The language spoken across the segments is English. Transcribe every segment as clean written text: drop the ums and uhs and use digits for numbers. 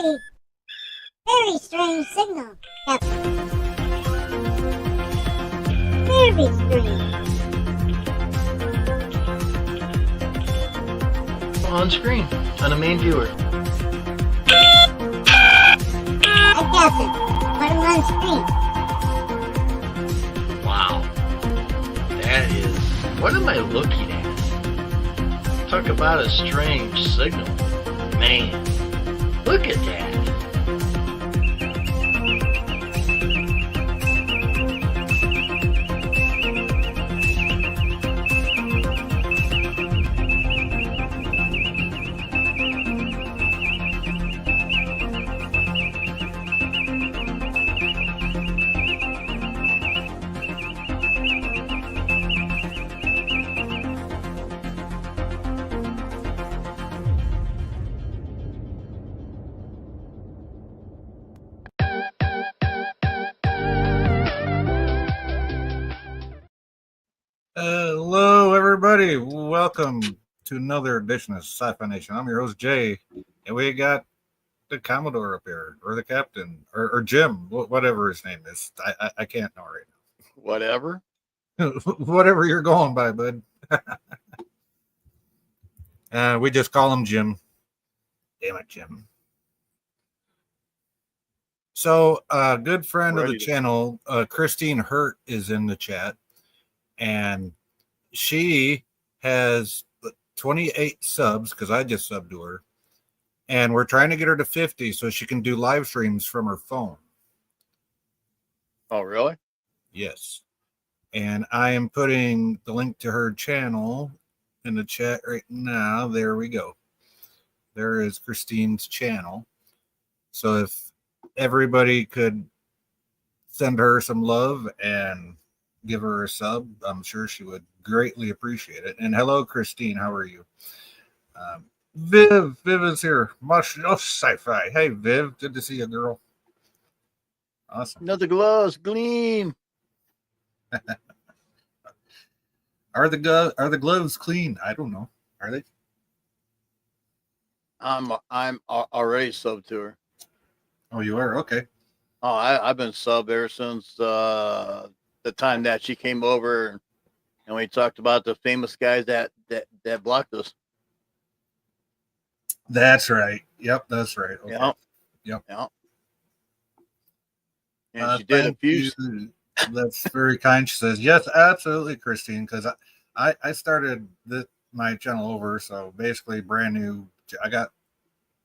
very strange signal, Captain. Very strange. On screen, on the main viewer. Hi, Captain. Put him on screen. Wow. That is... What am I looking at? Talk about a strange signal. Man, look at that. Hello, everybody. Welcome to another edition of Sci-Fi Nation. I'm your host, Jay, and we got the Commodore up here, or the Captain, or Jim, whatever his name is. I can't know right Whatever. now. Whatever you're going by, bud. We just call him Jim. Damn it, Jim. So, a good friend of the channel, Christine Hurt, is in the chat. And she has 28 subs because I just subbed to her. And we're trying to get her to 50 so she can do live streams from her phone. Oh, really? Yes. And I am putting the link to her channel in the chat right now. There we go. There is Christine's channel. So if everybody could send her some love and give her a sub, I'm sure she would greatly appreciate it. And hello, Christine, how are you? Viv is here. Much sci-fi. Hey, Viv, good to see you, girl. Awesome. Another glows gleam. Are the gloves clean? I don't know. Are they? I'm already sub to her. Oh, you are? Okay. Oh, I've been sub ever since the time that she came over and we talked about the famous guys that blocked us. That's right. Yep, that's right. Okay. Yep. And she did a few. That's very kind. She says, yes, absolutely, Christine, because I started my channel over, so basically brand new. I got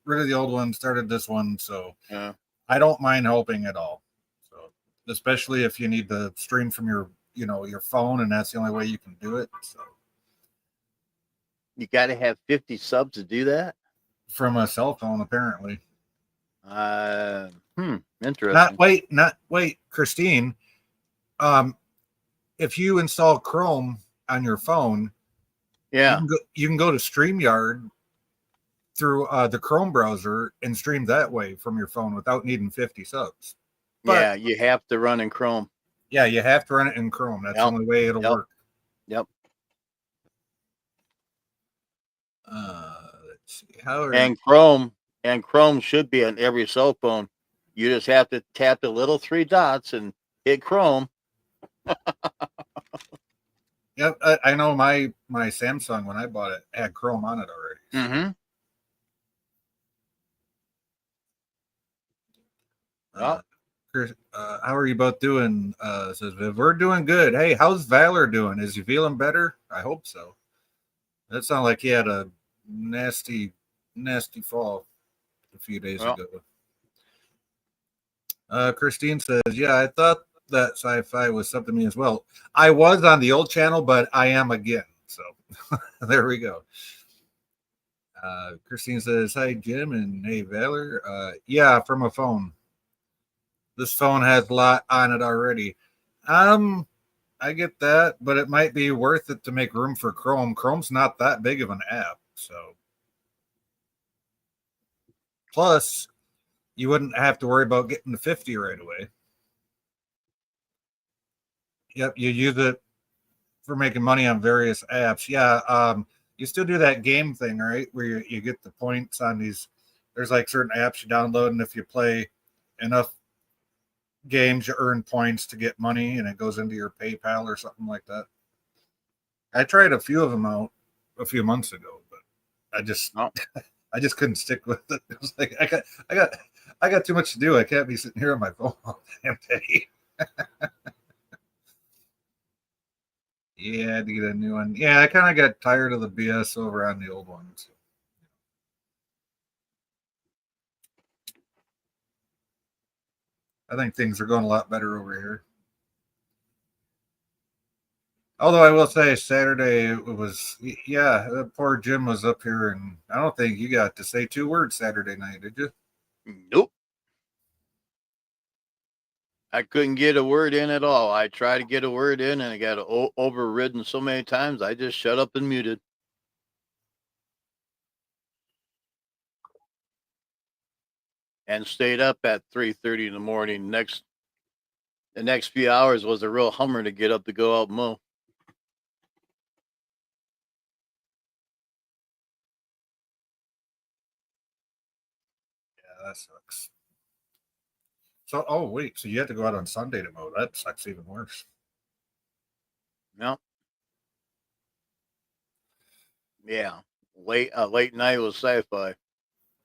rid of the old one, started this one, so yeah. I don't mind helping at all. So especially if you need to stream from your phone, and that's the only way you can do it. So you got to have 50 subs to do that from a cell phone, apparently. Interesting. Not wait, Christine. If you install Chrome on your phone, yeah, you can go to StreamYard through the Chrome browser and stream that way from your phone without needing 50 subs. But, yeah, you have to run in Chrome. Yeah, you have to run it in Chrome. That's the only way it'll work. Yep. Let's see. And Chrome should be on every cell phone. You just have to tap the little 3 dots and hit Chrome. Yep, I know my Samsung, when I bought it, had Chrome on it already. Mm-hmm. How are you both doing? Says Viv. We're doing good. Hey, how's Valor doing? Is he feeling better? I hope so. That sounded like he had a nasty fall a few days ago. Christine says, yeah, I thought that sci-fi was something to me as well. I was on the old channel, but I am again. So there we go. Christine says, hi, Jim, and hey, Valor. Yeah, from a phone. This phone has a lot on it already. I get that, but it might be worth it to make room for Chrome. Chrome's not that big of an app, so. Plus, you wouldn't have to worry about getting to 50 right away. Yep, you use it for making money on various apps. Yeah, you still do that game thing, right? Where you get the points on these there's like certain apps you download, and if you play enough games, you earn points to get money, and it goes into your PayPal or something like that. I tried a few of them out a few months ago, but I just Oh. I just couldn't stick with it. It was like I got too much to do. I can't be sitting here on my phone all damn day. Yeah, I had to get a new one. Yeah, I kind of got tired of the BS over on the old ones. I think things are going a lot better over here. Although I will say, Saturday it was, yeah, poor Jim was up here, and I don't think you got to say 2 words Saturday night, did you? Nope. I couldn't get a word in at all. I tried to get a word in, and I got overridden so many times. I just shut up and muted. And stayed up at 3:30 in the morning. The next few hours was a real hummer to get up to go out and mow. Yeah, that sucks. So, oh wait, so you had to go out on Sunday to mow? That sucks even worse. No. Yeah. Late night was sci-fi.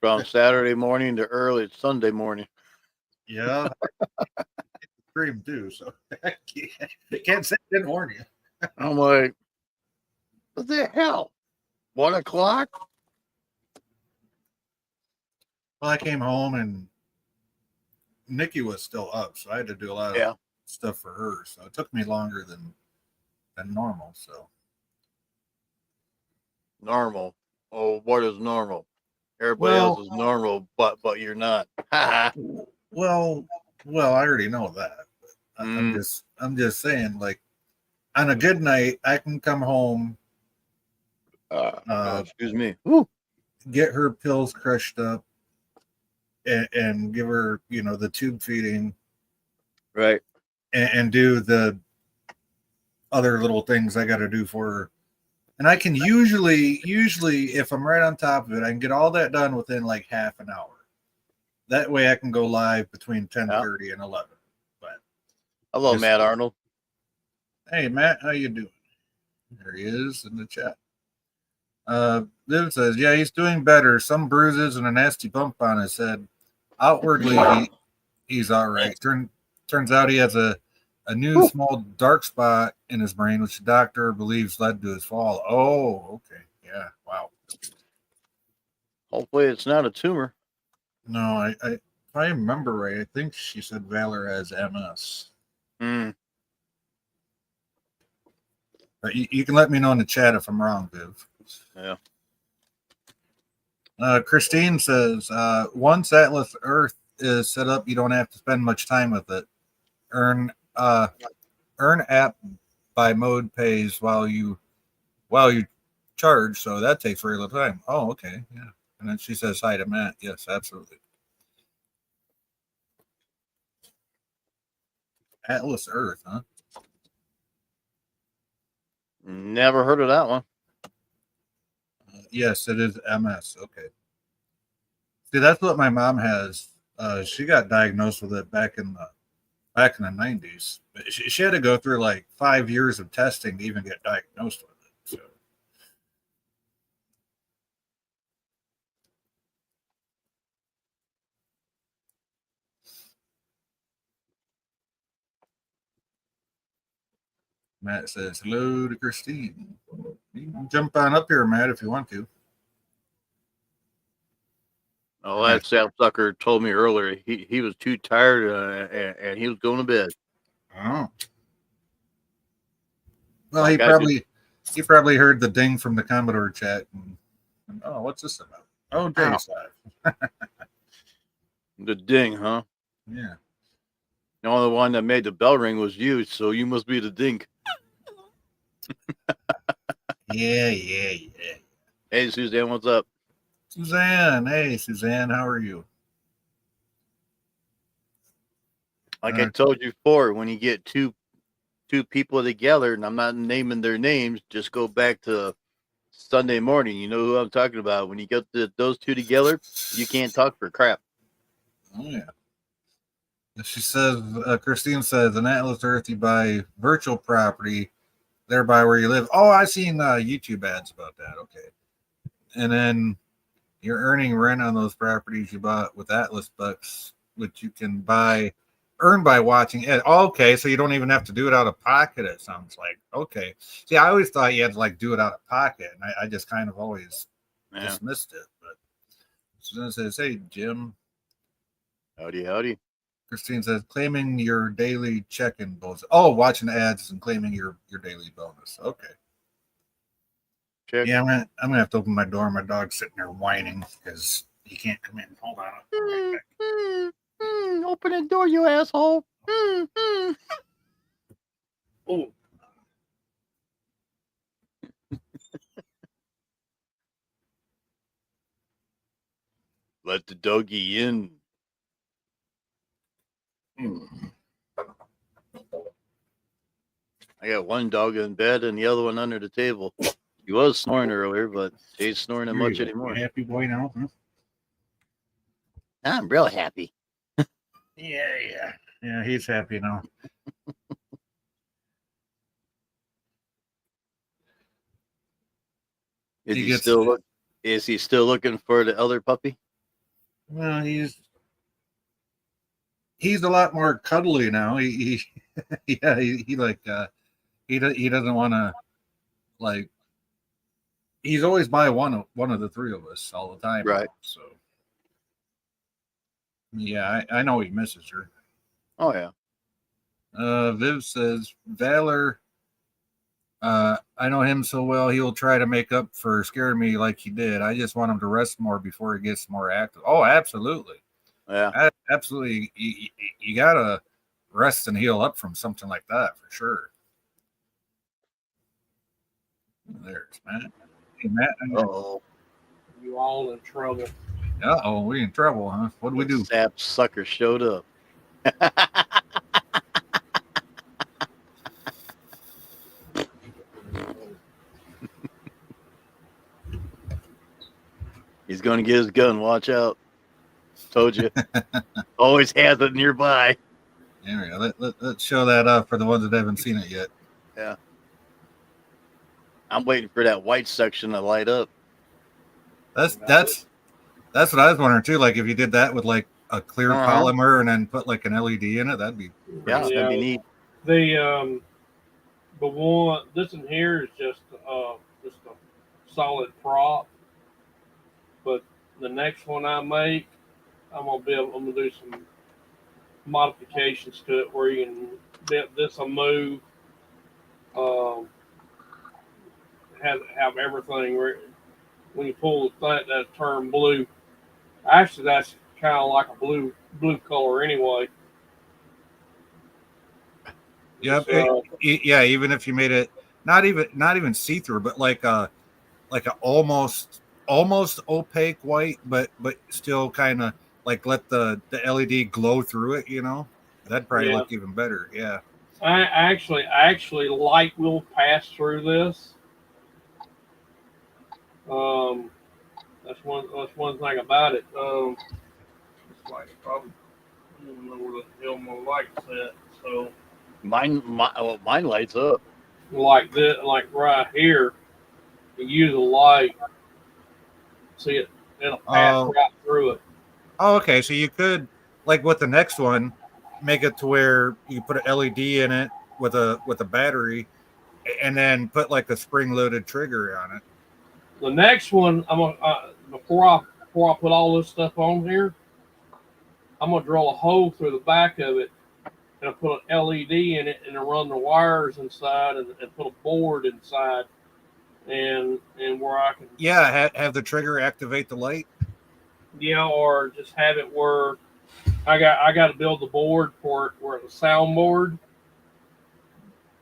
From Saturday morning to early Sunday morning. Yeah, dream too. So I can't say I didn't warn you. I'm like, what the hell? 1 o'clock? Well, I came home and Nikki was still up, so I had to do a lot of Yeah. stuff for her. So it took me longer than normal. So Normal. Oh, what is normal? Everybody else is normal, but you're not. well, I already know that. But I'm just saying, like, on a good night, I can come home, Excuse me. Woo. get her pills crushed up, and give her, the tube feeding, Right. and do the other little things I got to do for her. And I can usually, if I'm right on top of it, I can get all that done within like half an hour. That way I can go live between 10:30 and 11. But hello, Matt Arnold. Hey, Matt, how you doing? There he is in the chat. Viv says, yeah, he's doing better. Some bruises and a nasty bump on his head. Outwardly, he's all right. Turns out he has a new small dark spot in his brain, which the doctor believes led to his fall. Oh, okay. Yeah. Wow. Hopefully it's not a tumor. No, if I remember right, I think she said Valor has MS. But you can let me know in the chat if I'm wrong, Viv. Yeah. Christine says, once Atlas Earth is set up, you don't have to spend much time with it. Earn app by mode pays while you charge, so that takes very little time. Oh, okay, yeah. And then she says hi to Matt. Yes, absolutely. Atlas Earth, huh? Never heard of that one. Yes, it is MS. Okay. See, that's what my mom has. She got diagnosed with it back in the 90s. She had to go through like 5 years of testing to even get diagnosed with it. So. Matt says hello to Christine. You can jump on up here, Matt, if you want to. Oh, that sapsucker told me earlier he was too tired and he was going to bed. Oh. Well, he probably heard the ding from the Commodore chat. And oh, what's this about? Oh, Jay's live. The ding, huh? Yeah. The only one that made the bell ring was you, so you must be the dink. Yeah. Hey, Suzanne, what's up? Suzanne. Hey, Suzanne, how are you? Like I told you before, when you get two people together, and I'm not naming their names, just go back to Sunday morning. You know who I'm talking about. When you get those two together, you can't talk for crap. Oh yeah. She says, Christine says, an Atlas Earth you buy virtual property thereby where you live. Oh, I've seen YouTube ads about that. Okay. And then you're earning rent on those properties you bought with Atlas Bucks, which you can earn by watching it. Okay, so you don't even have to do it out of pocket, it sounds like. Okay. See, I always thought you had to like do it out of pocket, and I just kind of always dismissed it. But so it says, hey, Jim. Howdy, howdy. Christine says, claiming your daily check-in bonus. Oh, watching ads and claiming your daily bonus. Okay. Check. Yeah, I'm gonna have to open my door. My dog's sitting there whining because he can't come in. Hold on. I'll be right back. Open the door, you asshole. Oh. Let the doggy in. I got one dog in bed and the other one under the table. He was snoring earlier, but he's snoring that much anymore. Happy boy now, huh? I'm real happy. Yeah, he's happy now. Is he still looking for the other puppy? Well, he's a lot more cuddly now. He doesn't want to, like, he's always by one of the three of us all the time. Right. So yeah, I know he misses her. Oh yeah. Viv says, Valor, I know him so well, he will try to make up for scaring me like he did. I just want him to rest more before he gets more active. Oh, absolutely. Yeah. Absolutely. You got to rest and heal up from something like that for sure. There's Matt. Hey, Matt. Uh-oh. You all in trouble. Uh-oh, we in trouble, huh? What do we do? Sap sucker showed up. He's going to get his gun. Watch out. Told you. Always has it nearby. Yeah, let's show that up for the ones that haven't seen it yet. Yeah. I'm waiting for that white section to light up. That's what I was wondering too. Like if you did that with like a clear polymer and then put like an LED in it, that'd be that'd be neat. The one this in here is just a solid prop, but the next one I make, I'm gonna do some modifications to it where you can this a move, have everything where when you pull the thing that turn blue. Actually, that's kind of like a blue color anyway. Yep. Yeah, even if you made it not even see-through, but like a almost opaque white, but still kind of like let the LED glow through it, you know, that'd probably look even better. Yeah. I actually light will pass through this. That's one thing about it. It's like probably I don't know where the hell my light's at. So mine lights up. Like this, like right here, you use a light. See it'll pass right through it. Oh, okay. So you could, like with the next one, make it to where you put an LED in it with a battery, and then put like a spring-loaded trigger on it. The next one, I'm gonna before I put all this stuff on here, I'm gonna drill a hole through the back of it, and I put an LED in it, and I run the wires inside, and put a board inside, and where I can have the trigger activate the light. Yeah, or just have it where I got to build the board for it, where it's a soundboard.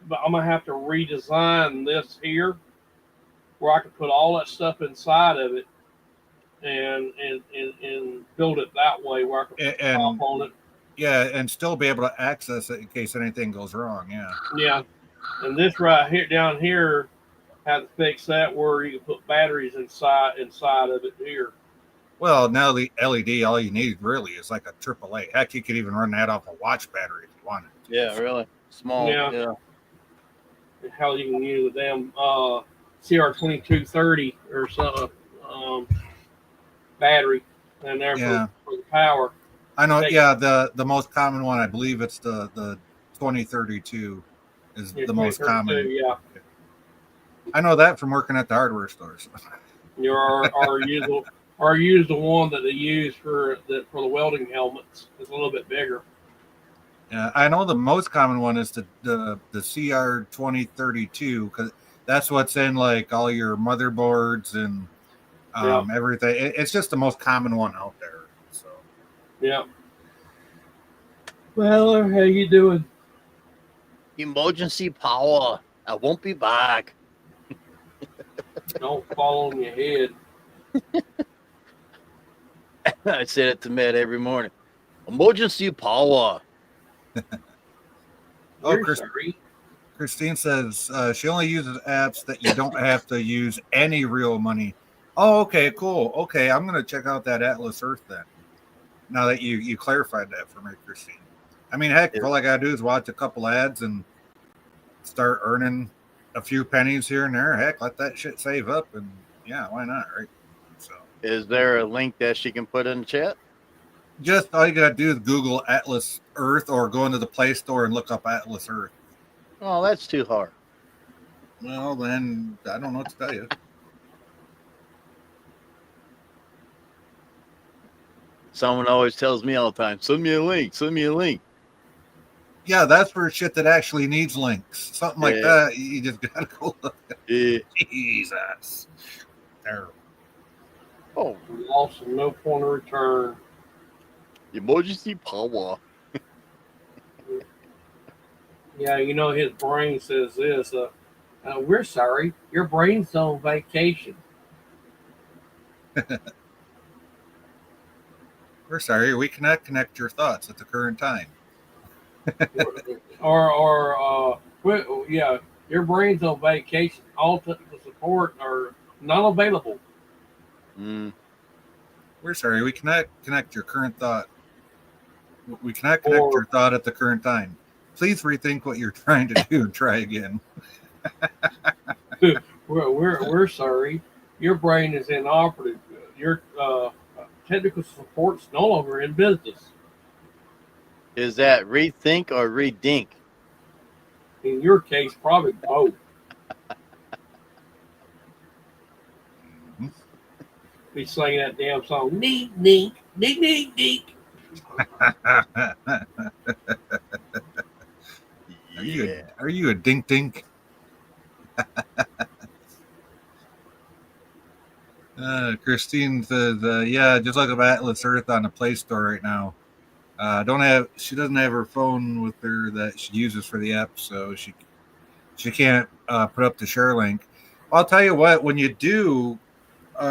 But I'm gonna have to redesign this here, where I can put all that stuff inside of it, and build it that way, where I can pop on it. Yeah, and still be able to access it in case anything goes wrong. Yeah. Yeah, and this right here down here, have to fix that where you can put batteries inside of it here. Well, now the LED, all you need really is like a AAA. Heck, you could even run that off a watch battery if you wanted. Yeah, really small. Yeah. Yeah. Hell, you can use a damn CR2230 or something battery in there Yeah. for the power. I know. Take- Yeah, the most common one, I believe it's the 2032 is Yeah, the most 2032, common. Yeah. I know that from working at the hardware stores. Or use the one that they use for the welding helmets. It's a little bit bigger. Yeah, I know the most common one is the CR 2032 because that's what's in like all your motherboards and everything. It's just the most common one out there. So Yeah. Well, how you doing? Emergency power. I won't be back. Don't fall on your head. I say it to Matt every morning. Emergency power. Oh, You're Chris- sorry. Christine says she only uses apps that you don't have to use any real money. Oh, okay, cool. Okay, I'm gonna check out that Atlas Earth then. Now that you clarified that for me, Christine. I mean, heck, if all I gotta do is watch a couple ads and start earning a few pennies here and there, heck, let that shit save up, and yeah, why not, right? So, Is there a link that she can put in the chat? just all you gotta do is Google Atlas Earth or go into the Play Store and look up Atlas Earth. Oh, that's too hard. Well, then I don't know what to tell you. Someone always tells me all the time, send me a link, send me a link. Yeah, that's for shit that actually needs links. Something like Yeah. that, you just gotta go look. Yeah. Jesus. Terrible. Oh, Lost and no point of return. emergency power. Yeah, you know his brain says this. We're sorry, your brain's on vacation. We're sorry, we cannot connect your thoughts at the current time. Yeah, your brain's on vacation. All technical support are not available. Mm. We're sorry, we cannot connect your current thought. We cannot connect your thought at the current time. Please rethink what you're trying to do and try again. We're sorry, your brain is inoperative. Your technical support's no longer in business. Is that rethink or redink? In your case, probably both. Be singing that damn song. Neek, neek, neek, neek, neek. Are you a dink dink? Christine says, yeah, just look up Atlas Earth on the Play Store right now. She doesn't have her phone with her that she uses for the app, so she can't put up the share link. I'll tell you what, when you do,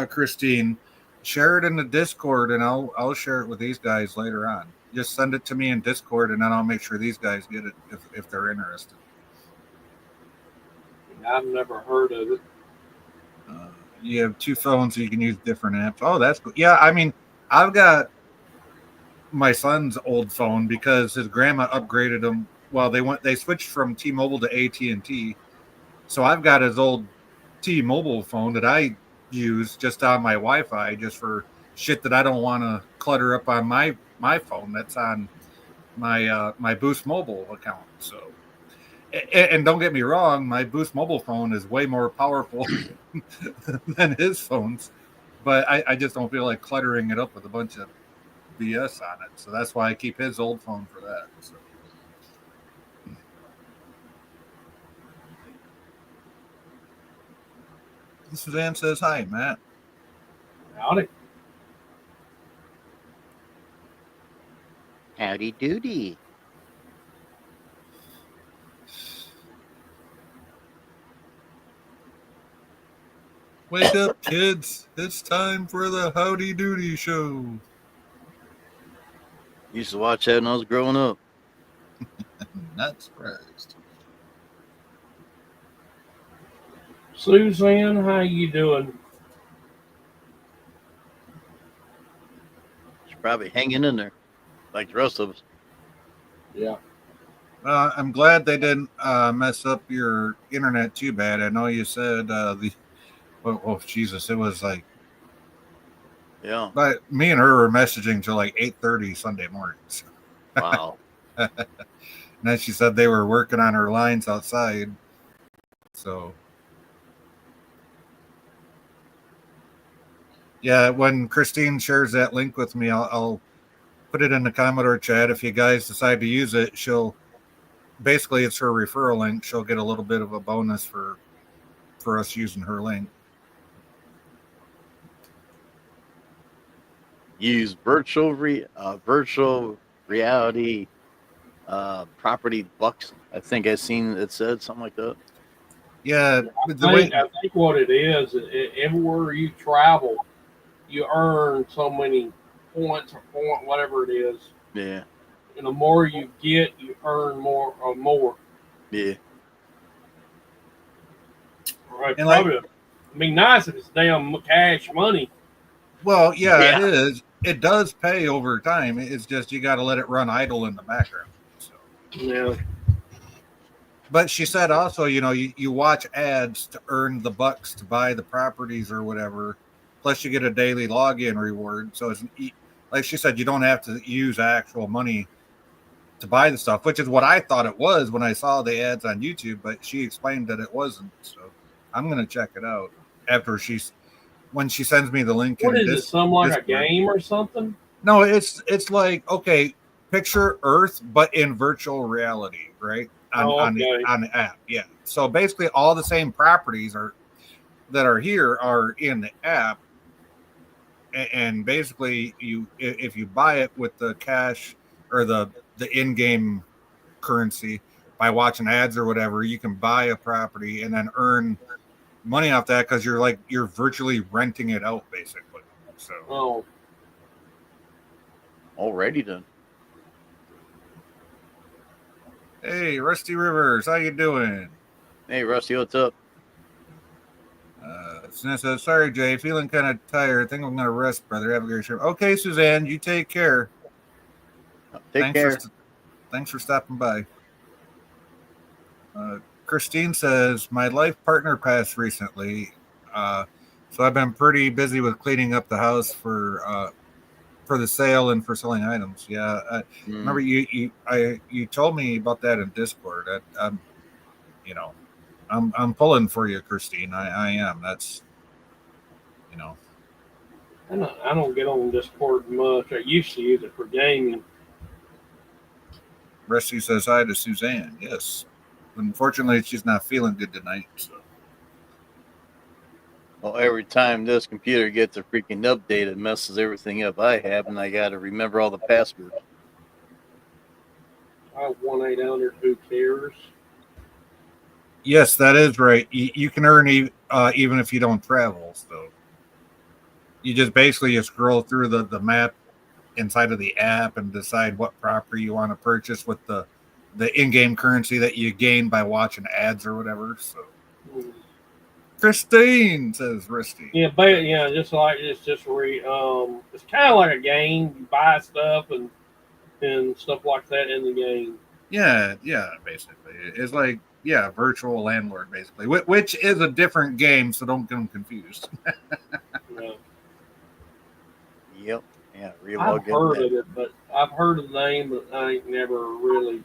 Christine, share it in the Discord, and I'll share it with these guys later on. Just send it to me in Discord, and then I'll make sure these guys get it if they're interested. I've never heard of it. You have two phones, so you can use different apps. Oh, that's cool. Yeah, I mean, I've got my son's old phone because his grandma upgraded him. Well, they switched from T-Mobile to AT&T, so I've got his old T-Mobile phone that I use just on my Wi-Fi, just for shit that I don't want to clutter up on my phone that's on my Boost Mobile account. So, and don't get me wrong, my Boost Mobile phone is way more powerful than his phones, but I just don't feel like cluttering it up with a bunch of BS on it. So that's why I keep his old phone for that. So. Suzanne says hi, Matt. Howdy. Howdy doody. Wake up, kids. It's time for the Howdy Doody Show. Used to watch that when I was growing up. Not surprised. Suzanne, how you doing? She's probably hanging in there like the rest of us. Yeah. I'm glad they didn't mess up your internet too bad. I know you said Jesus, it was like, Yeah. but me and her were messaging till like 8:30 Sunday mornings. Wow. And then she said they were working on her lines outside. So, yeah, when Christine shares that link with me, I'll put it in the Commodore chat. If you guys decide to use it, she'll basically, it's her referral link. She'll get a little bit of a bonus for us using her link. Use virtual reality property bucks. I think I seen it said something like that. Yeah, I think what it is, everywhere you travel, you earn so many points or whatever it is. Yeah. And the more you get, you earn more or more. Yeah. Right? And Probably, I mean, nice if it's damn cash money. Well, yeah, Yeah. it is. It does pay over time. It's just you got to let it run idle in the background. So. Yeah. But she said also, you watch ads to earn the bucks to buy the properties or whatever. Plus, you get a daily login reward. So it's like she said, you don't have to use actual money to buy the stuff, which is what I thought it was when I saw the ads on YouTube. But she explained that it wasn't. So I'm gonna check it out after when she sends me the link. What is it? Some like Discord. A game or something? No, it's like, okay, picture Earth but in virtual reality, right? On the app, yeah. So basically, all the same properties that are here are in the app, and basically, if you buy it with the cash or the in-game currency by watching ads or whatever, you can buy a property and then earn money off that because you're virtually renting it out, basically. So. Oh. Alrighty then. Hey, Rusty Rivers, how you doing? Hey, Rusty, what's up? Suzanne says, sorry, Jay, feeling kind of tired. I think I'm going to rest, brother. Have a great show. Okay, Suzanne, you take care. Take care. Thanks for stopping by. Christine says, my life partner passed recently, so I've been pretty busy with cleaning up the house for the sale and for selling items. Yeah, remember you told me about that in Discord. I'm pulling for you, Christine. I am. That's I don't get on Discord much. I used to use it for gaming. Rusty says hi to Suzanne. Yes. Unfortunately, she's not feeling good tonight. So. Well, every time this computer gets a freaking update, it messes everything up I have, and I got to remember all the passwords. I have 1-800. Who cares? Yes, that is right. You can earn even if you don't travel. So you just scroll through the map inside of the app and decide what property you want to purchase with the in-game currency that you gain by watching ads or whatever. So Christine says Rusty. Yeah, but just like it's it's kind of like a game. You buy stuff and stuff like that in the game. Yeah, basically. It's like, virtual landlord, basically, which is a different game, so don't get them confused. Yeah. Yep. Yeah, I've heard of it, but I've heard of the name, but I ain't never really.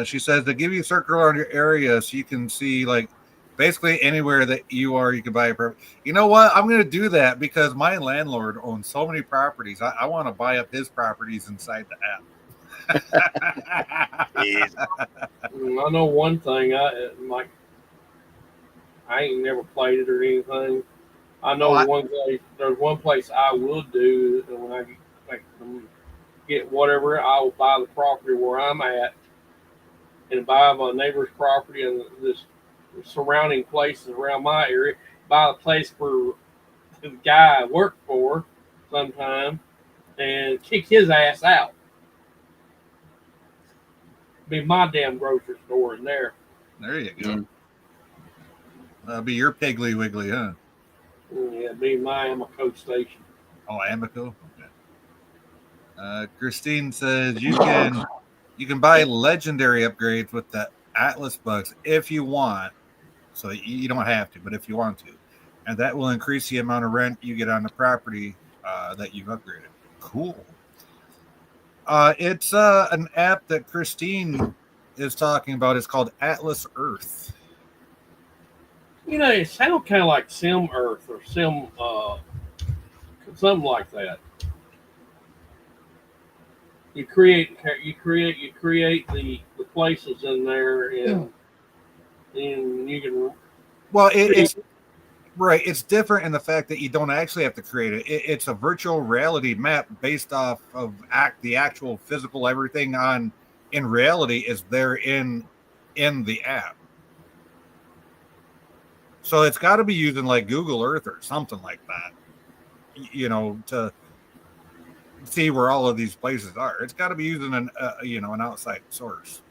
She says they give you a circle around your area so you can see, like, basically anywhere that you are, you can buy a property. You know what? I'm going to do that because my landlord owns so many properties. I want to buy up his properties inside the app. I know one thing. I ain't never played it or anything. I know there's one place I will do when I get whatever. I will buy the property where I'm at and buy my neighbor's property and this surrounding places around my area. Buy the place where the guy I worked for sometime and kick his ass out. Be my damn grocery store in there. There you go. Mm. That'll be your Piggly Wiggly, huh? Yeah, be my Amico station. Oh, Amico. Okay. Christine says you can buy legendary upgrades with the Atlas bugs if you want. So you don't have to, but if you want to, and that will increase the amount of rent you get on the property that you've upgraded. Cool. It's an app that Christine is talking about. It's called Atlas Earth. You know, it sounds kind of like Sim Earth or Sim, something like that. You create the places in there, and you can. Well, it's right. It's different in the fact that you don't actually have to create it. It's a virtual reality map based off of the actual physical everything on in reality is there in the app. So it's got to be using like Google Earth or something like that, you know, to see where all of these places are. It's got to be using an outside source.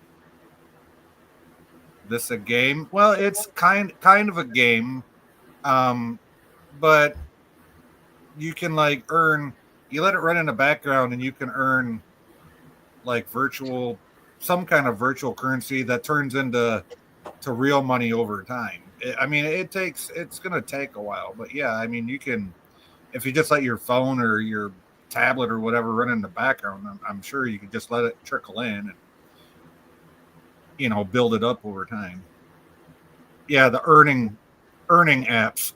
This a game? Well, it's kind of a game, but you can like earn. You let it run in the background, and you can earn like some kind of virtual currency that turns into real money over time. It's going to take a while, but yeah, I mean, you can, if you just let your phone or your tablet or whatever run in the background, I'm sure you could just let it trickle in and, build it up over time. Yeah. The earning apps,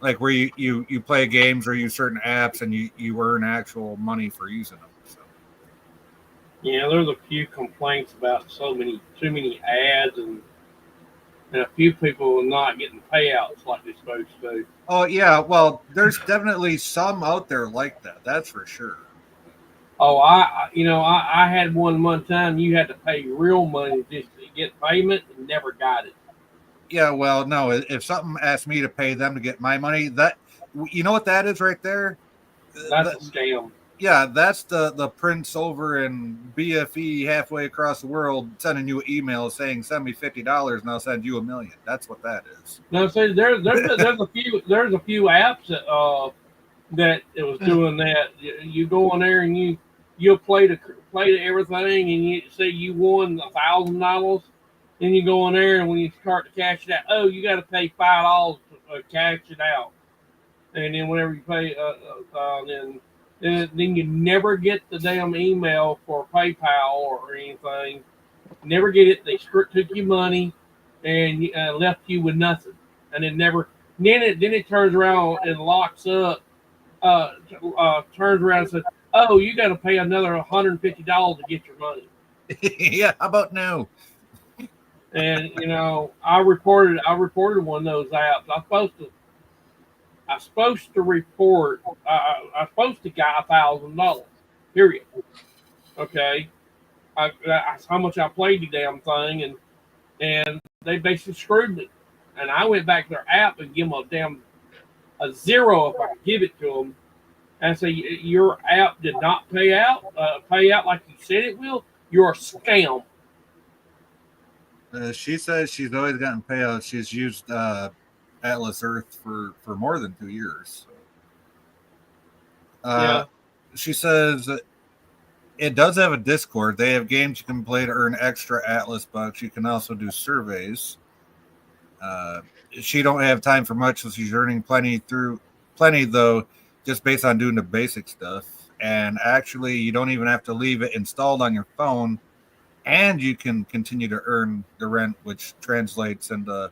like where you play games or use certain apps and you earn actual money for using them. So. Yeah, there's a few complaints about too many ads and a few people not getting payouts like they're supposed to. Oh yeah, well, there's definitely some out there like that. That's for sure. Oh, I had one time you had to pay real money just to get payment and never got it. Yeah, well, no, if something asked me to pay them to get my money, that you know what that is right there? That's a scam. Yeah, that's the prince over in BFE halfway across the world sending you an email saying send me $50 and I'll send you $1 million. That's what that is. No, see, there's a few apps that it was doing that. You go on there and you'll play to everything, and you say you won $1,000. Then you go on there, and when you start to cash it out, you got to pay $5 to cash it out. And then whenever you pay, then you never get the damn email for PayPal or anything. Never get it. They took your money and left you with nothing. And it never. Then it turns around and locks up. Turns around and says, "Oh, you got to pay another $150 to get your money." Yeah, how about now? And I reported one of those apps. I'm supposed to report. I'm supposed to get $1,000. Period. Okay. That's how much I played the damn thing, and they basically screwed me. And I went back to their app and give them a zero if I could give it to them, and say your app did not pay out like you said it will. You're a scam. She says she's always gotten payouts. She's used Atlas Earth for more than 2 years. Yeah. She says it does have a Discord. They have games you can play to earn extra Atlas bucks. You can also do surveys. She don't have time for much, so she's earning plenty though, just based on doing the basic stuff. And actually, you don't even have to leave it installed on your phone, and you can continue to earn the rent, which translates into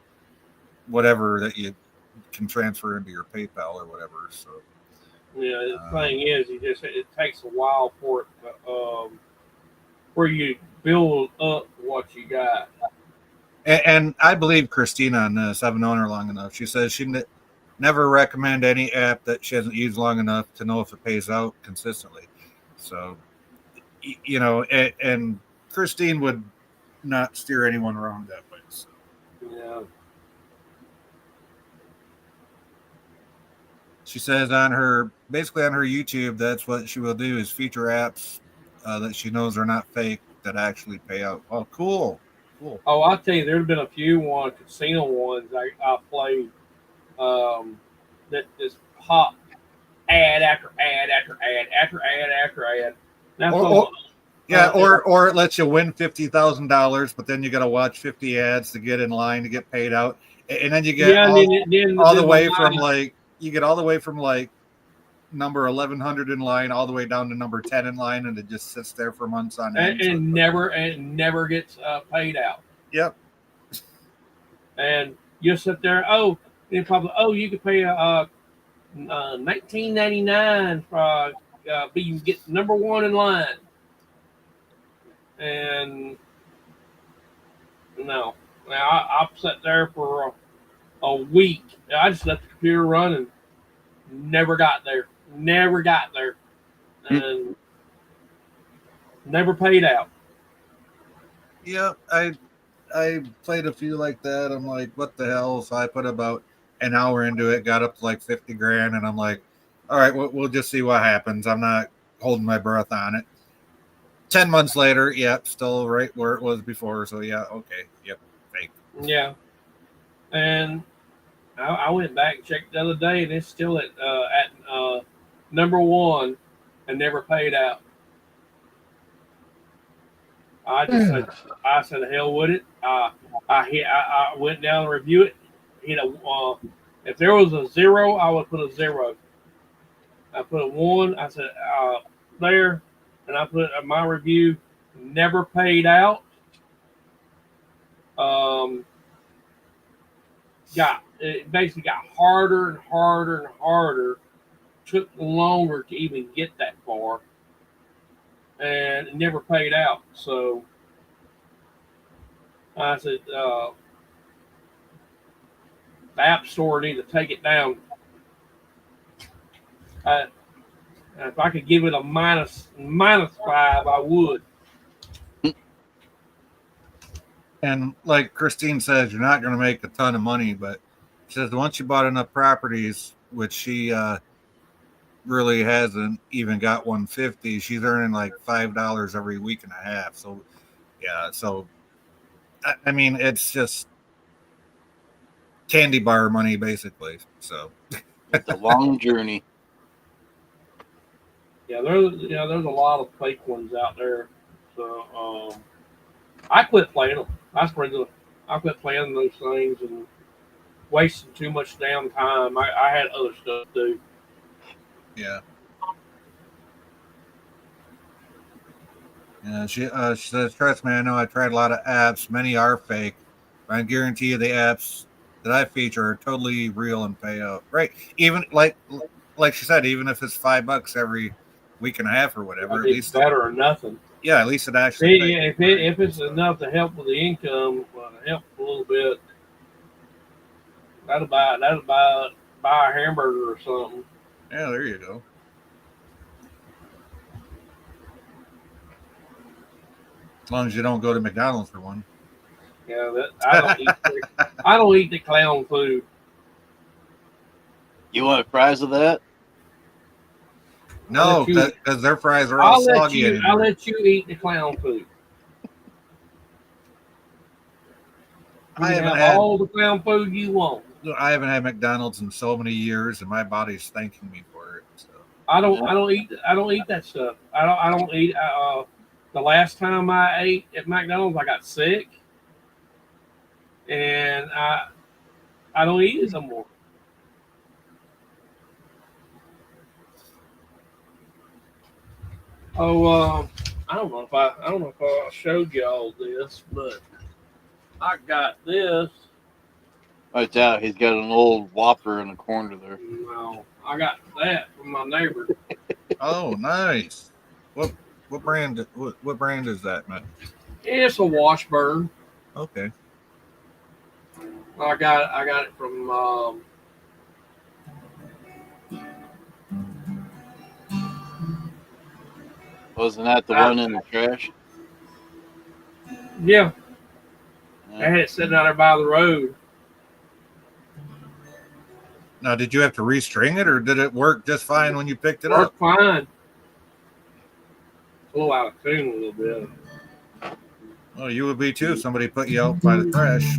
whatever that you can transfer into your PayPal or whatever. So, yeah, the thing is, it takes a while for it to, where you build up what you got. And I believe Christina on this. I've known her long enough. She says she never recommend any app that she hasn't used long enough to know if it pays out consistently. So, and Christine would not steer anyone wrong that way. So. Yeah. She says on her YouTube, that's what she will do is feature apps that she knows are not fake that actually pay out. Oh, cool. Cool. Oh, I'll tell you, there's been a few casino ones I played that just pop ad after ad after ad after ad after ad. That's Yeah, or it lets you win $50,000, but then you got to watch 50 ads to get in line to get paid out, and then you get all the way from like you get all the way from like number 1100 in line all the way down to number 10 in line, and it just sits there for months on end. And never gets paid out. Yep. And you sit there. Oh, and probably you could pay $19.99 for you get number one in line. And no, now I've sat there for a week. I just let the computer run and never got there, and never paid out. Yeah, I played a few like that. I'm like, what the hell? So I put about an hour into it, got up to like 50 grand, and I'm like, all right, we'll just see what happens. I'm not holding my breath on it. 10 months later, yep, still right where it was before. So yeah, okay, yep, fake. Yeah, and I went back and checked the other day, and it's still at number one, and never paid out. I said, hell with it. I went down and reviewed it. If there was a 0, I would put a 0. I put a 1. I said there. And I put my review, never paid out. It basically got harder and harder and harder. Took longer to even get that far, and it never paid out. So I said, the App Store need to take it down. If I could give it a minus 5, I would. And like Christine says, you're not going to make a ton of money, but she says once you bought enough properties, which she really hasn't even got 150, she's earning like $5 every week and a half. So yeah, so I mean, it's just candy bar money basically. So it's a long journey. Yeah, there's a lot of fake ones out there. So I quit playing them. I quit playing those things and wasting too much damn time. I had other stuff to do. Yeah. Yeah, she says, trust me, I know I tried a lot of apps. Many are fake. But I guarantee you the apps that I feature are totally real and pay out. Right. Even like she said, even if it's $5 every week and a half or whatever, at least better or nothing. Yeah, at least it actually. If it's enough to help with the income, help a little bit. That'll buy a hamburger or something. Yeah, there you go. As long as you don't go to McDonald's for one. Yeah, I don't eat the clown food. You want fries of that? No, because their fries are all soggy. I'll let you eat the clown food. I haven't had all the clown food you want. I haven't had McDonald's in so many years, and my body's thanking me for it. So I don't eat that stuff. I don't eat. The last time I ate at McDonald's, I got sick, and I don't eat it no more. Oh, I don't know if I showed y'all this, but I got this. Right out. He's got an old Whopper in the corner there. No, I got that from my neighbor. Oh, nice. What brand? What brand is that, man? It's a Washburn. Okay. I got it from. Wasn't that the one in the trash? Yeah. I had it sitting out there by the road. Now, did you have to restring it, or did it work just fine when you picked it Worked up? fine. A little out of tune a little bit. Well, you would be too if somebody put you out by the trash.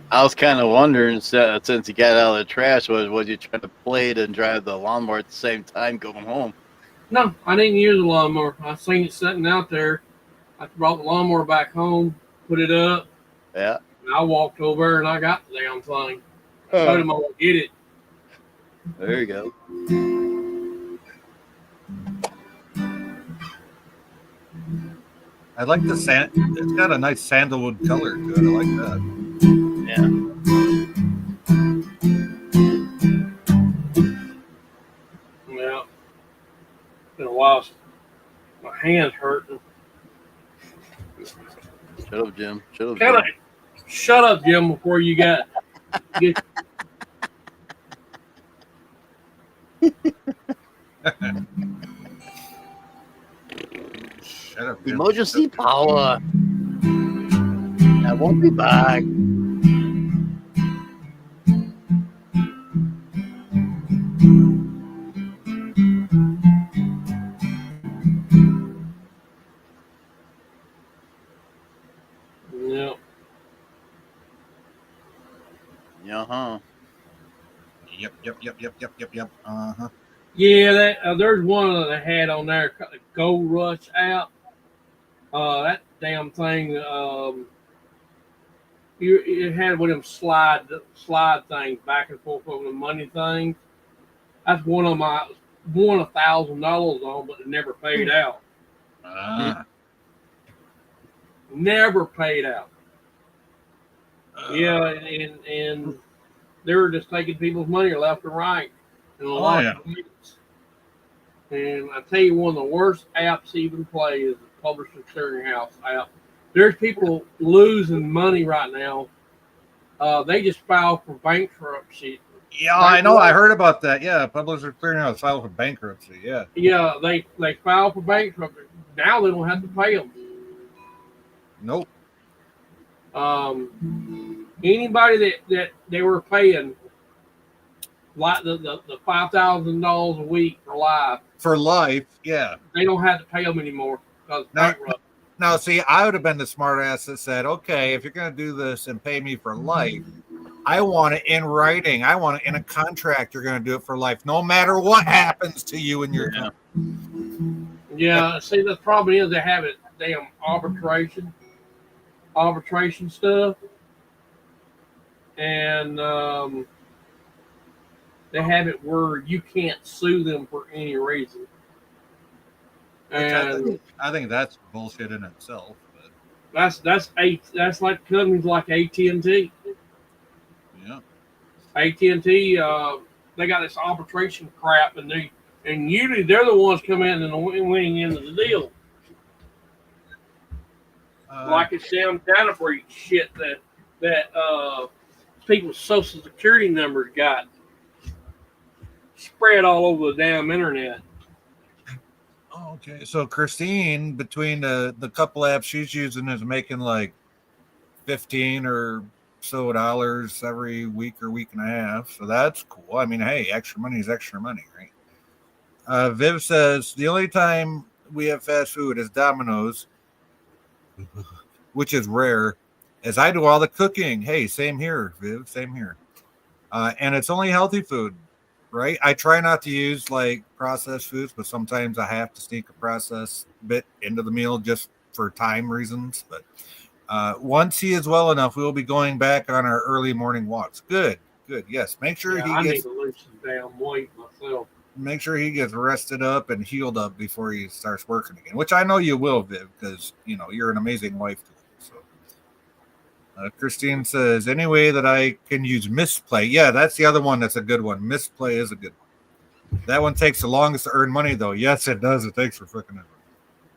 I was kind of wondering, since you got out of the trash, was you trying to play it and drive the lawnmower at the same time going home? No, I didn't use the lawnmower. I seen it sitting out there. I brought the lawnmower back home, put it up, Yeah. and I walked over and I got the damn thing. I told him I would get it. There you go. I like the sand. It's got a nice sandalwood color to it. I like that. Yeah. Yeah. Been a while. My hand's hurting. Shut up, Jim. Shut up, Kind of Jim. shut up, Jim, before you get. Shut up. Jim. Emergency power. I won't be back. Yeah. Uh-huh. Yep. Uh-huh. Yeah, there's one that I had on there, the Gold Rush app. That damn thing, it had one of them slide things back and forth over the money things. That's one of my won $1,000 on, but it never paid out. Never paid out. Yeah, and they were just taking people's money left and right. And a lot of things. And I tell you, one of the worst apps to even play is the Publishing Clearinghouse app. There's people losing money right now. They just filed for bankruptcy. Yeah, I know. I heard about that. Yeah, Publishers Clearinghouse filed for bankruptcy. Yeah. Yeah, they filed for bankruptcy. Now they don't have to pay them. Nope. Anybody that they were paying like the $5,000 a week for life. For life, yeah. They don't have to pay them anymore because bankrupt. Now, see, I would have been the smart ass that said, okay, if you're going to do this and pay me for life, I want it in writing. I want it in a contract. You're going to do it for life, no matter what happens to you and your company. Yeah, see, the problem is they have it damn arbitration stuff, and they have it where you can't sue them for any reason. And I think that's bullshit in itself. But that's like companies like AT&T. yeah, AT&T, they got this arbitration crap, and usually they're the ones come in and winning into the deal. Like it's damn data breach shit that people's social security numbers got spread all over the damn internet. Okay, so Christine, between the couple apps she's using, is making like $15 or so every week or week and a half. So that's cool. I mean, hey, extra money is extra money, right? Viv says the only time we have fast food is Domino's, which is rare, as I do all the cooking. Hey, same here, Viv, same here. And it's only healthy food. Right. I try not to use like processed foods, but sometimes I have to sneak a processed bit into the meal just for time reasons. But once he is well enough, we will be going back on our early morning walks. Good. Yes. Make sure I need to lose some damn weight myself. Make sure he gets rested up and healed up before he starts working again, which I know you will, Viv, because you're an amazing wife to him. So Christine says, any way that I can use misplay. Yeah, that's the other one that's a good one. Misplay is a good one. That one takes the longest to earn money, though. Yes, it does. It takes for freaking ever.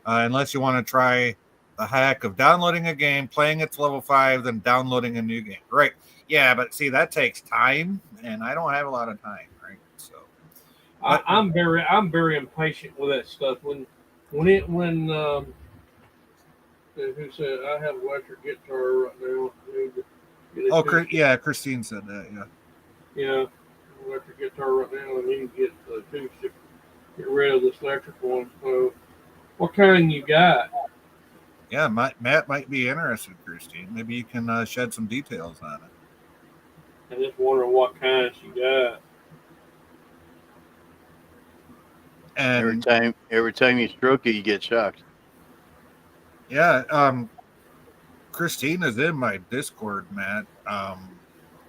Unless you want to try the hack of downloading a game, playing it to level 5, then downloading a new game. Right. Yeah, but see, that takes time, and I don't have a lot of time, right? So I'm very impatient with that stuff. When who said I have an electric guitar right now? Yeah, Christine said that. Yeah, electric guitar right now, and you can get the acoustic. Get rid of this electric one. So What kind you got? Yeah, Matt might be interested, Christine. Maybe you can shed some details on it. I just wondering what kinds you got. And every time you stroke it, you get shocked. yeah, Christine is in my Discord, Matt.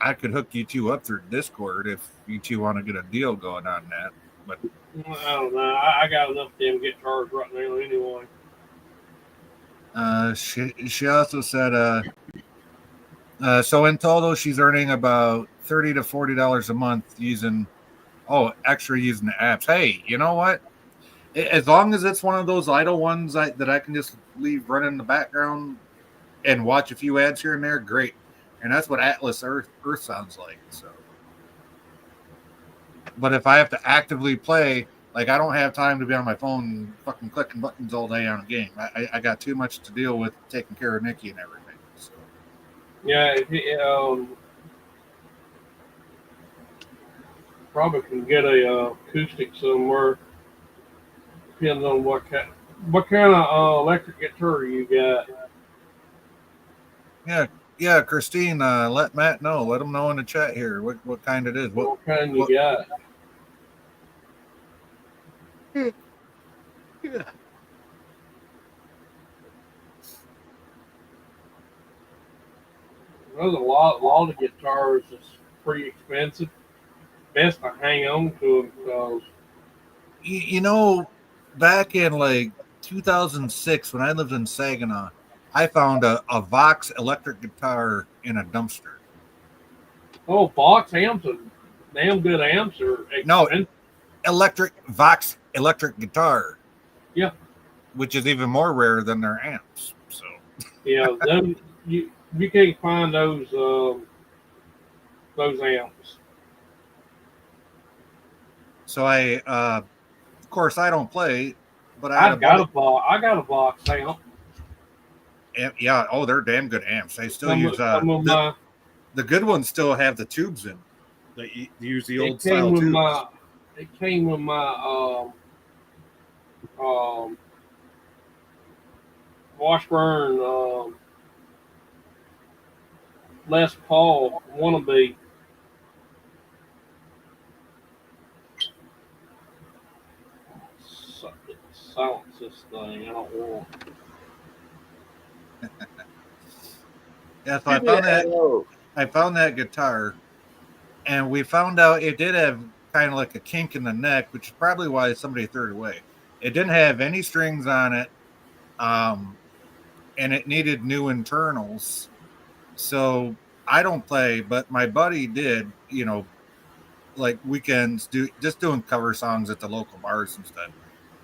I could hook you two up through Discord if you two want to get a deal going on that. But I don't know. I got enough damn guitars right now anyway. she also said so in total she's earning about $30 to $40 a month using using the apps. Hey, you know what? As long as it's one of those idle ones that I can just leave running in the background and watch a few ads here and there, great. And that's what Atlas Earth sounds like. So, but if I have to actively play, like I don't have time to be on my phone fucking clicking buttons all day on a game. I got too much to deal with taking care of Nikki and everything. So. Yeah, probably can get a acoustic somewhere. Depends on what kind of electric guitar you got. Yeah, Christine, let Matt know. Let him know in the chat here what kind it is. What kind you got? Yeah. There's a lot of guitars that's pretty expensive. Best to hang on to them because you know, back in like 2006 when I lived in Saginaw, I found a Vox electric guitar in a dumpster. Vox amps are damn good amps are expensive. No, Vox electric guitar. Yeah. Which is even more rare than their amps. So yeah, them, you can't find those amps. So of course I don't play, but I got a Vox amp. Yeah, they're damn good amps. They still use the good ones still have the tubes in. They use the old style tubes. It came with my Washburn Les Paul wannabe. Silence this thing. I don't want. Yeah, so I found that guitar, and we found out it did have kind of like a kink in the neck, which is probably why somebody threw it away. It didn't have any strings on it, and it needed new internals. So I don't play, but my buddy did, like weekends doing cover songs at the local bars and stuff.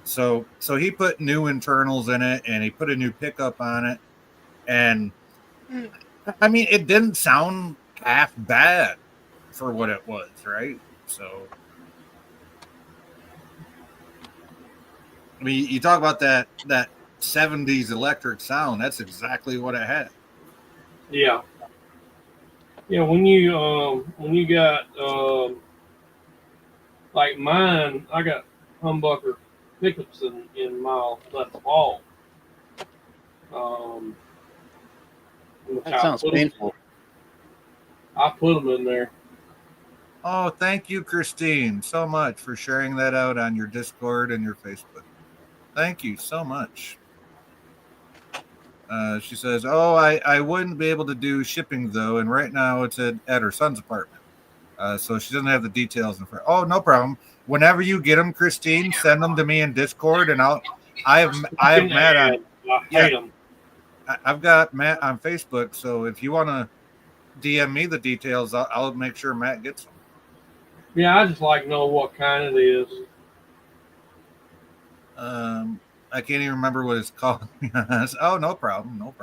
So he put new internals in it, and he put a new pickup on it, and I mean it didn't sound half bad for what it was, right? So I mean, you talk about that 70s electric sound. That's exactly what it had. Yeah. Yeah, when you got like mine, I got humbucker pickups in my Les Paul. That sounds painful. I put them in there. Oh, thank you, Christine, so much for sharing that out on your Discord and your Facebook. Thank you so much. She says, I wouldn't be able to do shipping, though, and right now it's at her son's apartment. So she doesn't have the details in front. Oh, no problem. Whenever you get them, Christine, send them to me in Discord, and I have Matt on. I've got Matt on Facebook, so if you want to DM me the details, I'll make sure Matt gets them. Yeah, I just like to know what kind it is. I can't even remember what it's called. Oh, no problem.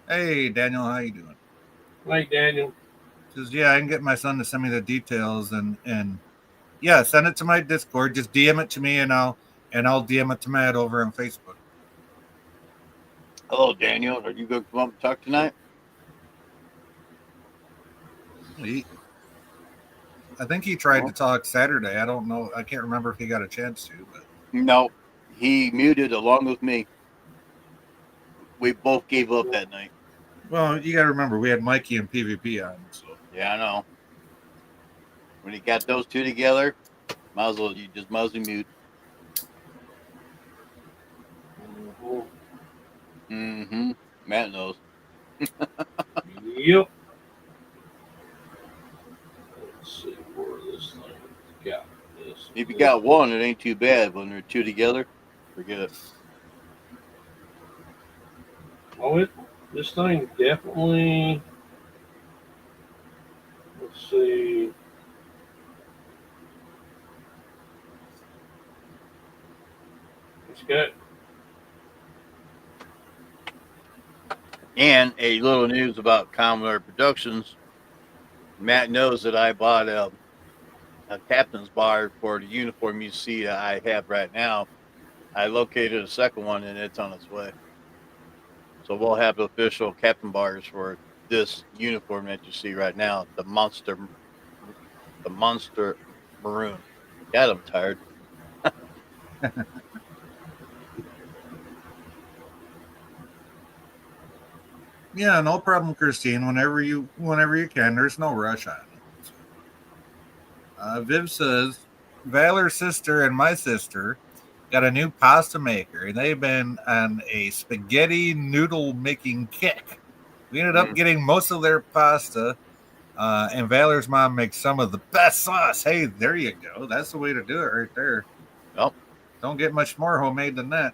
Hey, Daniel, how you doing? Hey, Daniel. Says, yeah, I can get my son to send me the details, and yeah, send it to my Discord. Just DM it to me, and I'll DM it to Matt over on Facebook. Hello, Daniel. Are you going to come up and talk tonight? I think he tried to talk Saturday. I don't know. I can't remember if he got a chance to. But no, He muted along with me. We both gave up that night. Well, you got to remember, we had Mikey and PvP on. So Yeah, I know. When you got those two together, you just might as well mute. Mhm. Mm-hmm. Matt knows. Yep. Let's see where this thing got this. If you got one, it ain't too bad. When they're two together, forget it. Oh, this thing definitely. Let's see. It's good. And a little news about Commodore Productions. Matt knows that I bought a captain's bar for the uniform you see that I have right now. I located a second one and it's on its way. So we'll have official captain bars for this uniform that you see right now, the monster maroon. God, I'm tired. yeah, no problem, Christine. Whenever you can, there's no rush on it. Viv says, Valor's sister and my sister got a new pasta maker, and they've been on a spaghetti noodle making kick. We ended up getting most of their pasta, and Valor's mom makes some of the best sauce. Hey, there you go. That's the way to do it right there. Yep. Don't get much more homemade than that.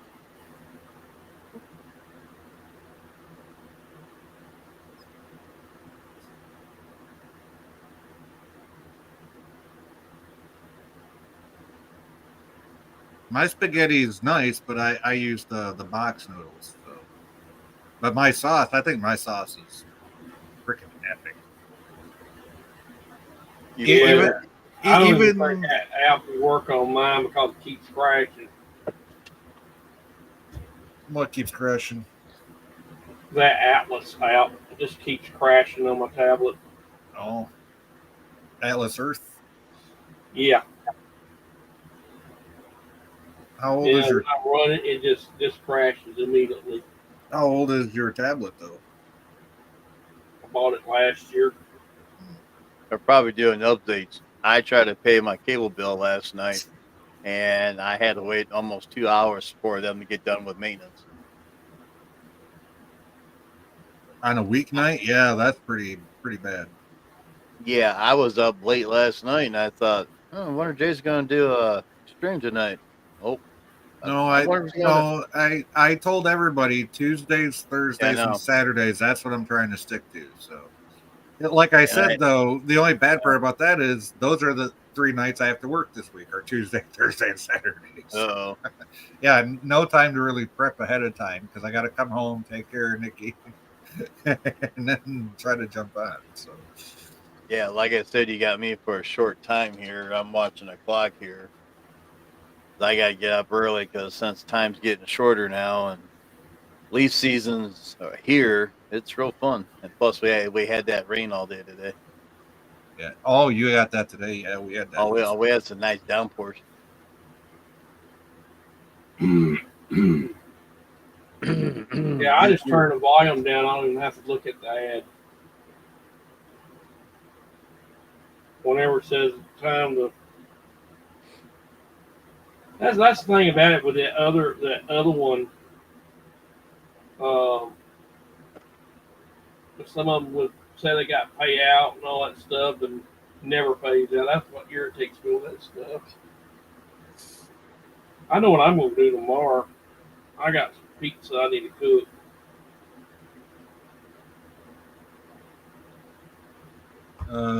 My spaghetti is nice, but I use the box noodles. So. But my sauce, I think my sauce is freaking epic. I don't even think that app will work on mine because it keeps crashing. What keeps crashing? That Atlas app, it just keeps crashing on my tablet. Oh, Atlas Earth. Yeah. How old is your? When I run it, it just crashes immediately. How old is your tablet though? I bought it last year. They're probably doing updates. I tried to pay my cable bill last night, and I had to wait almost 2 hours for them to get done with maintenance. On a weeknight? Yeah, that's pretty bad. Yeah, I was up late last night, and I thought, oh, I wonder if Jay's going to do a stream tonight. Oh, No, I told everybody Tuesdays, Thursdays, and Saturdays. That's what I'm trying to stick to. So, like I said, though, the only bad part about that is those are the 3 nights I have to work this week, or Tuesday, Thursday, and Saturday. So, yeah, no time to really prep ahead of time because I got to come home, take care of Nikki, and then try to jump on. So, yeah, like I said, you got me for a short time here. I'm watching the clock here. I got to get up early because since time's getting shorter now and leaf season's here, it's real fun. And plus, we had that rain all day today. Yeah. Oh, you got that today? Yeah, we had that. Oh, we had some nice downpours. Yeah, I just turn the volume down. I don't even have to look at the ad. Whenever it says time to. That's the thing about it with that other one. Some of them would say they got payout and all that stuff, and never pays out. That's what irritates me with that stuff. I know what I'm gonna do tomorrow. I got some pizza I need to cook.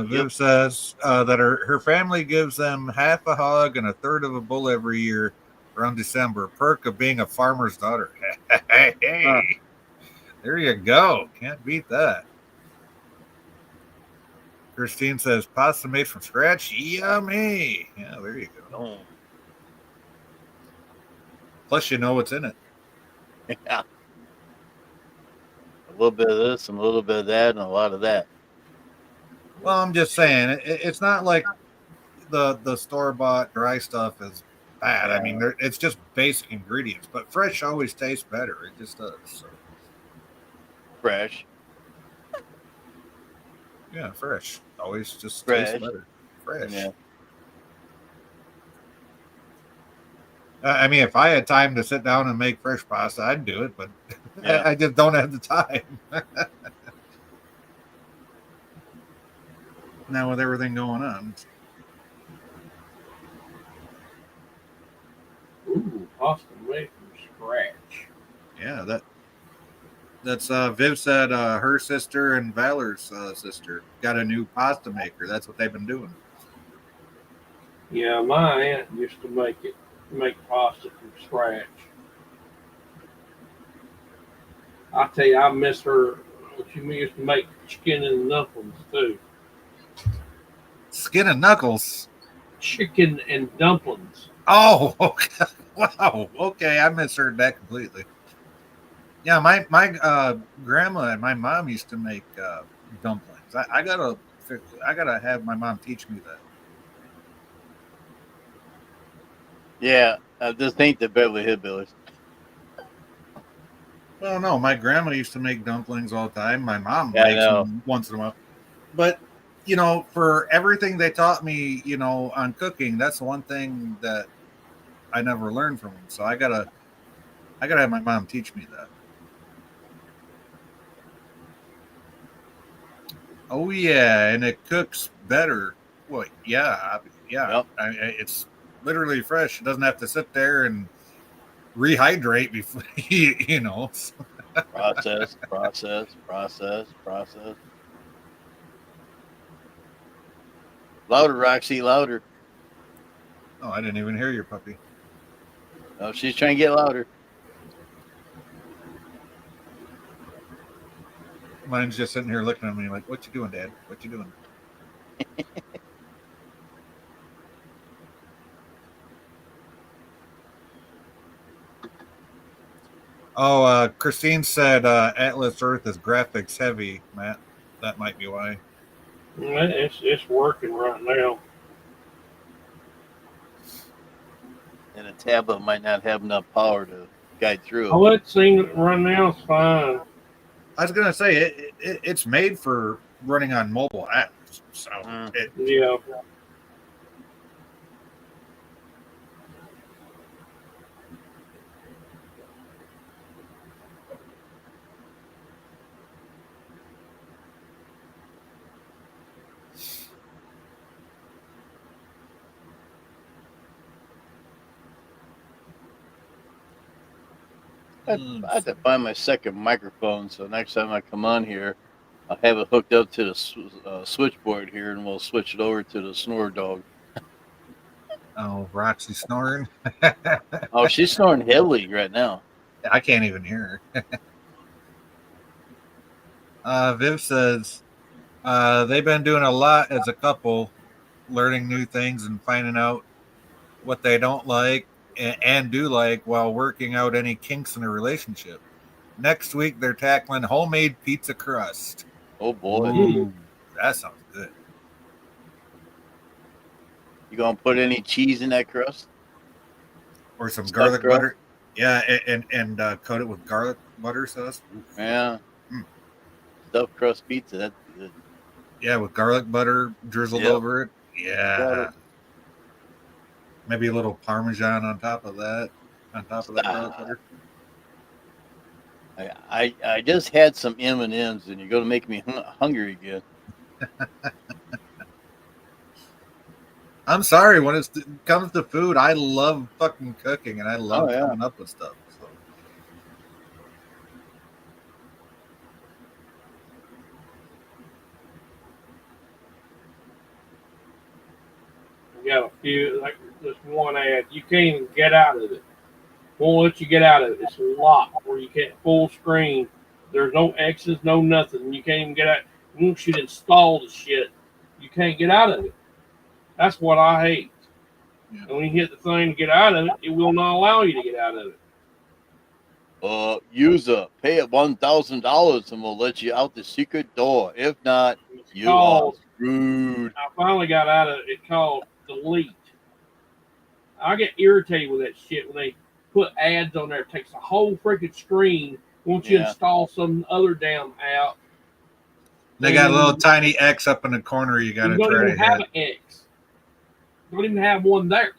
Viv says that her family gives them half a hog and a third of a bull every year around December. Perk of being a farmer's daughter. Hey, there you go. Can't beat that. Christine says pasta made from scratch. Yummy. Yeah, there you go. Oh. Plus, you know what's in it. Yeah. A little bit of this and a little bit of that and a lot of that. Well, I'm just saying, it's not like the store-bought dry stuff is bad. I mean, it's just basic ingredients, but fresh always tastes better. It just does. So, Fresh. yeah, fresh always just Fresh. tastes better. Fresh. Yeah. I mean, if I had time to sit down and make fresh pasta, I'd do it, but Yeah. I just don't have the time. Now with everything going on. Ooh, pasta made from scratch. Yeah, that's Viv said her sister and Valor's sister got a new pasta maker. That's what they've been doing. Yeah, my aunt used to make pasta from scratch. I tell you, I miss her. She used to make chicken and dumplings too. Skin and knuckles. Chicken and dumplings. Oh, okay. Wow. Okay, I misheard that completely. Yeah, my grandma and my mom used to make dumplings. I gotta have my mom teach me that. Yeah. This ain't the Beverly Hillbillies. Well, no, my grandma used to make dumplings all the time. My mom Yeah, I makes know. them once in a while. But, you know, for everything they taught me, you know, on cooking, that's the one thing that I never learned from them. So I gotta have my mom teach me that. Oh yeah, and it cooks better. Well, yeah. Yep. It's literally fresh. It doesn't have to sit there and rehydrate before you know. Process. Louder, Roxy, louder. Oh, I didn't even hear your puppy. Oh, she's trying to get louder. Mine's just sitting here looking at me like, "What you doing, Dad? What you doing?" Oh, Christine said Atlas Earth is graphics heavy, Matt. That might be why. It's working right now. And a tablet might not have enough power to guide through Oh, it. it seems right now it's fine. I was gonna say it's made for running on mobile apps, so Mm. Yeah. I have to find my second microphone, so next time I come on here, I'll have it hooked up to the switchboard here, and we'll switch it over to the snore dog. Oh, Roxy snoring. Oh, she's snoring heavily right now. I can't even hear her. Viv says they've been doing a lot as a couple, learning new things and finding out what they don't like and do like while working out any kinks in a relationship. Next week, they're tackling homemade pizza crust. Oh boy, Ooh, that sounds good. you gonna put any cheese in that crust? Or some Stuffed garlic crust? butter. Yeah, and coat it with garlic butter sauce. Ooh. Yeah, Mm. stuffed crust pizza. That's good. Yeah, with garlic butter drizzled Yep. over it. Got Yeah. it. Maybe a little Parmesan on top of that. On top of that garlic butter. I just had some M&Ms, and you're gonna make me hungry again. I'm sorry, when it comes to food, I love fucking cooking and I love Oh, yeah. coming up with stuff. So. We got a few, like this one ad. You can't even get out of it. Won't let you get out of it. It's locked where you can't full screen. There's no X's, no nothing. You can't even get out. Once you install the shit, you can't get out of it. That's what I hate. Yeah. And when you hit the thing to get out of it, it will not allow you to get out of it. User, pay it $1,000 and we'll let you out the secret door. If not, It's you are called, screwed. I finally got out of it. It's called delete. I get irritated with that shit when they put ads on there. It takes the whole freaking screen once you Yeah. install some other damn app. They got a little tiny X up in the corner you got You to don't try even to have hit. an X. You don't even have one there.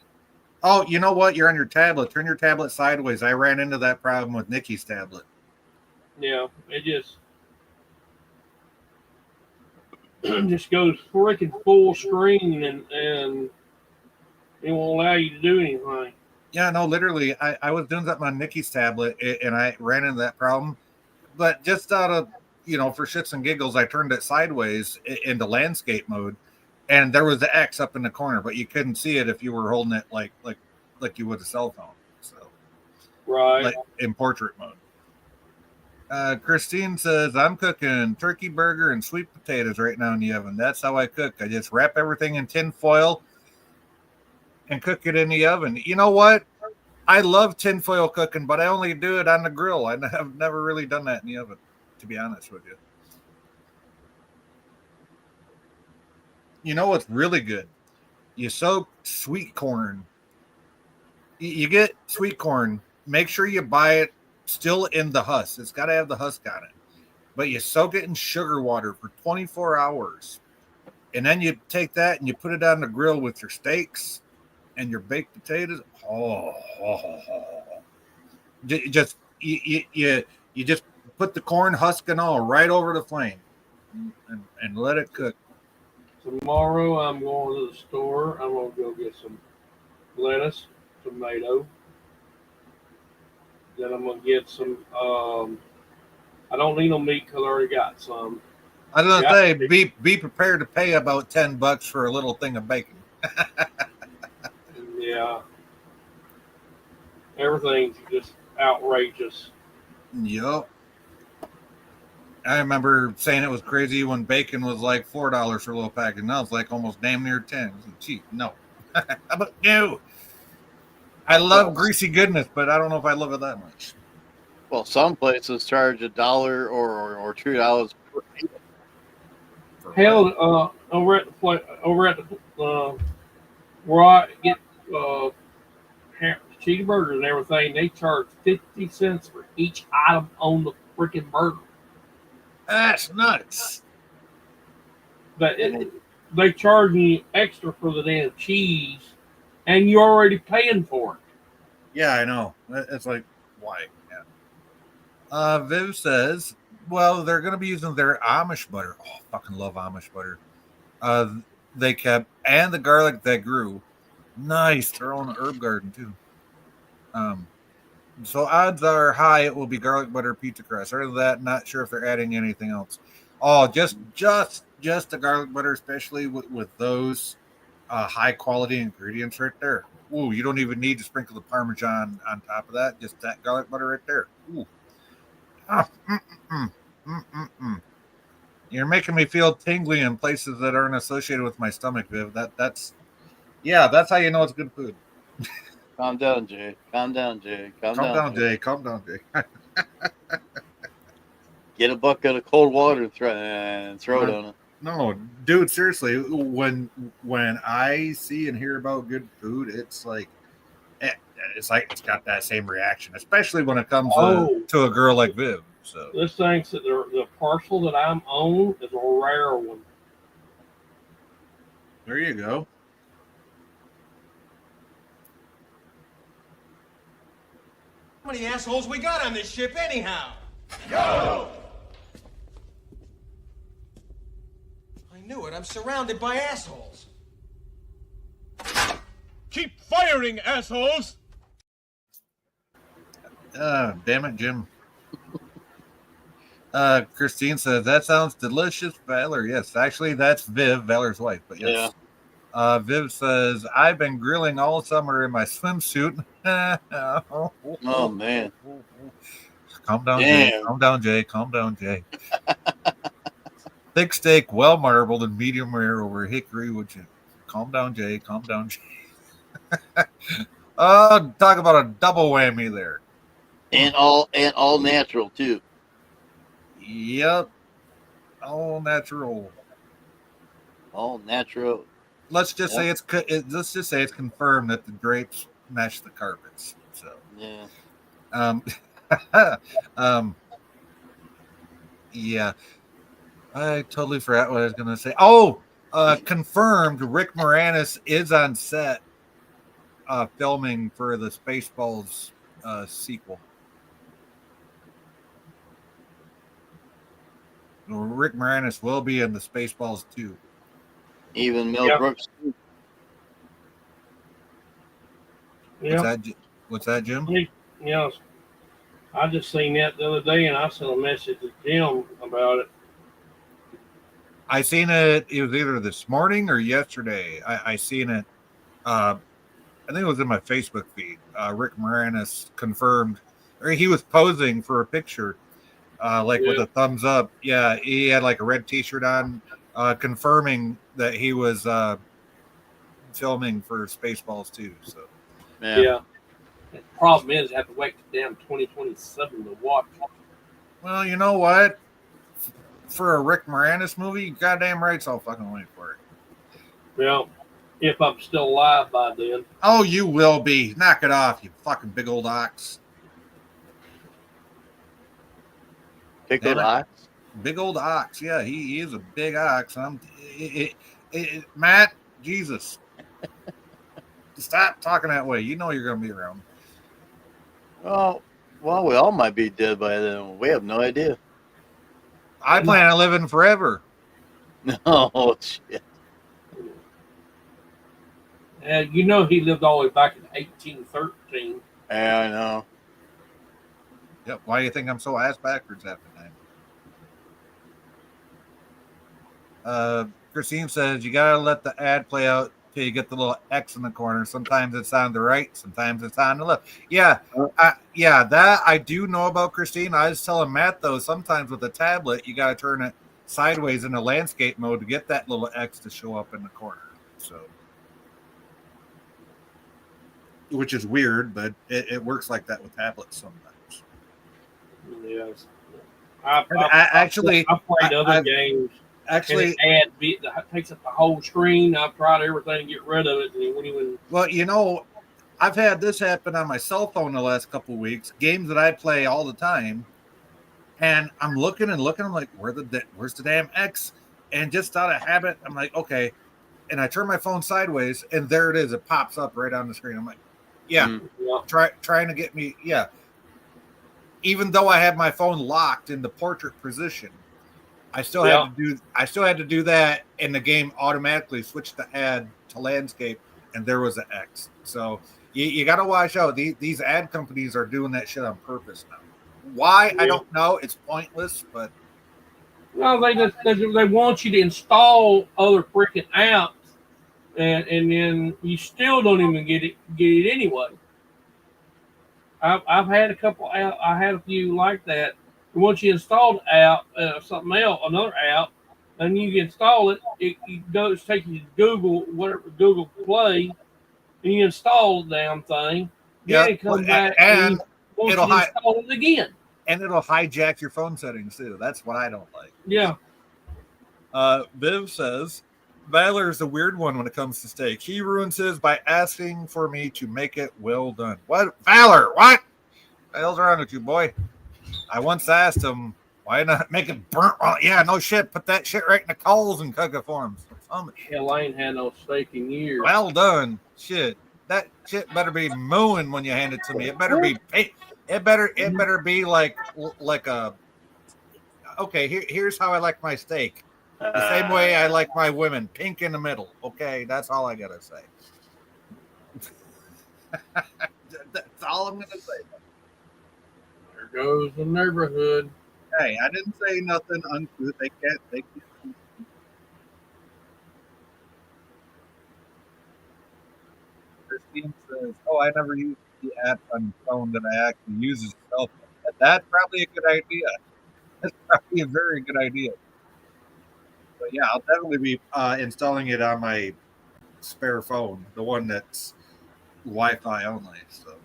Oh, you know what? You're on your tablet. Turn your tablet sideways. I ran into that problem with Nikki's tablet. Yeah, it just goes freaking full screen and it won't allow you to do anything. Yeah, no, literally, I was doing something on Nikki's tablet and I ran into that problem. But just out of, for shits and giggles, I turned it sideways into landscape mode, and there was the X up in the corner, but you couldn't see it if you were holding it like you would a cell phone. So, Right. like in portrait mode. Christine says, I'm cooking turkey burger and sweet potatoes right now in the oven. That's how I cook. I just wrap everything in tin foil and cook it in the oven. You know what? I love tinfoil cooking, but I only do it on the grill. I have never really done that in the oven, to be honest with you. You know what's really good? You soak sweet corn. You get sweet corn. Make sure you buy it still in the husk. It's got to have the husk on it. But you soak it in sugar water for 24 hours. And then you take that and you put it on the grill with your steaks and your baked potatoes. You just put the corn husk and all right over the flame and let it cook. Tomorrow I'm going to the store. I'm going to go get some lettuce, tomato. Then I'm going to get some, I don't need no meat because I already got some. I was gonna say, be prepared to pay about $10 for a little thing of bacon. Yeah. Everything's just outrageous. Yup. I remember saying it was crazy when bacon was like $4 for a little package. Now it's like almost damn near 10. It's cheap. No. But no. I love greasy goodness, but I don't know if I love it that much. Well, some places charge $1 or $2 per meal. Hell, over at the where I get cheeseburgers and everything, they charge 50 cents for each item on the freaking burger. That's nuts. But they charge you extra for the damn cheese, and you're already paying for it. Yeah, I know. It's like, why? Yeah. Viv says, well, they're going to be using their Amish butter. Oh, fucking love Amish butter. They kept, and the garlic that grew. Nice. Their own herb garden, too. So odds are high it will be garlic butter pizza crust. Other than that, not sure if they're adding anything else. Oh, just the garlic butter, especially with those high quality ingredients right there. Ooh, you don't even need to sprinkle the Parmesan on top of that. Just that garlic butter right there. Ooh. Ah, You're making me feel tingly in places that aren't associated with my stomach, Viv. That's how you know it's good food. Calm down, Jay. Calm down, Jay. Calm down, Jay. Calm down, Jay. Get a bucket of cold water and throw it on it. No, dude, seriously, when I see and hear about good food, it's like it's got that same reaction, especially when it comes to a girl like Viv. So This thinks that the parcel that I'm on is a rare one. there you go. How many assholes we got on this ship anyhow? Yo! I knew it. I'm surrounded by assholes. Keep firing, assholes! Damn it, Jim. Christine says, that sounds delicious, Valor. Yes, actually, that's Viv, Valor's wife, but yes. Yeah. Viv says, I've been grilling all summer in my swimsuit. Oh, man. Calm down, Jay. Calm down, Jay. Calm down, Jay. Thick steak, well marbled, and medium rare over hickory wood chip. Calm down, Jay. Calm down, Jay. Oh, talk about a double whammy there. And all natural too. Yep. All natural. All natural. Let's just say it's confirmed that the grapes match the carpets. So, Yeah. Yeah, I totally forgot what I was going to say. Oh, confirmed Rick Moranis is on set filming for the Spaceballs sequel. Rick Moranis will be in the Spaceballs 2. Even Mel Yeah. Brooks. Yeah. What's that, Jim? Yeah. I just seen that the other day, and I sent a message to Jim about it. I seen it. It was either this morning or yesterday. I seen it. I think it was in my Facebook feed. Rick Moranis confirmed, or he was posing for a picture, with a thumbs up. Yeah, he had like a red T-shirt on, confirming that he was filming for Spaceballs 2. So Yeah. The problem is, I have to wait till damn 2027 to watch. well, you know what? For a Rick Moranis movie, goddamn right, I'll fucking wait for it. Well, if I'm still alive by then. Oh, you will be. Knock it off, you fucking big old ox. Pickled ox. Big old ox. Yeah, he is a big ox. Matt, Jesus. Stop talking that way. You know you're going to be around. Oh, well, we all might be dead by then. We have no idea. I plan on living forever. Oh, shit. And you know he lived all the way back in 1813. Yeah, I know. Yep. Why do you think I'm so ass backwards half the time? Christine says you gotta let the ad play out till you get the little X in the corner. Sometimes it's on the right, sometimes it's on the left. Yeah, that I do know about, Christine. I was telling Matt though, sometimes with the tablet you gotta turn it sideways into landscape mode to get that little X to show up in the corner. So, which is weird, but it works like that with tablets sometimes. Yes. I played other games. Actually, and it takes up the whole screen. I've tried everything to get rid of it, and it wouldn't even. Well, you know, I've had this happen on my cell phone the last couple of weeks. Games that I play all the time, and I'm looking and looking. I'm like, where's the damn X? And just out of habit, I'm like, okay. And I turn my phone sideways, and there it is. It pops up right on the screen. I'm like, yeah, trying to get me, yeah. Even though I had my phone locked in the portrait position, I still had to do that, and the game automatically switched the ad to landscape, and there was an X. So you got to watch out. These ad companies are doing that shit on purpose now. Why? I don't know. It's pointless, but no, they want you to install other freaking apps, and then you still don't even get it anyway. I've had a couple. I had a few like that. Once you install the app, another app, and you install it, it goes take you to Google Play, and you install the damn thing. Then it comes back and it'll install it again. And it'll hijack your phone settings too. That's what I don't like. Yeah. Viv says, Valor is a weird one when it comes to steak. He ruins his by asking for me to make it well done. What? Valor, what? The hell's wrong with you, boy? I once asked him, why not make it burnt? Well, yeah, no shit. Put that shit right in the coals and cook it for him. Hell, I ain't had no steak in years. Well done. Shit. That shit better be mooing when you hand it to me. It better be it better be like a okay, here's how I like my steak. The same way I like my women, pink in the middle. Okay, that's all I gotta say. That's all I'm gonna say. There goes the neighborhood. Hey, I didn't say nothing uncouth. They can't. Christine says, "Oh, I never used the app on the phone that I actually use as a cell phone. That's probably a good idea. That's probably a very good idea. But yeah, I'll definitely be installing it on my spare phone, the one that's Wi-Fi only. So,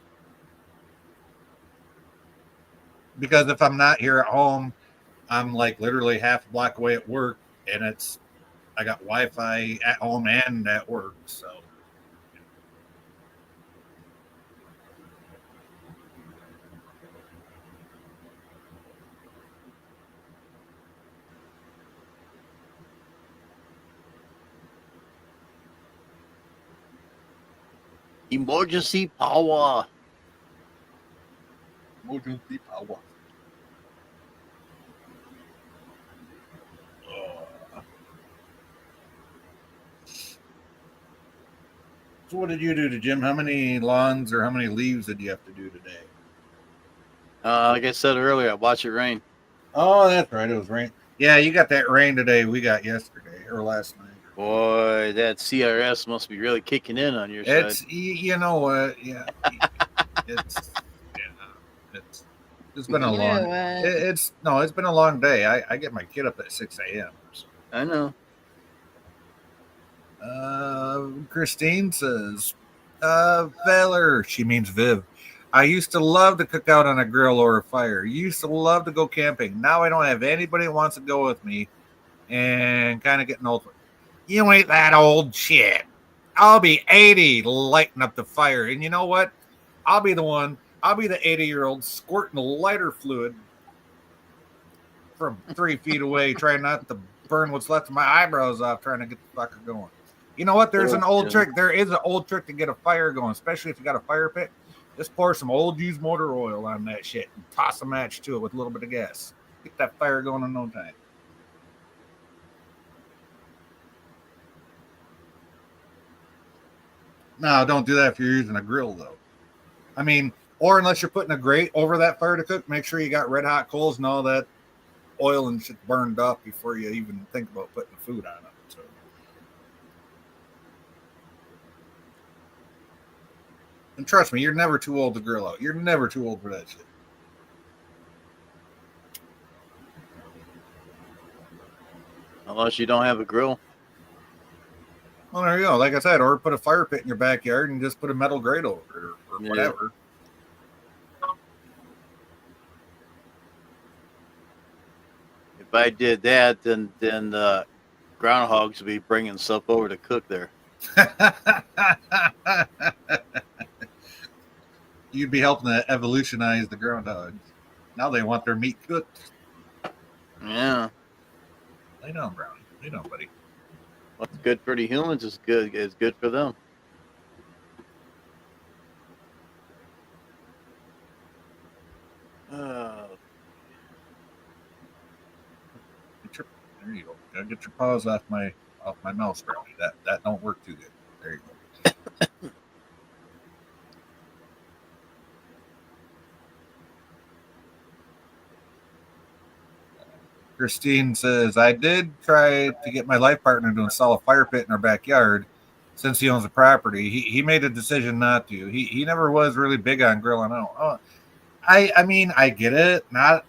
because if I'm not here at home, I'm like literally half a block away at work, and I got Wi-Fi at home and at work. So, Emergency power. Emergency power. So what did you do to Jim? How many lawns or how many leaves did you have to do today? Like I said earlier, I watch it rain. Oh, that's right. It was rain. Yeah, you got that rain today. We got yesterday or last night. Boy, that CRS must be really kicking in on your It's side. you know what? Yeah, it's it's been a long. It's no, it's been a long day. I get my kid up at 6 a.m. So. I know. Christine says, Valor, she means Viv. I used to love to cook out on a grill or a fire. Used to love to go camping. Now I don't have anybody that wants to go with me and kind of getting old. You ain't that old shit. I'll be 80 lighting up the fire. And you know what? I'll be the 80-year-old squirting lighter fluid from 3 feet away, trying not to burn what's left of my eyebrows off, trying to get the fucker going. You know what? There's an old trick. There is an old trick to get a fire going, especially if you got a fire pit. Just pour some old used motor oil on that shit and toss a match to it with a little bit of gas. Get that fire going in no time. No, don't do that if you're using a grill, though. I mean, or unless you're putting a grate over that fire to cook, make sure you got red hot coals and all that oil and shit burned up before you even think about putting the food on it. So. And trust me, you're never too old to grill out. You're never too old for that shit. Unless you don't have a grill. Well, there you go. Like I said, or put a fire pit in your backyard and just put a metal grate over it or whatever. If I did that, then groundhogs would be bringing stuff over to cook there. You'd be helping to evolutionize the groundhogs. Now they want their meat cooked. Yeah. Lay down, Brownie. Lay down, buddy. What's good for the humans is good for them. There you go. Gotta get your paws off my mouse, Brownie. That don't work too good. There you go. Christine says, I did try to get my life partner to install a fire pit in our backyard since he owns the property. He made a decision not to. He never was really big on grilling out. Oh, I mean, I get it. Not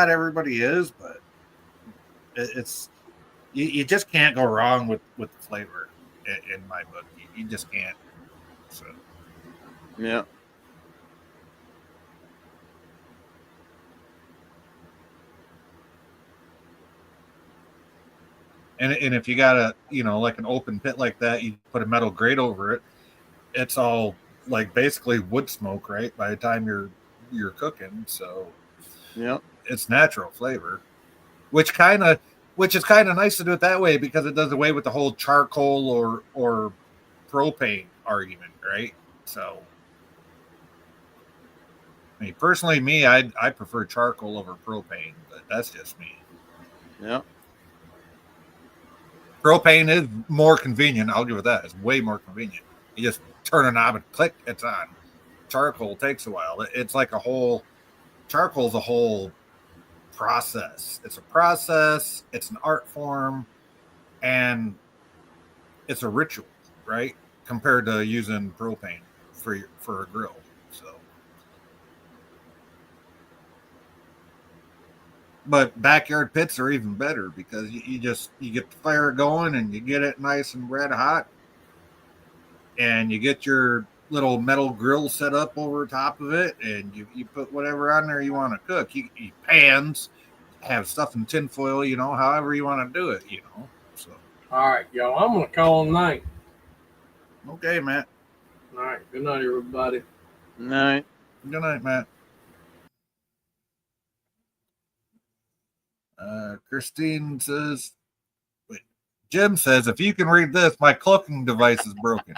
everybody is, but it's you just can't go wrong with the flavor in my book. You just can't. So yeah. And if you got a, like an open pit like that, you put a metal grate over it. It's all like basically wood smoke, right? By the time you're cooking, so yeah, it's natural flavor, which is kind of nice to do it that way because it does away with the whole charcoal or propane argument, right? So, I mean, personally, I prefer charcoal over propane, but that's just me. Yeah. Propane is more convenient. I'll give it that. It's way more convenient. You just turn a knob and click, it's on. Charcoal takes a while. It's like charcoal's a whole process. It's a process. It's an art form, and it's a ritual, right? Compared to using propane for a grill. So, but backyard pits are even better because you get the fire going and you get it nice and red hot, and you get your little metal grill set up over top of it, and you put whatever on there you want to cook. You pans, have stuff in tinfoil, however you want to do it, So. All right, y'all. I'm gonna call it night. Okay, Matt. All right. Good night, everybody. Night. Good night, Matt. Christine says, wait, Jim says, if you can read this, my cloaking device is broken.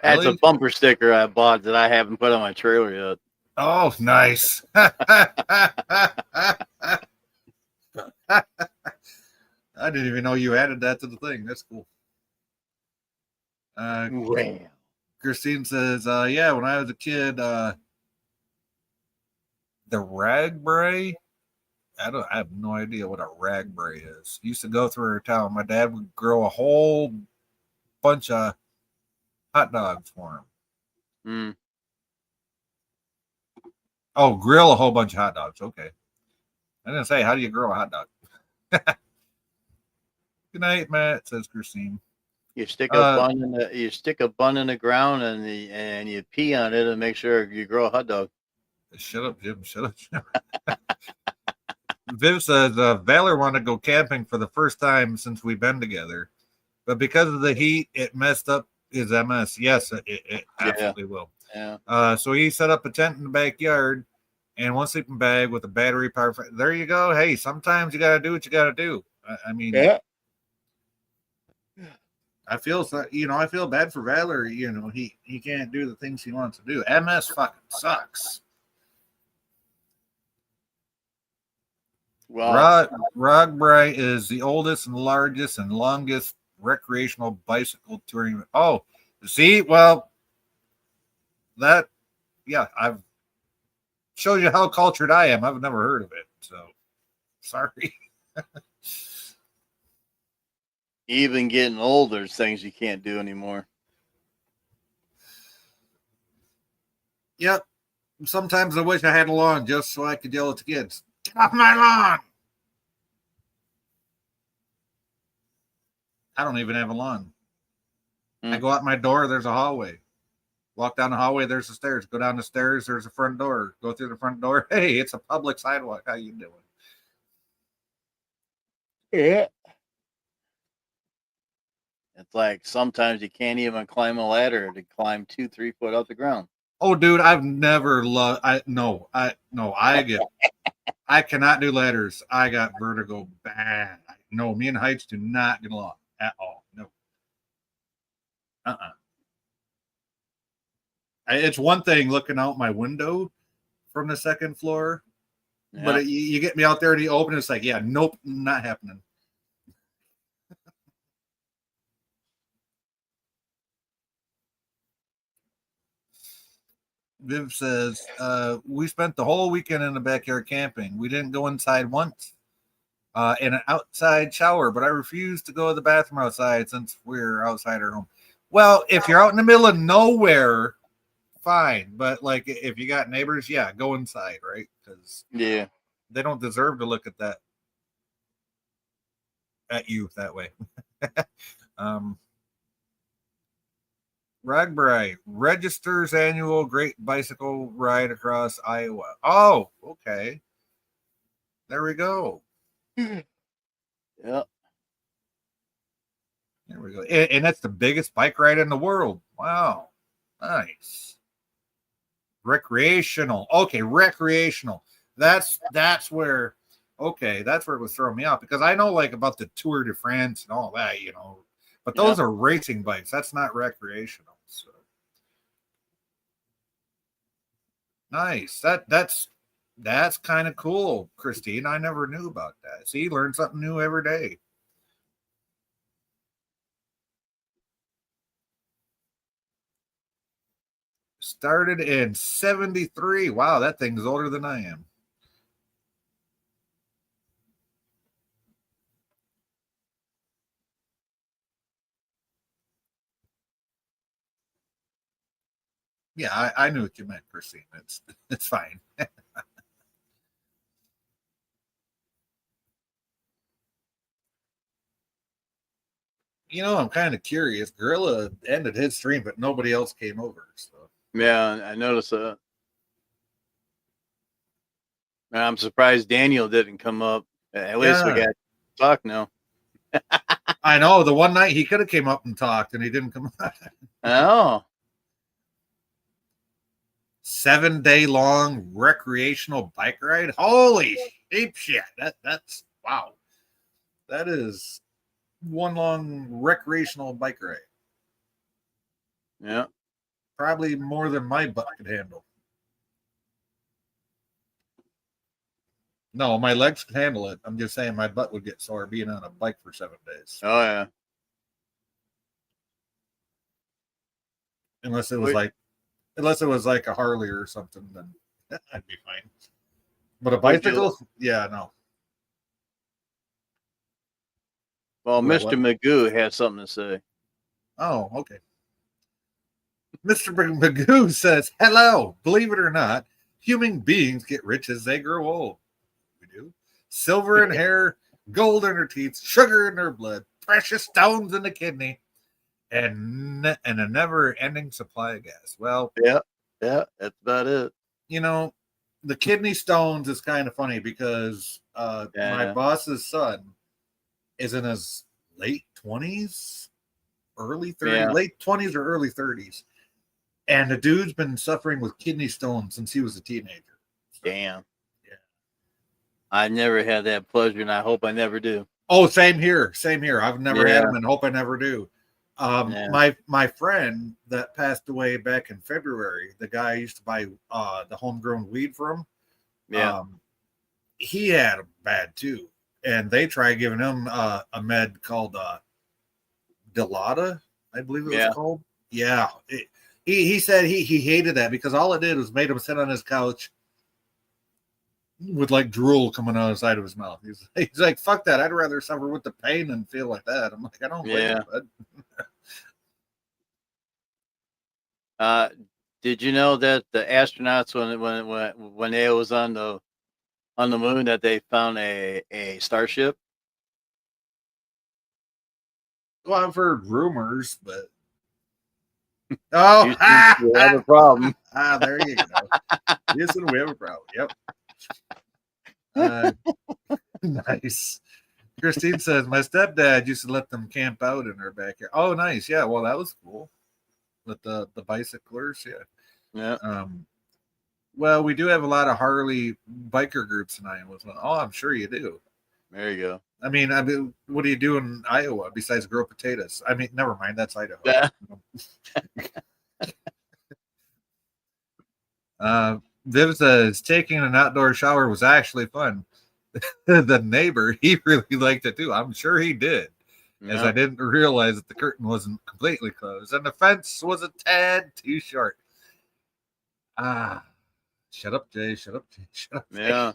That's a Really? bumper sticker I bought that I haven't put on my trailer yet. Oh, nice. I didn't even know you added that to the thing. That's cool. Wow. Christine says, yeah, when I was a kid, the ragbray, I have no idea what a ragbray is. Used to go through her town. My dad would grow a whole bunch of hot dogs for him. Mm. Oh, grill a whole bunch of hot dogs. Okay. I didn't say, how do you grow a hot dog? Good night, Matt, says Christine. You stick a bun in the ground and you pee on it and make sure you grow a hot dog. Shut up, Jim. Shut up. Viv says, Valor wanted to go camping for the first time since we've been together. But because of the heat, it messed up his MS. Yes, it absolutely will. Yeah. So he set up a tent in the backyard and one sleeping bag with a battery power. There you go. Hey, sometimes you got to do what you got to do. I mean, Yeah. I feel bad for Valor. He can't do the things he wants to do. MS fucking sucks. Well, Ragbrai is the oldest and largest and longest recreational bicycle touring. Oh, see, well, I've showed you how cultured I am. I've never heard of it, so sorry. even getting old, there's things you can't do anymore. Yep. Sometimes I wish I had a lawn just so I could yell at the kids, "Get off my lawn!" I don't even have a lawn. I go out my door, there's a hallway. Walk down the hallway, there's the stairs. Go down the stairs, there's a front door. Go through the front door. Hey, it's a public sidewalk. How you doing? Yeah. It's like sometimes you can't even climb a ladder to climb 2-3 foot off the ground. Oh, dude, I've never loved. I cannot do ladders. I got vertigo bad. No, me and heights do not get along at all. No. It's one thing looking out my window from the second floor, but you get me out there in the open, it's like, yeah, nope, not happening. Viv says, we spent the whole weekend in the backyard camping. We didn't go inside once in an outside shower, but I refuse to go to the bathroom outside since we're outside our home. Well, if you're out in the middle of nowhere, fine. But like if you got neighbors, yeah, go inside, right? Because they don't deserve to look at that at you that way. Ragbrai registers annual Great Bicycle Ride across Iowa. Oh, okay. There we go. Yeah. There we go. And that's the biggest bike ride in the world. Wow. Nice. Recreational. Okay, recreational. That's where that's where it was throwing me off, because I know like about the Tour de France and all that, but those are racing bikes. That's not recreational. So nice. That's kind of cool, Christine. I never knew about that. See, learn something new every day. Started in 73. Wow, that thing's older than I am. Yeah, I knew what you meant, Christine. It's fine. I'm kind of curious. Gorilla ended his stream, but nobody else came over. So yeah, I noticed that. And I'm surprised Daniel didn't come up. At least we got to talk now. I know the one night he could have came up and talked, and he didn't come up. Oh. 7-day long recreational bike ride. Holy shit. That's wow. That is one long recreational bike ride. Yeah. probably more than my butt could handle. No, my legs could handle it. I'm just saying my butt would get sore being on a bike for 7 days. Oh yeah. Unless it was like a Harley or something, then I'd be fine. But a bicycle, yeah, no. Well, Well, Mr. Magoo has something to say. Oh, okay. Mr. Magoo says, "Hello. Believe it or not, human beings get rich as they grow old. We do. Silver in hair, gold in their teeth, sugar in their blood, precious stones in the kidney, and a never-ending supply of gas." Well, Yeah, that's about it. you know, the kidney stones is kind of funny because my boss's son is in his late 20s, early 30s, late 20s or early 30s. And the dude's been suffering with kidney stones since he was a teenager. Damn. Yeah. I never had that pleasure, and I hope I never do. Oh, same here. Same here. I've never had them and hope I never do. My friend that passed away back in February, the guy I used to buy the homegrown weed from, he had them bad too. And they tried giving him a med called Dilaudid, I believe it was called. Yeah. He said he hated that because all it did was made him sit on his couch with like drool coming out of the side of his mouth. He's like, fuck that. I'd rather suffer with the pain than feel like that. I'm like, I don't blame you, did you know that the astronauts when they was on the moon that they found a starship? Well, I've heard rumors, but we have a problem. There you go. Houston, we have a problem. Yep. Nice. Christine says, my stepdad used to let them camp out in our backyard. Oh, nice. Yeah, well, that was cool. With the bicyclers, yeah. Well, we do have a lot of Harley biker groups in Iowa. Oh, I'm sure you do. There you go. I mean, what do you do in Iowa besides grow potatoes? I mean, never mind. That's Idaho. Viv says taking an outdoor shower was actually fun. The neighbor, he really liked it too. I'm sure he did, as I didn't realize that the curtain wasn't completely closed and the fence was a tad too short. Shut up, Jay. Shut up, Jay. Shut up, Jay. Yeah.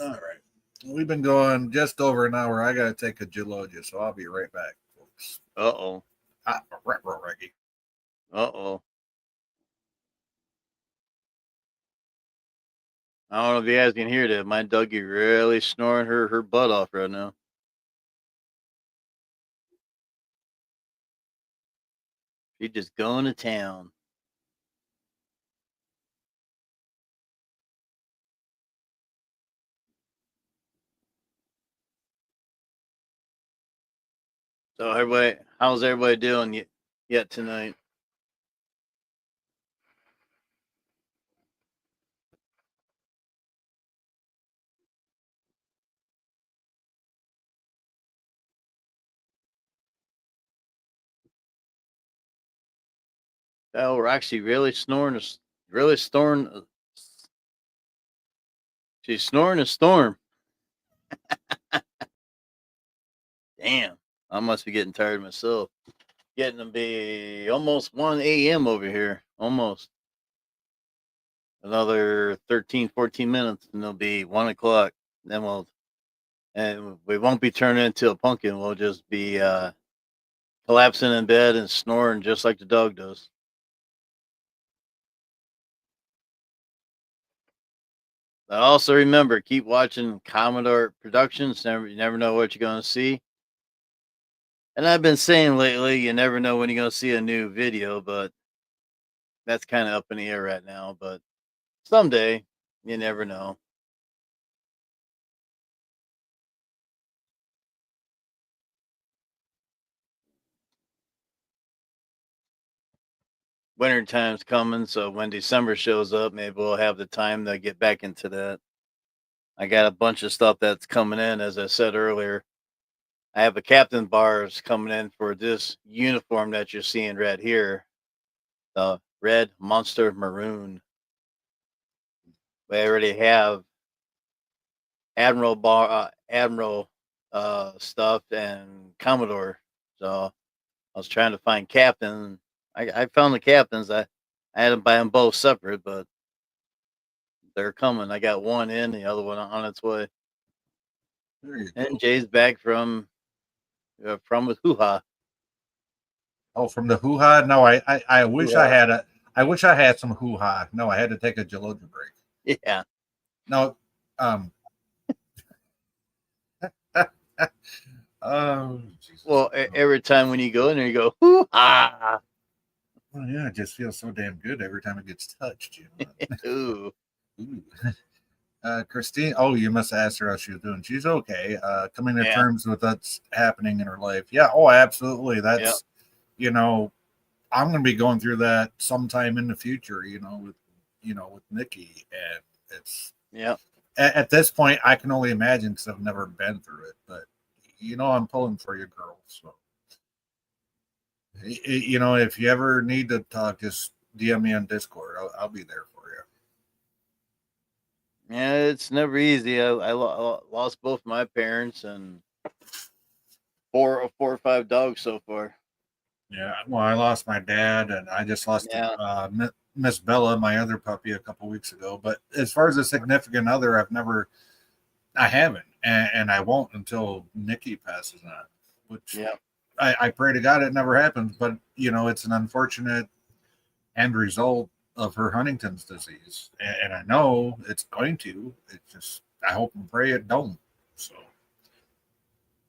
All right. We've been going just over an hour. I got to take a Gelogia, so I'll be right back, folks. Uh-oh. Reggie. Uh-oh. I don't know if you guys can hear that. My Dougie really snoring her butt off right now. She's just going to town. So everybody, how's everybody doing yet tonight? Oh, we're actually really snoring. She's snoring a storm. Damn, I must be getting tired myself. Getting to be almost 1 a.m. over here. Almost. Another 13, 14 minutes, and it'll be 1 o'clock. Then we won't be turning into a pumpkin. We'll just be collapsing in bed and snoring just like the dog does. But also remember, keep watching Commodore Productions. You never know what you're going to see. And I've been saying lately, you never know when you're going to see a new video, but that's kind of up in the air right now. But someday, you never know. Winter time's coming, so when December shows up, maybe we'll have the time to get back into that. I got a bunch of stuff that's coming in. As I said earlier, I have a captain bars coming in for this uniform that you're seeing right here, the red monster maroon. We already have Admiral stuff and Commodore. So I was trying to find captain. I found the captains. I had to buy them both separate, but they're coming. I got one in, the other one on its way. There you And go. Jay's back from with Hoo Ha. Oh, from the hoo ha. No, I wish Hoo-ha. I had a. I wish I had some hoo ha. No, I had to take a Gelogia break. Yeah. No, oh, Jesus. Well, every time when you go in there, you go Hoo Ha. Well, yeah, it just feels so damn good every time it gets touched. You know? Ooh. Ooh. Christine, oh, you must ask her how she was doing. She's okay. Coming to Yeah. terms with what's happening in her life. Yeah, oh, absolutely. That's, you know, I'm going to be going through that sometime in the future, with Nikki. And it's, Yeah. at this point, I can only imagine because I've never been through it. But, I'm pulling for you, girl. So, if you ever need to talk, just DM me on Discord. I'll be there for you. Yeah, it's never easy. I lost both my parents and four or five dogs so far. Yeah, well, I lost my dad, and I just lost Miss Bella, my other puppy, a couple weeks ago. But as far as a significant other, I haven't, and I won't until Nikki passes on. Which I pray to God it never happens. But it's an unfortunate end result of her Huntington's disease, and I know it's going to. It's just I hope and pray it don't. So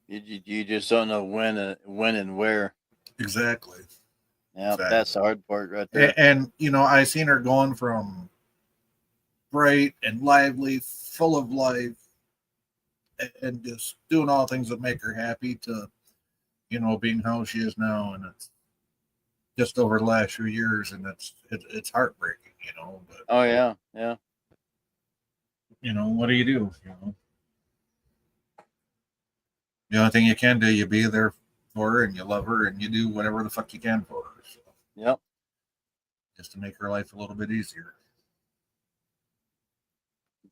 you just don't know when and where. exactly. Yeah, Exactly. that's the hard part right there. And I seen her going from bright and lively, full of life, and just doing all things that make her happy to, being how she is now, and it's just over the last few years, and it's heartbreaking, But Oh yeah. what do you do? The only thing you can do, you be there for her, and you love her, and you do whatever the fuck you can for her. So, Yep. just to make her life a little bit easier.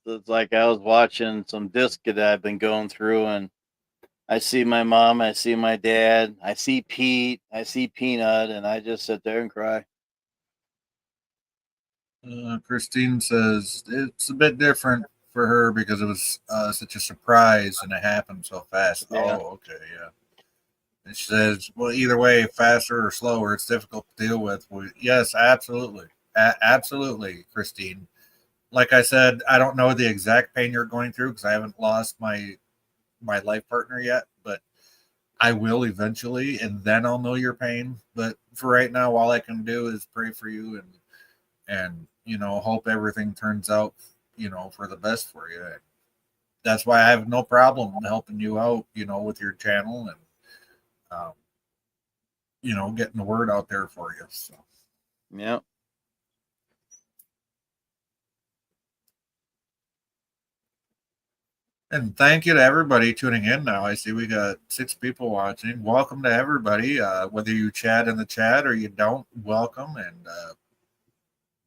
It's like I was watching some disc that I've been going through, and I see my mom, I see my dad, I see Pete, I see Peanut, and I just sit there and cry. Christine says it's a bit different for her because it was such a surprise and it happened so fast. Yeah. Oh, okay, yeah. And she says, well, either way, faster or slower, it's difficult to deal with. Well, yes, absolutely. Absolutely, Christine. Like I said, I don't know the exact pain you're going through because I haven't lost my life partner yet, but I will eventually, and then I'll know your pain. But for right now, all I can do is pray for you and hope everything turns out, for the best for you. And that's why I have no problem helping you out, with your channel and, getting the word out there for you. So. Yeah. And thank you to everybody tuning in now. I see we got 6 people watching. Welcome to everybody. Whether you chat in the chat or you don't, welcome, and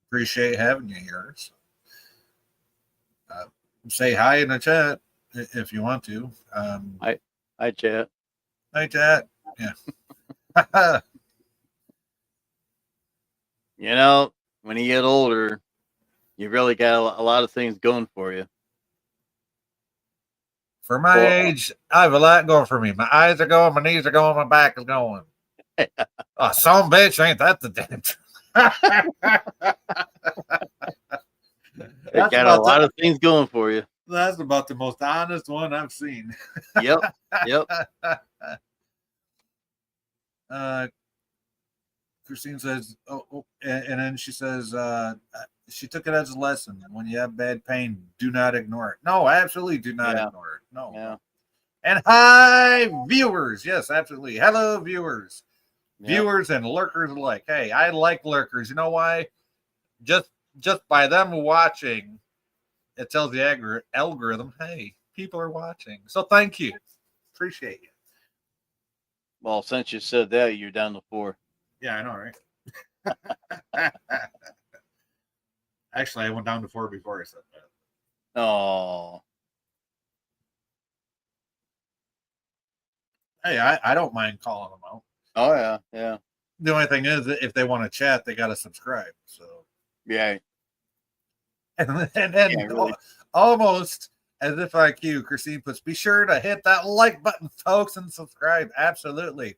appreciate having you here. So, say hi in the chat if you want to. Hi, chat. Hi, chat. Yeah. When you get older, you really got a lot of things going for you. For my age, I have a lot going for me. My eyes are going, my knees are going, my back is going. Oh, some bitch, ain't that the damn truth? You got a lot of things going for you. That's about the most honest one I've seen. Yep. Christine says, and then she says, she took it as a lesson. When you have bad pain, do not ignore it. No, absolutely do not ignore it. No. Yeah. And hi, viewers. Yes, absolutely. Hello, viewers. Yep. Viewers and lurkers alike. Hey, I like lurkers. You know why? Just by them watching, it tells the algorithm, hey, people are watching. So thank you. Appreciate you. Well, since you said that, you're down to 4. Yeah, I know, right? Actually, I went down to 4 before I said that. Oh, Hey, I don't mind calling them out. oh yeah, yeah, The only thing is, if they want to chat, they got to subscribe. So, yeah. and Yeah, really. almost as if I cue, Christine puts, be sure to hit that like button, folks, and subscribe. Absolutely.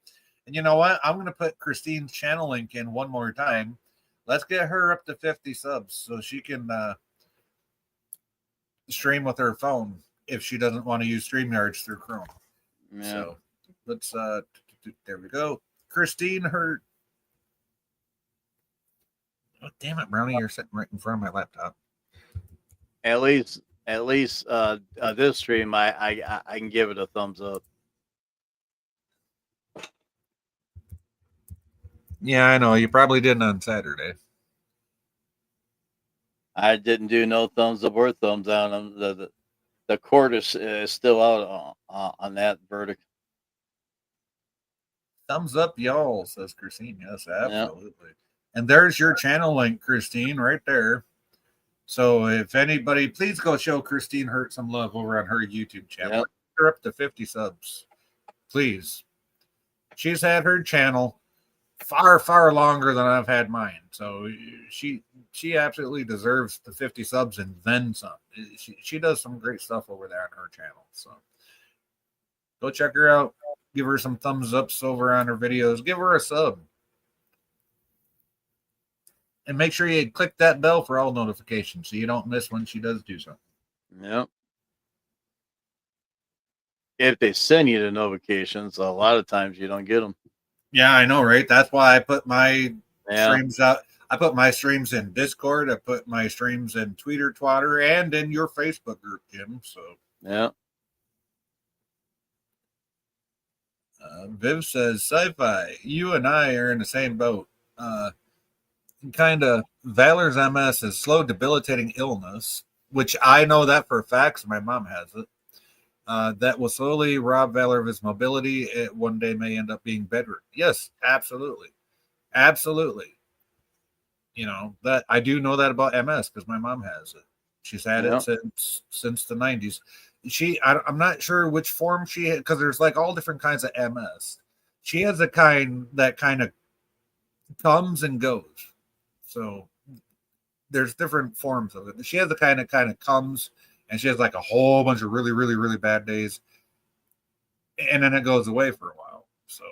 And you know what? I'm going to put Christine's channel link in one more time. Let's get her up to 50 subs so she can stream with her phone if she doesn't want to use StreamYards through Chrome. Yeah. So let's there we go. Christine, her oh damn it, Brownie, you're sitting right in front of my laptop. At least this stream, I can give it a thumbs up. Yeah, I know. You probably didn't on Saturday. I didn't do no thumbs up or thumbs down. The court is still out on that verdict. Thumbs up, y'all, says Christine. Yes, absolutely. Yeah. And there's your channel link, Christine, right there. So if anybody, please go show Christine Hurt some love over on her YouTube channel. Yep. We're up to 50 subs. Please. She's had her channel far, far longer than I've had mine. So she absolutely deserves the 50 subs and then some. She does some great stuff over there on her channel. So go check her out. Give her some thumbs ups over on her videos. Give her a sub. And make sure you click that bell for all notifications so you don't miss when she does do something. Yep. If they send you the notifications, a lot of times you don't get them. Yeah, I know, right? That's why I put my streams out. I put my streams in Discord. I put my streams in Tweeter, Twatter, and in your Facebook group, Jim. So yeah. Viv says, Sci-Fi, you and I are in the same boat. Kind of, Valor's MS is slow, debilitating illness, which I know that for a fact. So my mom has it. That will slowly rob Valor of his mobility. It one day may end up being bedridden. Yes, absolutely. Absolutely. You know, that I do know that about MS because my mom has it. She's had it since the 90s. I'm not sure which form she had because there's like all different kinds of MS. She has a kind that kind of comes and goes. So there's different forms of it. She has the kind of comes and she has like a whole bunch of really, really, really bad days. And then it goes away for a while. So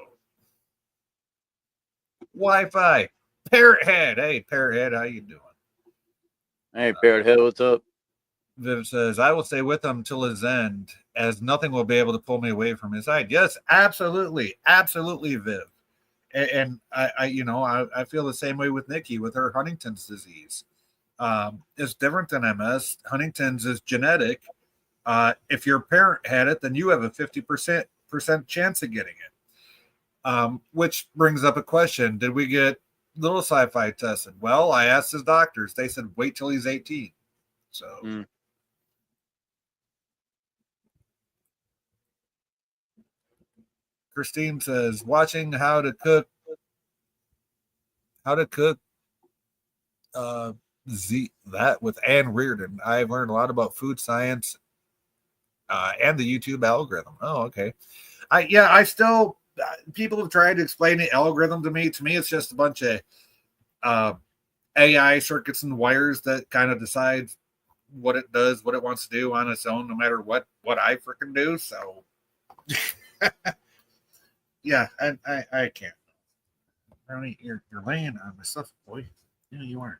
Wi-Fi. Parrot Head. Hey, Parrot Head, how you doing? Hey, Parrot Head, what's up? Viv says, I will stay with him till his end, as nothing will be able to pull me away from his side. Yes, absolutely. Absolutely, Viv. And I feel the same way with Nikki with her Huntington's disease. It's different than MS. Huntington's is genetic. If your parent had it, then you have a 50% chance of getting it. Which brings up a question. Did we get little Sci-Fi tested? Well, I asked his doctors. They said, wait till he's 18. So Christine says, watching how to cook that with Ann Reardon. I've learned a lot about food science and the YouTube algorithm. Oh, okay. I still, people have tried to explain the algorithm to me. To me, it's just a bunch of AI circuits and wires that kind of decides what it does, what it wants to do on its own, no matter what I freaking do. So yeah, I can't. Brownie, you're laying on my stuff, boy. Yeah, you aren't.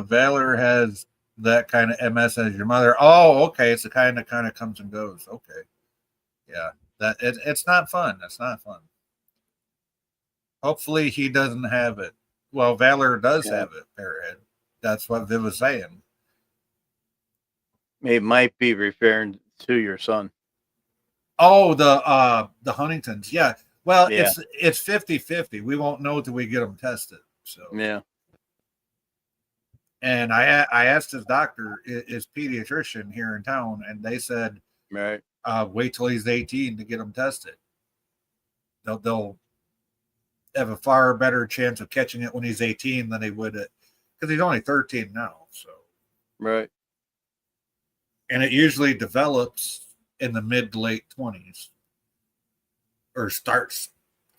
Valor has that kind of MS as your mother. Oh, okay. It's the kind of comes and goes. Okay. Yeah. That it's not fun. It's not fun. Hopefully he doesn't have it. Well, Valor does have it, Parrot. That's what Viv was saying. It might be referring to your son. Oh, the Huntington's. Yeah. Well, Yeah. it's 50-50. We won't know till we get them tested. So Yeah. and I asked his doctor, his pediatrician here in town, and they said, Right. wait till he's 18 to get him tested. They'll have a far better chance of catching it when he's 18 than they would because he's only 13 now. So Right. and it usually develops in the mid to late 20s or starts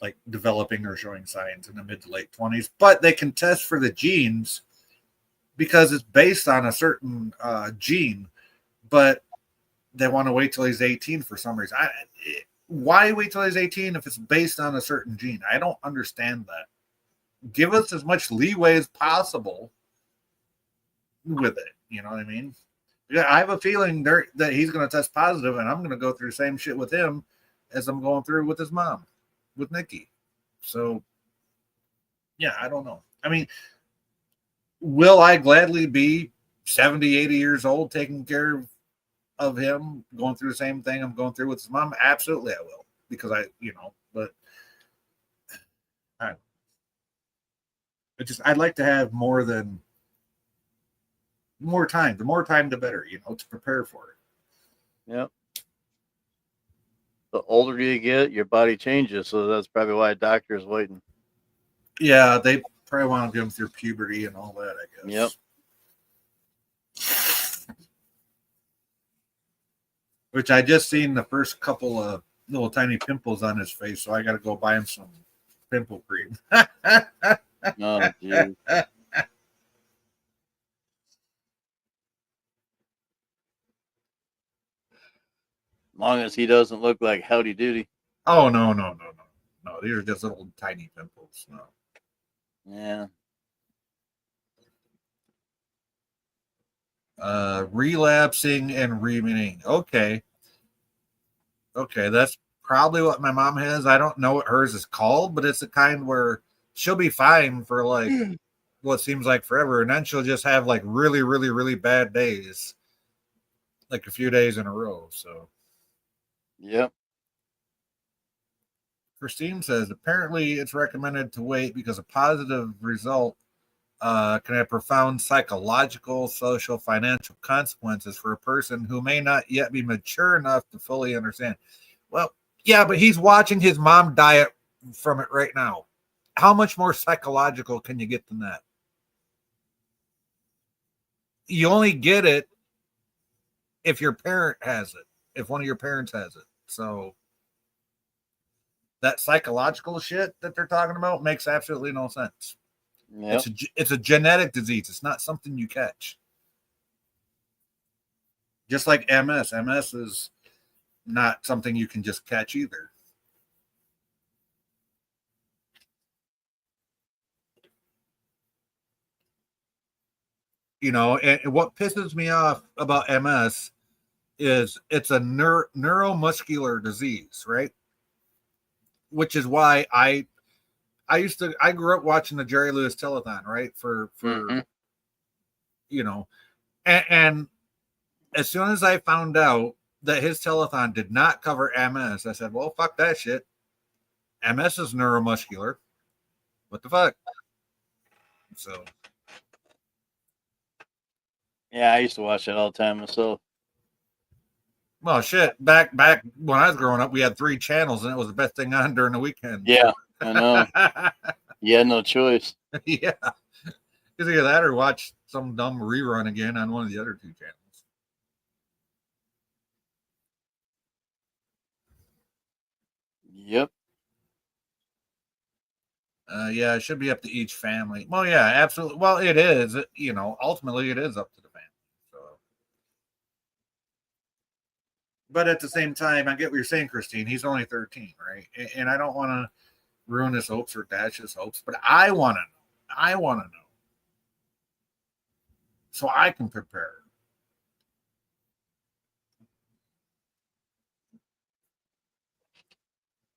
like developing or showing signs in the mid to late 20s, but they can test for the genes because it's based on a certain gene, but they want to wait till he's 18 for some reason. Why wait till he's 18 if it's based on a certain gene? I don't understand that. Give us as much leeway as possible with it. You know what I mean? Yeah, I have a feeling that he's going to test positive, and I'm going to go through the same shit with him as I'm going through with his mom, with Nikki. So, yeah, I don't know. I mean, will I gladly be 70, 80 years old taking care of him, going through the same thing I'm going through with his mom? Absolutely, I will, because but I'd like to have more time. The more time, the better, to prepare for it. Yep. The older you get, your body changes, so that's probably why a doctor is waiting. Yeah, they probably want to get him through puberty and all that, I guess. Yep. Which I just seen the first couple of little tiny pimples on his face, so I got to go buy him some pimple cream. Oh, geez. As long as he doesn't look like Howdy Doody. Oh, no. These are just little tiny pimples. No. Yeah. Relapsing and remitting. Okay, that's probably what my mom has. I don't know what hers is called, but it's the kind where she'll be fine for like what seems like forever, and then she'll just have like really, really, really bad days, like a few days in a row. So, yep. Christine says apparently it's recommended to wait because a positive result can have profound psychological, social, financial consequences for a person who may not yet be mature enough to fully understand. Well, yeah, but he's watching his mom die from it right now. How much more psychological can you get than that? You only get it if your parent has it, if one of your parents has it. So that psychological shit that they're talking about makes absolutely no sense. Yep. It's a genetic disease. It's not something you catch. Just like MS. MS is not something you can just catch either. And what pisses me off about MS is it's a neuromuscular disease, right? Which is why I grew up watching the Jerry Lewis telethon, right? For and as soon as I found out that his telethon did not cover MS, I said, well, fuck that shit. MS is neuromuscular. What the fuck? So yeah, I used to watch that all the time myself. Well, shit. Back when I was growing up, we had 3 channels, and it was the best thing on during the weekend. Yeah, I know. You had no choice. Yeah. Because either that or watch some dumb rerun again on one of the other 2 channels. Yep. Yeah, it should be up to each family. Well, yeah, absolutely. Well, it is. Ultimately, it is up to the family. So, but at the same time, I get what you're saying, Christine. He's only 13, right? And I don't want to ruin his hopes or dash his hopes, but I want to know. I want to know. So I can prepare.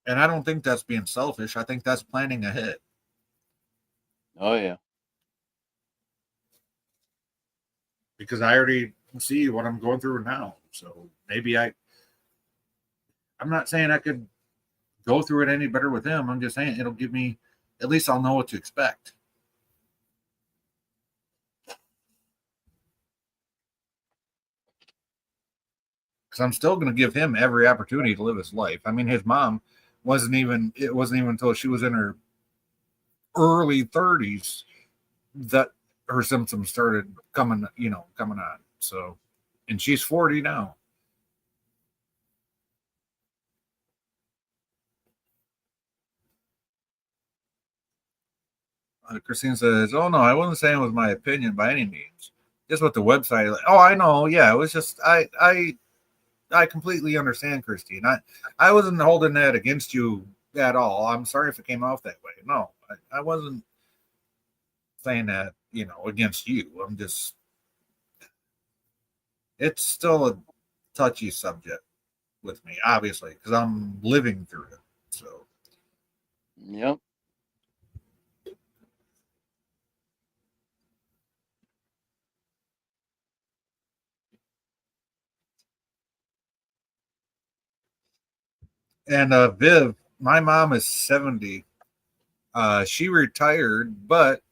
And I don't think that's being selfish. I think that's planning ahead. Oh, yeah. Because I already see what I'm going through now. So maybe I'm not saying I could go through it any better with him. I'm just saying it'll give me, at least I'll know what to expect. Because I'm still going to give him every opportunity to live his life. I mean, his mom wasn't even until she was in her early 30s that her symptoms started coming on. So, and she's 40 now. Christine says, "Oh no, I wasn't saying it was my opinion by any means. Just what the website." Oh, I know. Yeah, it was just I completely understand, Christine. I wasn't holding that against you at all. I'm sorry if it came off that way. No, I wasn't saying that, against you. I'm just, it's still a touchy subject with me, obviously, because I'm living through it. So, Yep. and Viv, my mom is 70. She retired, but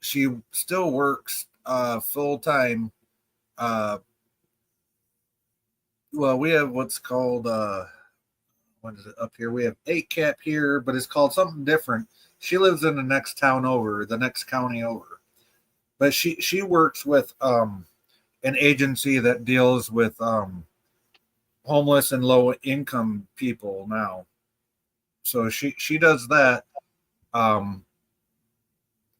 she still works full time. Well, we have what's called what is it up here? We have 8-cap here, but it's called something different. She lives in the next town over, the next county over. But she works with an agency that deals with homeless and low income people now. So she does that.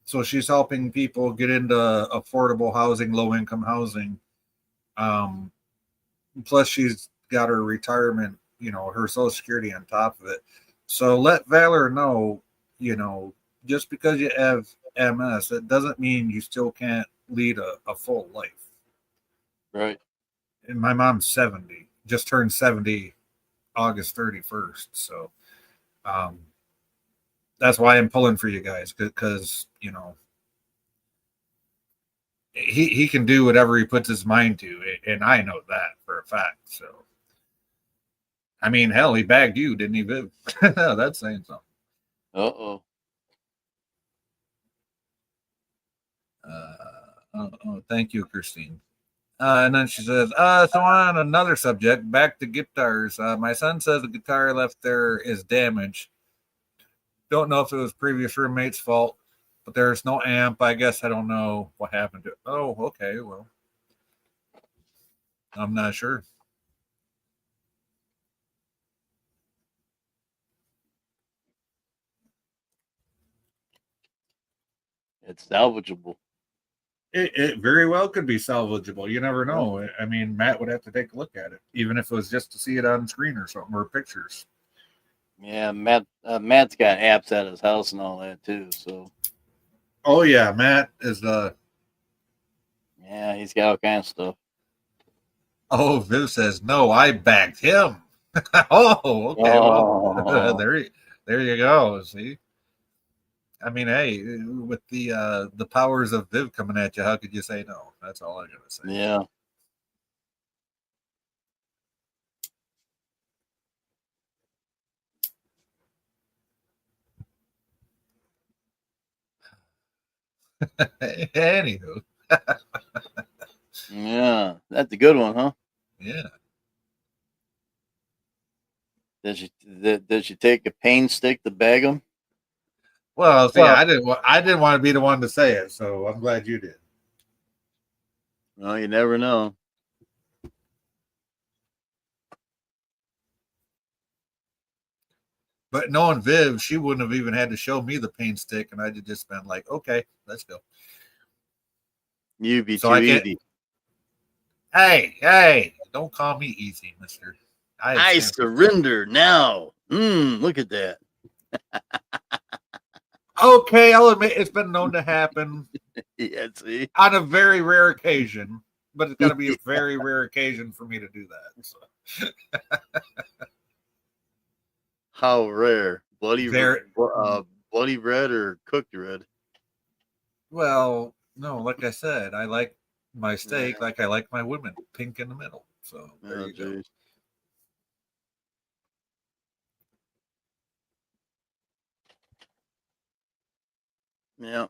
So she's helping people get into affordable housing, low income housing. Plus she's got her retirement, her Social Security on top of it. So let Valor know, just because you have MS, it doesn't mean you still can't lead a full life. Right. And my mom's 70, just turned 70 August 31st. So that's why I'm pulling for you guys, because, he can do whatever he puts his mind to. And I know that for a fact. So, I mean, hell, he bagged you, didn't he, Viv? That's saying something. Uh-oh. Thank you, Christine. And then she says, so on another subject, back to guitars. My son says the guitar left there is damaged. Don't know if it was previous roommate's fault, but there's no amp. I guess I don't know what happened to it. Oh, okay. Well, I'm not sure. It's salvageable. It very well could be salvageable. You never know. I mean, Matt would have to take a look at it, even if it was just to see it on screen or something, or pictures. Yeah, Matt's got apps at his house and all that too. So. Oh yeah, Matt is Yeah, he's got all kinds of stuff. Oh, Viv says no. I backed him. Oh, okay. Oh. Well, there you go. See. I mean, hey, with the powers of Viv coming at you, how could you say no? That's all I gotta say. Yeah. Anywho. Yeah, that's a good one, huh? Yeah. Did she take a pain stick to bag them? Well, see, I didn't want to be the one to say it, so I'm glad you did. Well, you never know. But knowing Viv, she wouldn't have even had to show me the pain stick, and I'd have just been like, okay, let's go. You'd be too easy. Hey, don't call me easy, mister. I surrender now. Look at that. Okay, I'll admit it's been known to happen. Yeah, see? On a very rare occasion, but it's got to be a very rare occasion for me to do that. So. How rare? Bloody red or cooked red? Well, no, like I said, I like my steak like I like my women, pink in the middle. So there you go. Yeah.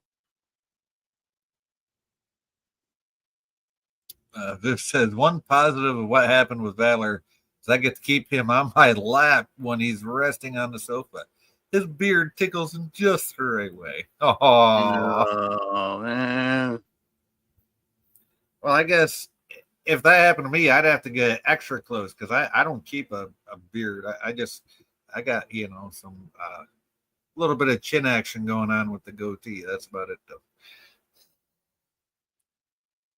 Viv says one positive of what happened with Valor is I get to keep him on my lap when he's resting on the sofa. His beard tickles in just the right way. Oh, Oh man. well, I guess if that happened to me, I'd have to get extra close because I don't keep a beard. I got some little bit of chin action going on with the goatee. That's about it though.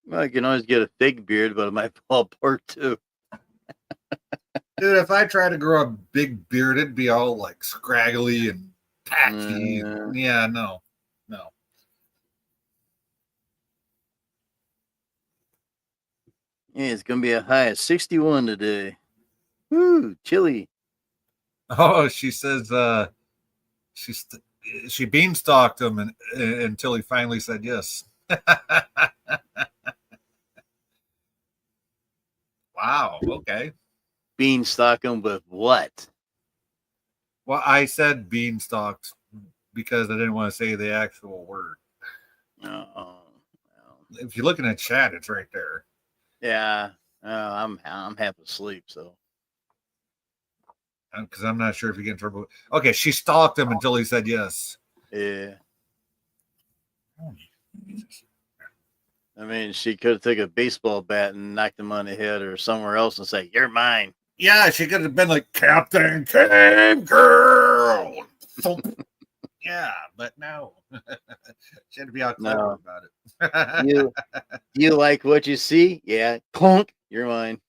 Well, I can always get a fake beard, but it might fall apart too. Dude, if I try to grow a big beard, it'd be all like scraggly and patchy. Yeah, no. Yeah, it's gonna be a high of 61 today. Woo, chilly. Oh, she says she beanstalked him until he finally said yes. Wow. Okay. Beanstalk him with what? Well, I said beanstalked because I didn't want to say the actual word. Oh, If you're looking at chat, it's right there. yeah. I'm half asleep, so. Because I'm not sure if you get in trouble. Okay, she stalked him until he said yes. Yeah. Oh, Jesus. I mean, she could have taken a baseball bat and knocked him on the head or somewhere else and say, "You're mine." Yeah, she could have been like Captain Cave Girl. Yeah, but no. She had to be out clever about it. You like what you see? Yeah. Clunk. You're mine.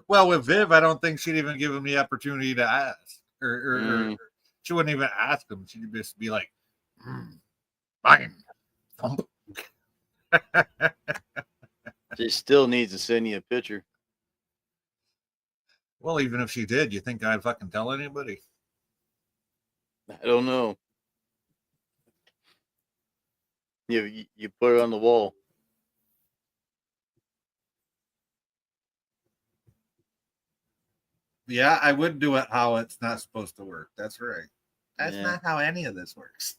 Well, with Viv, I don't think she'd even give him the opportunity to ask. Or she wouldn't even ask him. She'd just be like, mine. She still needs to send you a picture. Well, even if she did, you think I'd fucking tell anybody? I don't know. You put it on the wall. Yeah, I would do it how it's not supposed to work. That's right. That's Yeah. not how any of this works.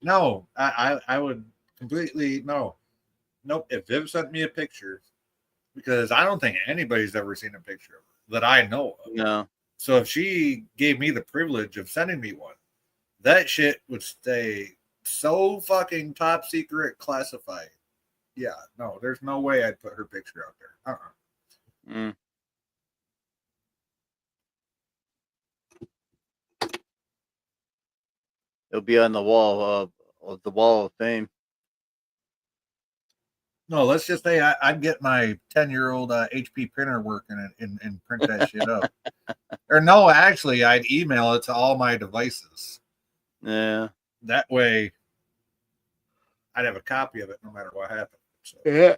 No, I would completely no. Nope. If Viv sent me a picture, because I don't think anybody's ever seen a picture of her that I know of. No. So if she gave me the privilege of sending me one, that shit would stay so fucking top secret classified. Yeah, no, there's no way I'd put her picture out there. It'll be on the wall of the wall of fame. No, let's just say I'd get my 10-year-old HP printer working and print that shit up. Or no, actually, I'd email it to all my devices. Yeah. That way, I'd have a copy of it no matter what happened. So. Yeah.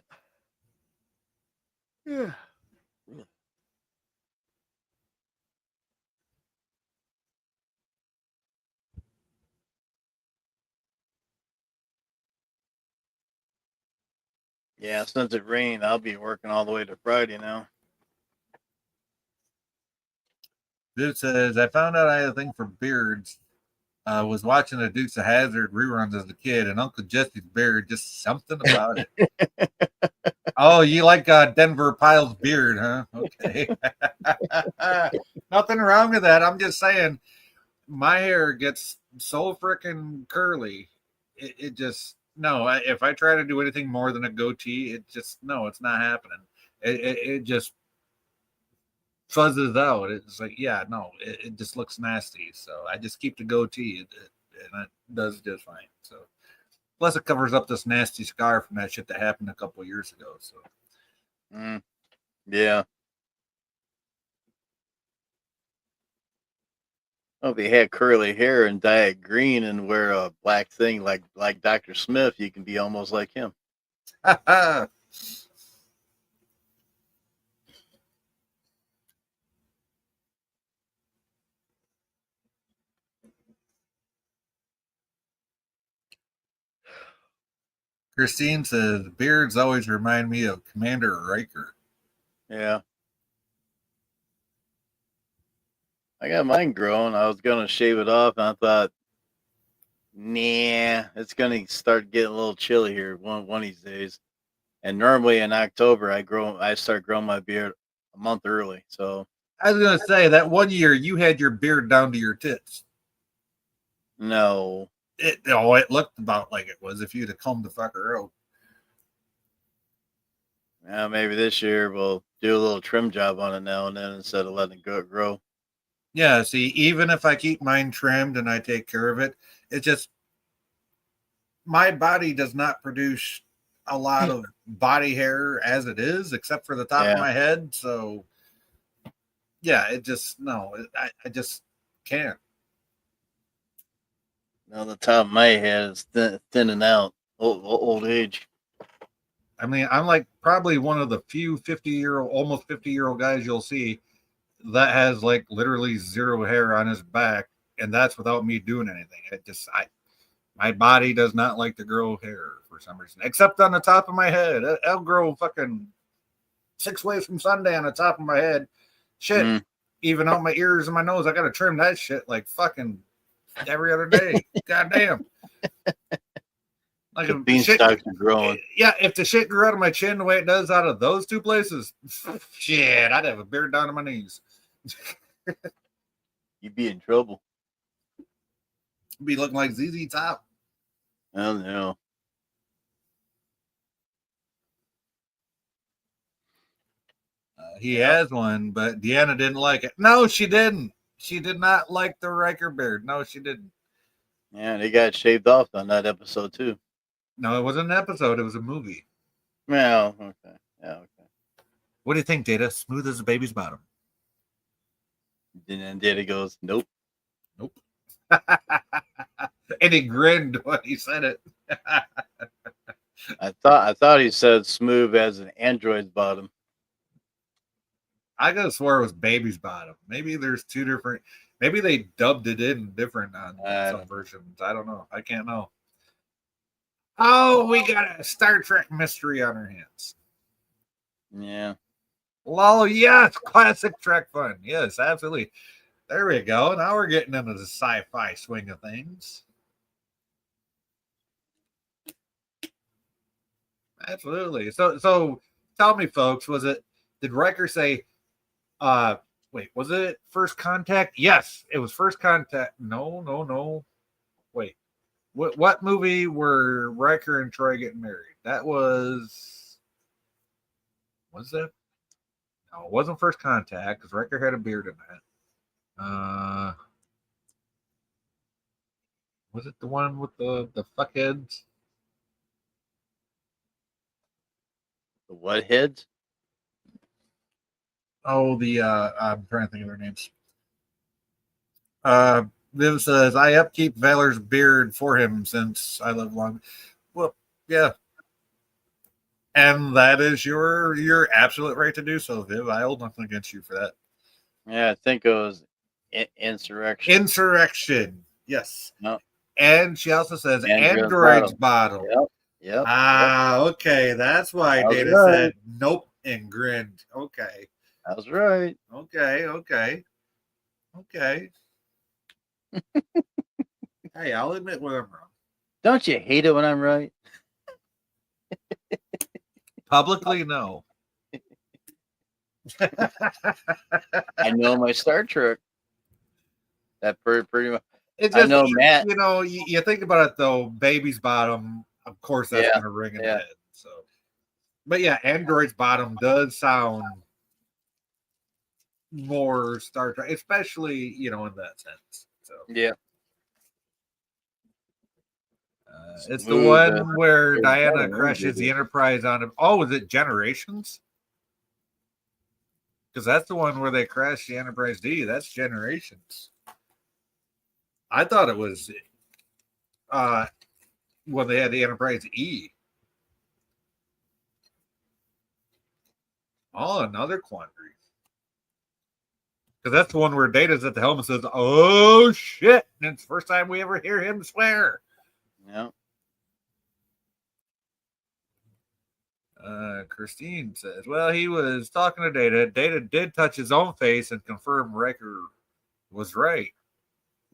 Yeah. Yeah, since it rained, I'll be working all the way to Friday now. Dude says, I found out I had a thing for beards. Was watching the Dukes of Hazzard reruns as a kid, and Uncle Jesse's beard, just something about it. Oh, you like Denver Pyle's beard, huh? Okay. Nothing wrong with that. I'm just saying, my hair gets so freaking curly. It just, no, if I try to do anything more than a goatee, it just, no, it's not happening. It just fuzzes out. It's like, yeah, no, it just looks nasty. So I just keep the goatee, and it does just fine. So plus it covers up this nasty scar from that shit that happened a couple of years ago. So yeah. Well, if he had curly hair and dye it green and wear a black thing like Dr. Smith, you can be almost like him. Christine says beards always remind me of Commander Riker. Yeah. I got mine growing. I was gonna shave it off, and I thought, nah, it's gonna start getting a little chilly here one of these days. And normally in October, I start growing my beard a month early. So I was gonna say that one year you had your beard down to your tits. no, It looked about like it was if you'd have combed the fucker out. maybe this year we'll do a little trim job on it now and then instead of letting it grow. Yeah, see, even if I keep mine trimmed and I take care of it, it just my body does not produce a lot of body hair as it is, except for the top of Yeah. my head. So, yeah, I just can't. Now the top of my head is thinning out. Old age. I mean, I'm like probably one of the few 50-year-old, almost 50-year-old guys you'll see that has like literally zero hair on his back, and that's without me doing anything. My body does not like to grow hair for some reason, except on the top of my head. I'll grow fucking 6 ways from Sunday on the top of my head. Shit, Mm. even out my ears and my nose, I gotta trim that shit like fucking every other day. God damn. Like The if the shit, beanstalks are growing. yeah, if the shit grew out of my chin the way it does out of those two places, shit, I'd have a beard down to my knees. You'd be in trouble. Be looking like ZZ Top. I don't know. He has one, but Deanna didn't like it. No, she didn't. She did not like the Riker beard. No, she didn't. Yeah, they got shaved off on that episode too. No, it wasn't an episode. It was a movie. Well, okay. Yeah, okay. What do you think, Data? Smooth as a baby's bottom. And then Daddy goes, nope. Nope. And he grinned when he said it. I thought he said smooth as an android's bottom. I could have swore it was baby's bottom. Maybe there's two different. Maybe they dubbed it in different on some versions. I don't know. I can't know. Oh, we got a Star Trek mystery on our hands. Yeah. Lol, yes, classic Trek fun. Yes, absolutely. There we go. Now we're getting into the sci-fi swing of things. Absolutely. So tell me, folks, did Riker say, wait, was it First Contact? Yes, it was First Contact. No. Wait. What movie were Riker and Troy getting married? That was that? No, it wasn't First Contact because Riker had a beard in that. Was it the one with the fuckheads? The what heads? Oh, I'm trying to think of their names. Viv says, I upkeep Valor's beard for him since I live long. Well, yeah. And that is your absolute right to do so, Viv. I hold nothing against you for that. Yeah, I think it was Insurrection. Insurrection. Yes. No. And she also says Android's Android's bottle. Yep. Okay. That's why That was Data right. said nope and grinned. Okay. That was right. Okay. Hey, I'll admit when I'm wrong. Don't you hate it when I'm right? Publicly, no. I know my Star Trek. That pretty much. It's I just, know Matt. You know, you think about it though. Baby's bottom, of course, that's Yeah, going to ring in the yeah. head. So, but yeah, Android's bottom does sound more Star Trek, especially in that sense. So Yeah. it's the Smooth one as- where smooth Diana bottom, crashes the baby. Enterprise on him. Oh, is it Generations? Because that's the one where they crash the Enterprise D. That's Generations. I thought it was when they had the Enterprise E. Oh, another quandary. Because that's the one where Data's at the helm and says, oh, shit. And it's the first time we ever hear him swear. Yeah. Christine says, well, he was talking to Data. Data did touch his own face and confirm Riker was right.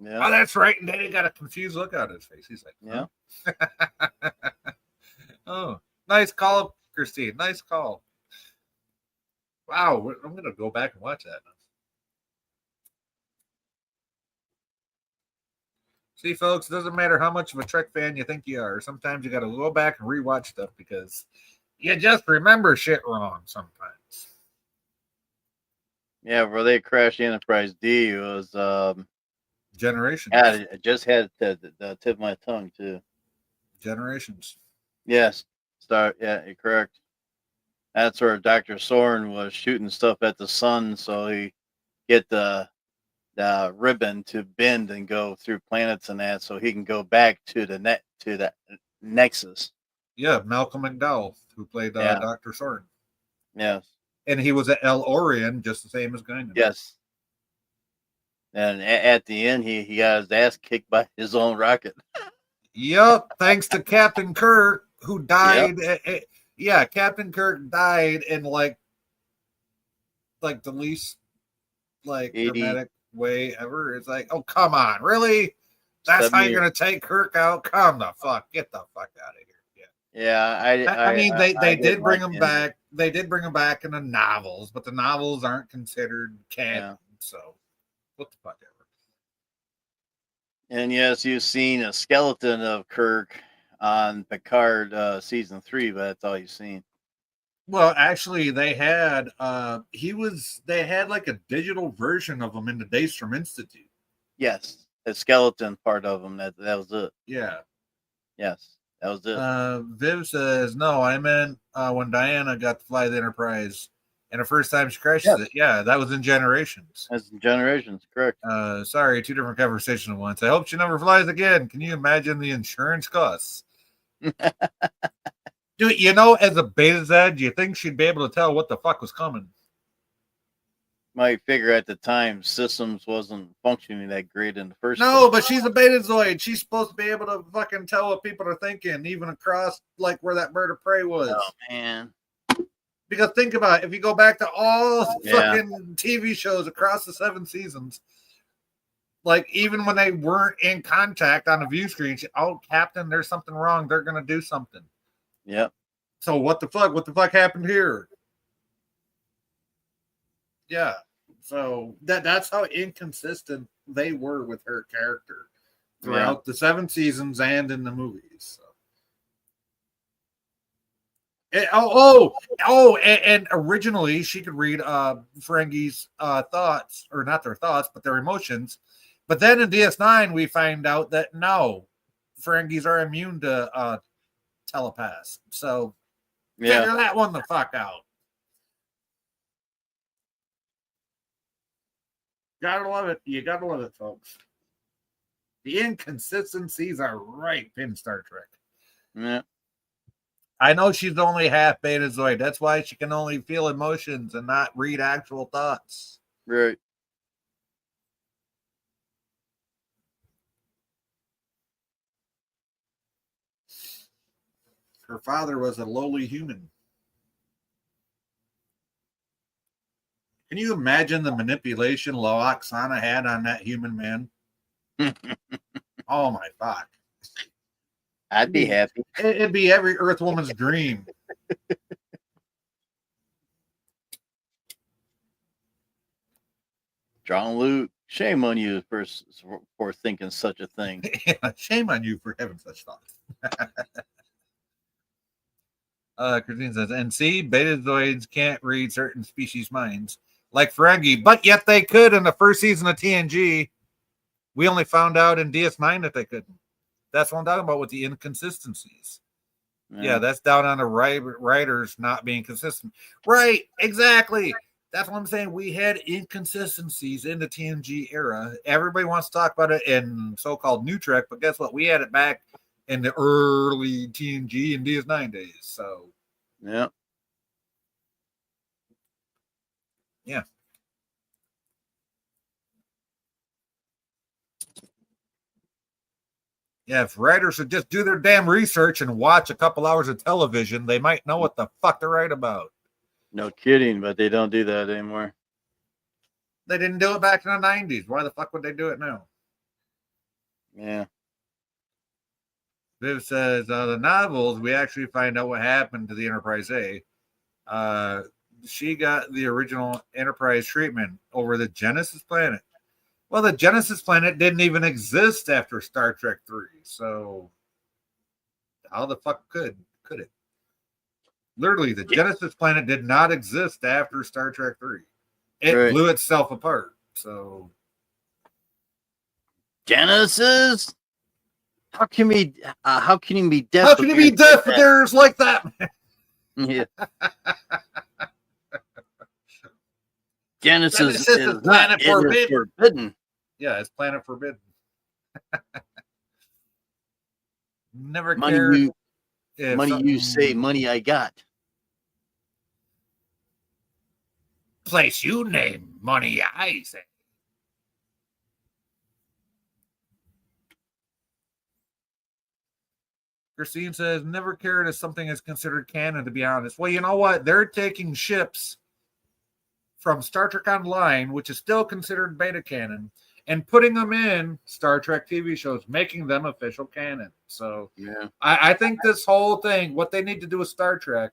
Yeah. Oh, that's right. And then he got a confused look on his face. He's like, Yeah. huh? Oh, nice call, Christine. Nice call. Wow, I'm gonna go back and watch that now. See, folks, it doesn't matter how much of a Trek fan you think you are. Sometimes you got to go back and rewatch stuff because you just remember shit wrong sometimes. Yeah, where they crashed Enterprise D was Generations. yeah, I just had the tip of my tongue too. Generations. Yes. Yeah, you're correct. That's where Dr. Soren was shooting stuff at the sun so he get the ribbon to bend and go through planets and that so he can go back to the Nexus. Yeah, Malcolm McDowell, who played Yeah. Dr. Soren. Yes. And he was at El Orion, just the same as Guinan. Yes. And at the end, he got his ass kicked by his own rocket. Yep, thanks to Captain Kirk, who died. Yeah, Captain Kirk died in like the least 80. dramatic way ever. It's like, oh come on, really? That's how you're gonna take Kirk out? Come the fuck, get the fuck out of here. Yeah, I mean, they did didn't bring like him him. back. They did bring him back in the novels, but the novels aren't considered canon. Yeah. So, what the fuck ever. And yes, you've seen a skeleton of Kirk on Picard season 3, but that's all you've seen. Well, actually, they had they had like a digital version of him in the Daystrom Institute. Yes, the skeleton part of him. That was it. Yeah. Yes, that was it. Viv says, no, I meant when Diana got to fly the Enterprise and the first time she crashes it. Yeah, that was in Generations. That's in Generations, correct. Sorry, two different conversations at once. I hope she never flies again. Can you imagine the insurance costs? Dude, as a Beta Z, do you think she'd be able to tell what the fuck was coming? Might figure at the time systems wasn't functioning that great in the first No, place. but she's a Betazoid. She's supposed to be able to fucking tell what people are thinking, even across like where that bird of prey was. Oh man. Because think about it, if you go back to all Yeah. fucking TV shows across the 7 seasons, like even when they weren't in contact on the view screen, oh, Captain, there's something wrong. They're gonna do something. Yep. So what the fuck? What the fuck happened here? Yeah. So that's how inconsistent they were with her character throughout the 7 seasons and in the movies. So. And originally she could read Ferengi's thoughts, or not their thoughts, but their emotions. But then in DS9, we find out that no, Ferengis are immune to telepaths. So figure that one the fuck out. Gotta love it. You gotta love it, folks. The inconsistencies are ripe in Star Trek. Yeah. I know she's only half Betazoid. That's why she can only feel emotions and not read actual thoughts. Right. Her father was a lowly human. Can you imagine the manipulation Loaxana had on that human man? Oh my fuck. I'd be happy. It'd be every Earth woman's dream. Jean-Luc, shame on you for thinking such a thing. Yeah, shame on you for having such thoughts. Christine says, and see, Betazoids can't read certain species' minds, like Ferengi, but yet they could in the first season of TNG. We only found out in DS9 that they couldn't. That's what I'm talking about with the inconsistencies. Yeah, that's down on the writers not being consistent. Right, exactly. That's what I'm saying. We had inconsistencies in the TNG era. Everybody wants to talk about it in so-called New Trek, but guess what? We had it back in the early TNG and DS9 days. So, yeah. Yeah. Yeah, if writers would just do their damn research and watch a couple hours of television, they might know what the fuck to write about. No kidding, but they don't do that anymore. They didn't do it back in the 90s. Why the fuck would they do it now? Yeah. Viv says, the novels, we actually find out what happened to the Enterprise A. She got the original Enterprise treatment over the Genesis planet. Well, the Genesis planet didn't even exist after Star Trek 3. So how the fuck could it? Literally, the Genesis planet did not exist after Star Trek 3. It blew itself apart. So Genesis? How can he be deaf? how can you be deaf if there's like that? Yeah. Genesis is planet forbidden. Yeah, it's planet forbidden. Never Money cared. you say, money I got. Place you name, money I say. Christine says, never cared if something is considered canon, to be honest. Well, you know what? They're taking ships from Star Trek Online, which is still considered beta canon, and putting them in Star Trek TV shows, making them official canon. So yeah, I think this whole thing, what they need to do with Star Trek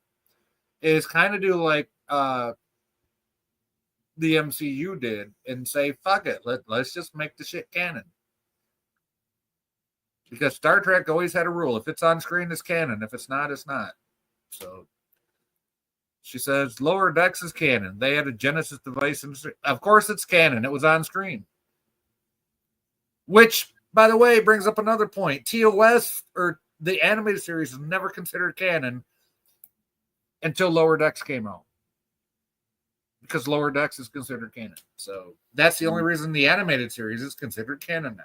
is kind of do like the MCU did and say, fuck it, let's just make the shit canon. Because Star Trek always had a rule. If it's on screen, it's canon. If it's not, it's not. So she says, Lower Decks is canon. They had a Genesis device. Of course it's canon. It was on screen. Which, by the way, brings up another point. TOS, or the animated series, is never considered canon until Lower Decks came out. Because Lower Decks is considered canon. So that's the only reason the animated series is considered canon now.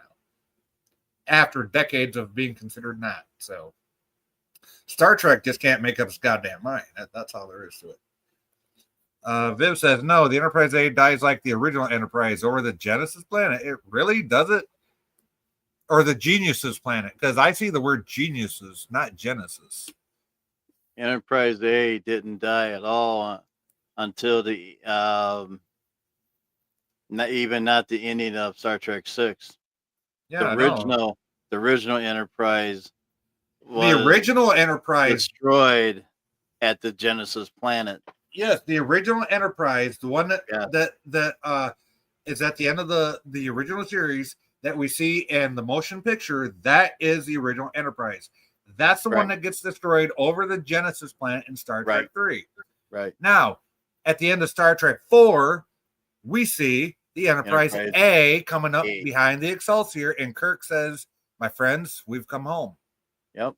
After decades of being considered not. So Star Trek just can't make up its goddamn mind. That's all there is to it. Viv says, no, the Enterprise A dies like the original Enterprise over the Genesis planet. It really does it? Or the Geniuses planet? Because I see the word geniuses, not Genesis. Enterprise A didn't die at all until the not the ending of Star Trek 6. Yeah, the original Enterprise was the original Enterprise destroyed at the Genesis planet. Yes, the original Enterprise, the one that is at the end of the original series that we see in the motion picture, that is the original Enterprise. That's the one that gets destroyed over the Genesis planet in Star Trek 3. Right. Now, at the end of Star Trek 4, we see the Enterprise A coming up behind the Excelsior, and Kirk says, my friends, we've come home. Yep.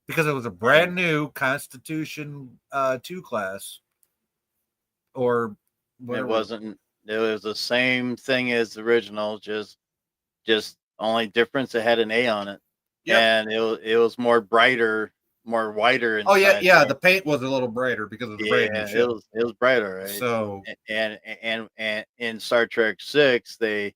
Because it was a brand new Constitution 2 class. Or whatever. It wasn't. It was the same thing as the original, just only difference it had an A on it. Yep. And it was more brighter, more whiter. Oh yeah. The paint was a little brighter because of the brand new ship. It was brighter, right? So and in Star Trek 6, they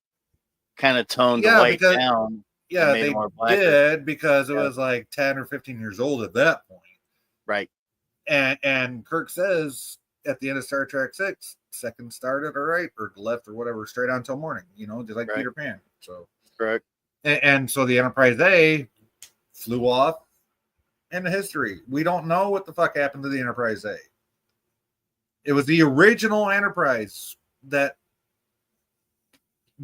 kind of toned the white down. Yeah, they did because it was like 10 or 15 years old at that point. Right. And Kirk says at the end of Star Trek 6, second started all right, or left or whatever, straight on till morning, just like Peter Pan. So correct. And so the Enterprise A flew off into history. We don't know what the fuck happened to the Enterprise A. It was the original Enterprise that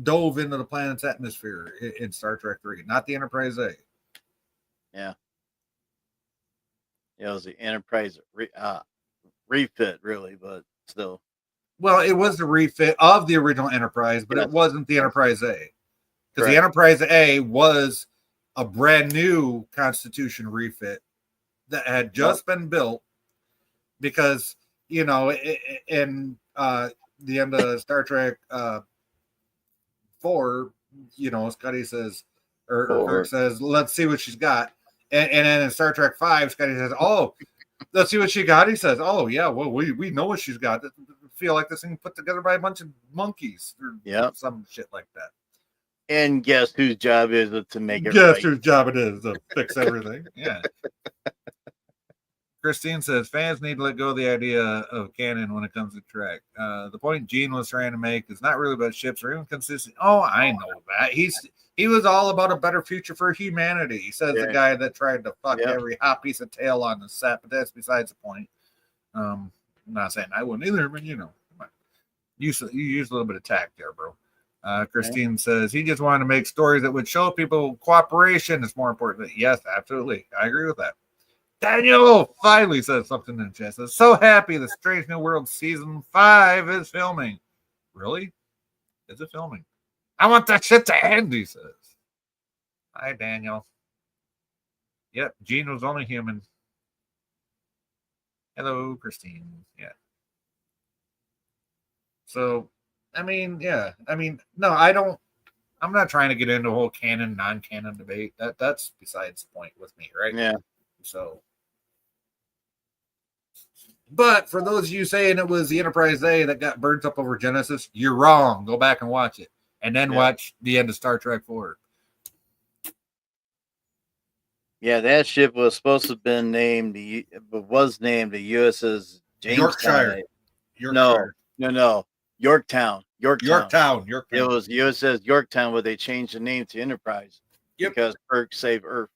dove into the planet's atmosphere in Star Trek 3, not the Enterprise A. Yeah. It was the Enterprise refit, really, but still. Well, it was the refit of the original Enterprise, but it wasn't the Enterprise A. Because the Enterprise A was a brand new Constitution refit that had just been built because, in the end of Star Trek 4, Scotty says, or Kirk says, let's see what she's got. And then in Star Trek 5, Scotty says, oh, let's see what she got. He says, oh, yeah, well, we know what she's got. I feel like this thing put together by a bunch of monkeys or some shit like that. And guess whose job is it to make it Guess whose job it is to fix everything. Yeah. Christine says fans need to let go of the idea of canon when it comes to Trek. The point Gene was trying to make is not really about ships or even consistent. Oh, I know that. He was all about a better future for humanity. He says the guy that tried to fuck every hot piece of tail on the set, but that's besides the point. I'm not saying I wouldn't either, but you use a little bit of tact there, bro. Christine says he just wanted to make stories that would show people cooperation is more important. Yes, absolutely. I agree with that. Daniel finally says something in the chat. Says, so happy the Strange New World season 5 is filming. Really? Is it filming? I want that shit to end, he says. Hi, Daniel. Yep, Gene was only human. Hello, Christine. Yeah. So, I mean, no, I'm not trying to get into a whole canon, non-canon debate. That's besides the point with me, right? Yeah. So, but for those of you saying it was the Enterprise A that got burnt up over Genesis, you're wrong. Go back and watch it, and then watch the end of Star Trek 4. Yeah, that ship was supposed to have been named the USS Jamestown. Yorkshire. No. Yorktown. Yorktown. It was USS Yorktown, where they changed the name to Enterprise. Yep. Because Kirk saved Earth.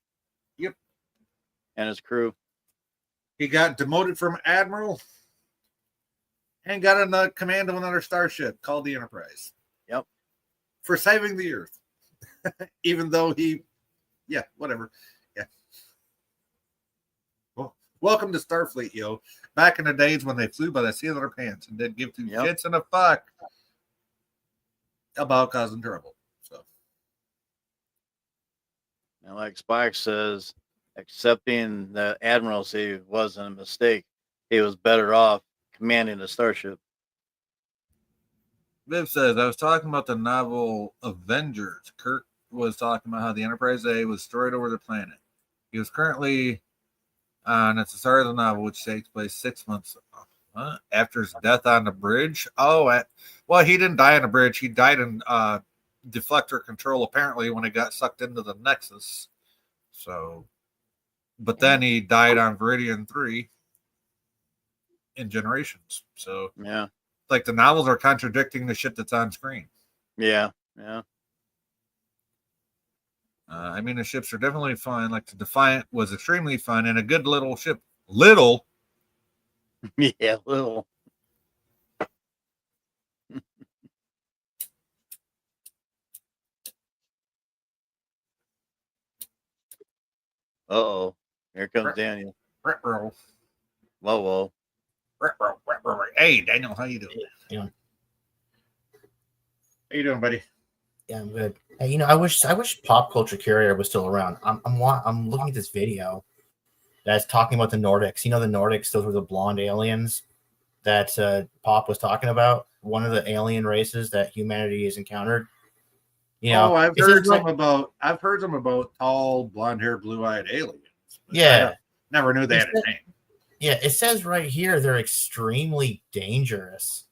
Yep. And his crew. He got demoted from admiral and got in the command of another starship called the Enterprise. Yep. For saving the Earth. Even though whatever. Yeah. Well, welcome to Starfleet, yo. Back in the days when they flew by the seat of their pants and didn't give two shits and a fuck about causing trouble. So, and like Spock says, accepting the admiralty wasn't a mistake. He was better off commanding the starship. Viv says, I was talking about the novel Avengers. Kirk was talking about how the Enterprise A was destroyed over the planet. He was currently on it's the start of the novel, which takes place 6 months after his death on the bridge. Well, he didn't die on the bridge. He died in deflector control, apparently, when it got sucked into the Nexus. So, but then he died on Viridian 3 in Generations. So, yeah, like the novels are contradicting the shit that's on screen. Yeah. I mean, the ships are definitely fun. Like the Defiant was extremely fun and a good little ship. Little. Yeah, little. Uh-oh. Here comes Daniel. Whoa. Hey, Daniel, how you doing? Yeah. How you doing, buddy? Yeah, I'm good. Hey, I wish Pop Culture Curator was still around. I'm looking at this video that's talking about the Nordics. The Nordics, those were the blonde aliens that Pop was talking about. One of the alien races that humanity has encountered. I've heard some about tall, blonde-haired, blue-eyed aliens. Yeah, I never knew they had a name. Yeah, it says right here they're extremely dangerous.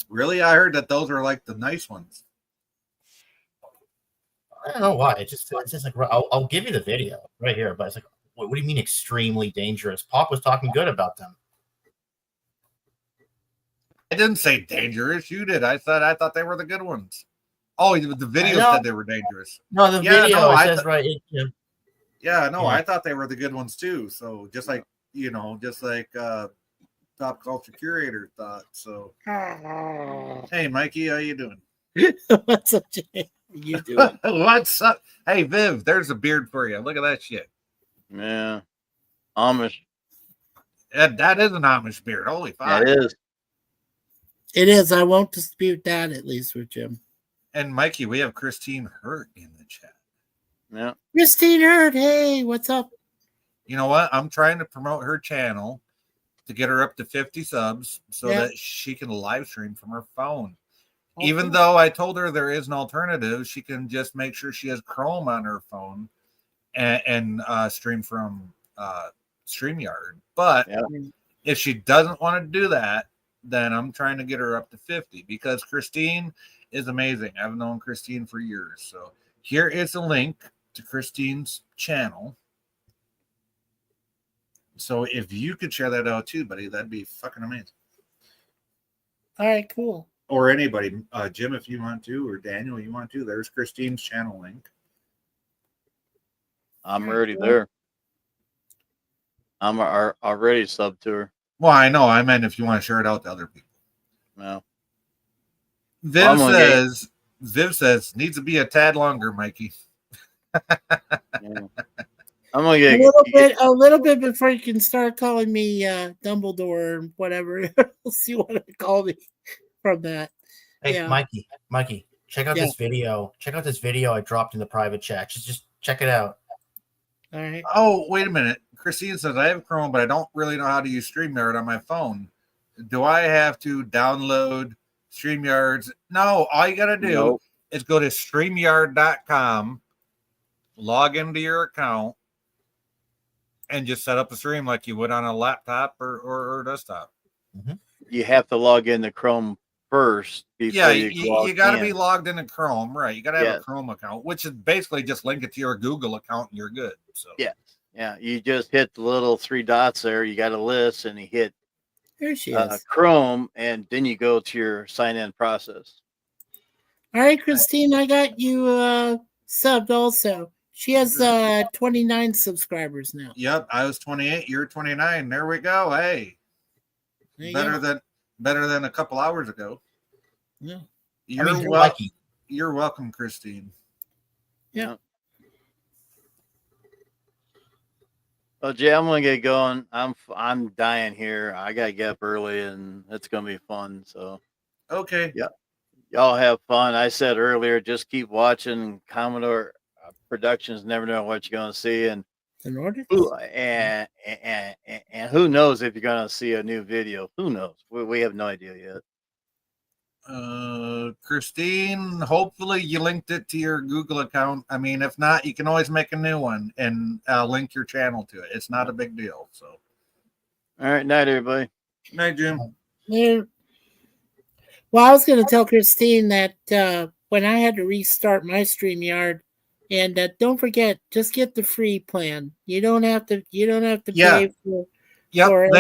Really? I heard that those are like the nice ones. I don't know why. It's just like I'll give you the video right here, but it's like, what do you mean extremely dangerous? Pop was talking good about them. I didn't say dangerous. You did. I thought they were the good ones. Oh, the video said they were dangerous. No, the video says right. I thought they were the good ones too. So just like Pop Culture Curator thought. So hey, Mikey, how you doing? What's up, Jay? You doing? What's up? Hey, Viv, there's a beard for you. Look at that shit. Yeah. Amish. That is an Amish beard. Holy fuck. That is. It is. I won't dispute that, at least with Jim. And Mikey, we have Christine Hurt in the chat. Yeah. Christine Hurt, hey, what's up? You know what? I'm trying to promote her channel to get her up to 50 subs so that she can live stream from her phone. Okay. Even though I told her there is an alternative, she can just make sure she has Chrome on her phone and stream from StreamYard. But if she doesn't want to do that, then I'm trying to get her up to 50 because Christine is amazing. I've known Christine for years. So here is a link to Christine's channel. So if you could share that out too, buddy, that'd be fucking amazing. All right, cool. Or anybody, Jim, if you want to, or Daniel, you want to. There's Christine's channel link. I'm already there. I'm already sub to her. Well, I know. I meant if you want to share it out to other people. No. Viv says needs to be a tad longer, Mikey. Yeah. I'm gonna get a little bit before you can start calling me Dumbledore or whatever. We'll see what they call me from that. Hey, Yeah. Mikey, check out this video. Check out this video I dropped in the private chat. Just check it out. All right. Oh, wait a minute. Christine says I have Chrome, but I don't really know how to use StreamYard on my phone. Do I have to download StreamYard's? No, all you got to do is go to StreamYard.com, log into your account, and just set up a stream like you would on a laptop or desktop. Mm-hmm. You have to log into Chrome first before you got to be logged into Chrome, right? You got to have a Chrome account, which is basically just link it to your Google account and you're good. So yeah, you just hit the little 3 dots there. You got a list, and you hit there she is. Chrome, and then you go to your sign-in process. All right, Christine, I got you subbed also. She has 29 subscribers now. Yep, I was 28. You're 29. There we go. Hey, better than a couple hours ago. Yeah, you're welcome, Christine. Yeah. Well, Jay, I'm gonna get going. I'm dying here. I gotta get up early, and it's gonna be fun. So, okay, yeah, y'all have fun. I said earlier, just keep watching Commodore Productions. Never know what you're gonna see, and who knows if you're gonna see a new video? Who knows? We have no idea yet. Christine, hopefully you linked it to your Google account. I mean, if not, you can always make a new one and link your channel to it. It's not a big deal. So, all right, night, everybody. Night, Jim. Yeah. Well, I was going to tell Christine that when I had to restart my StreamYard, and don't forget, just get the free plan. You don't have to pay for. Yep,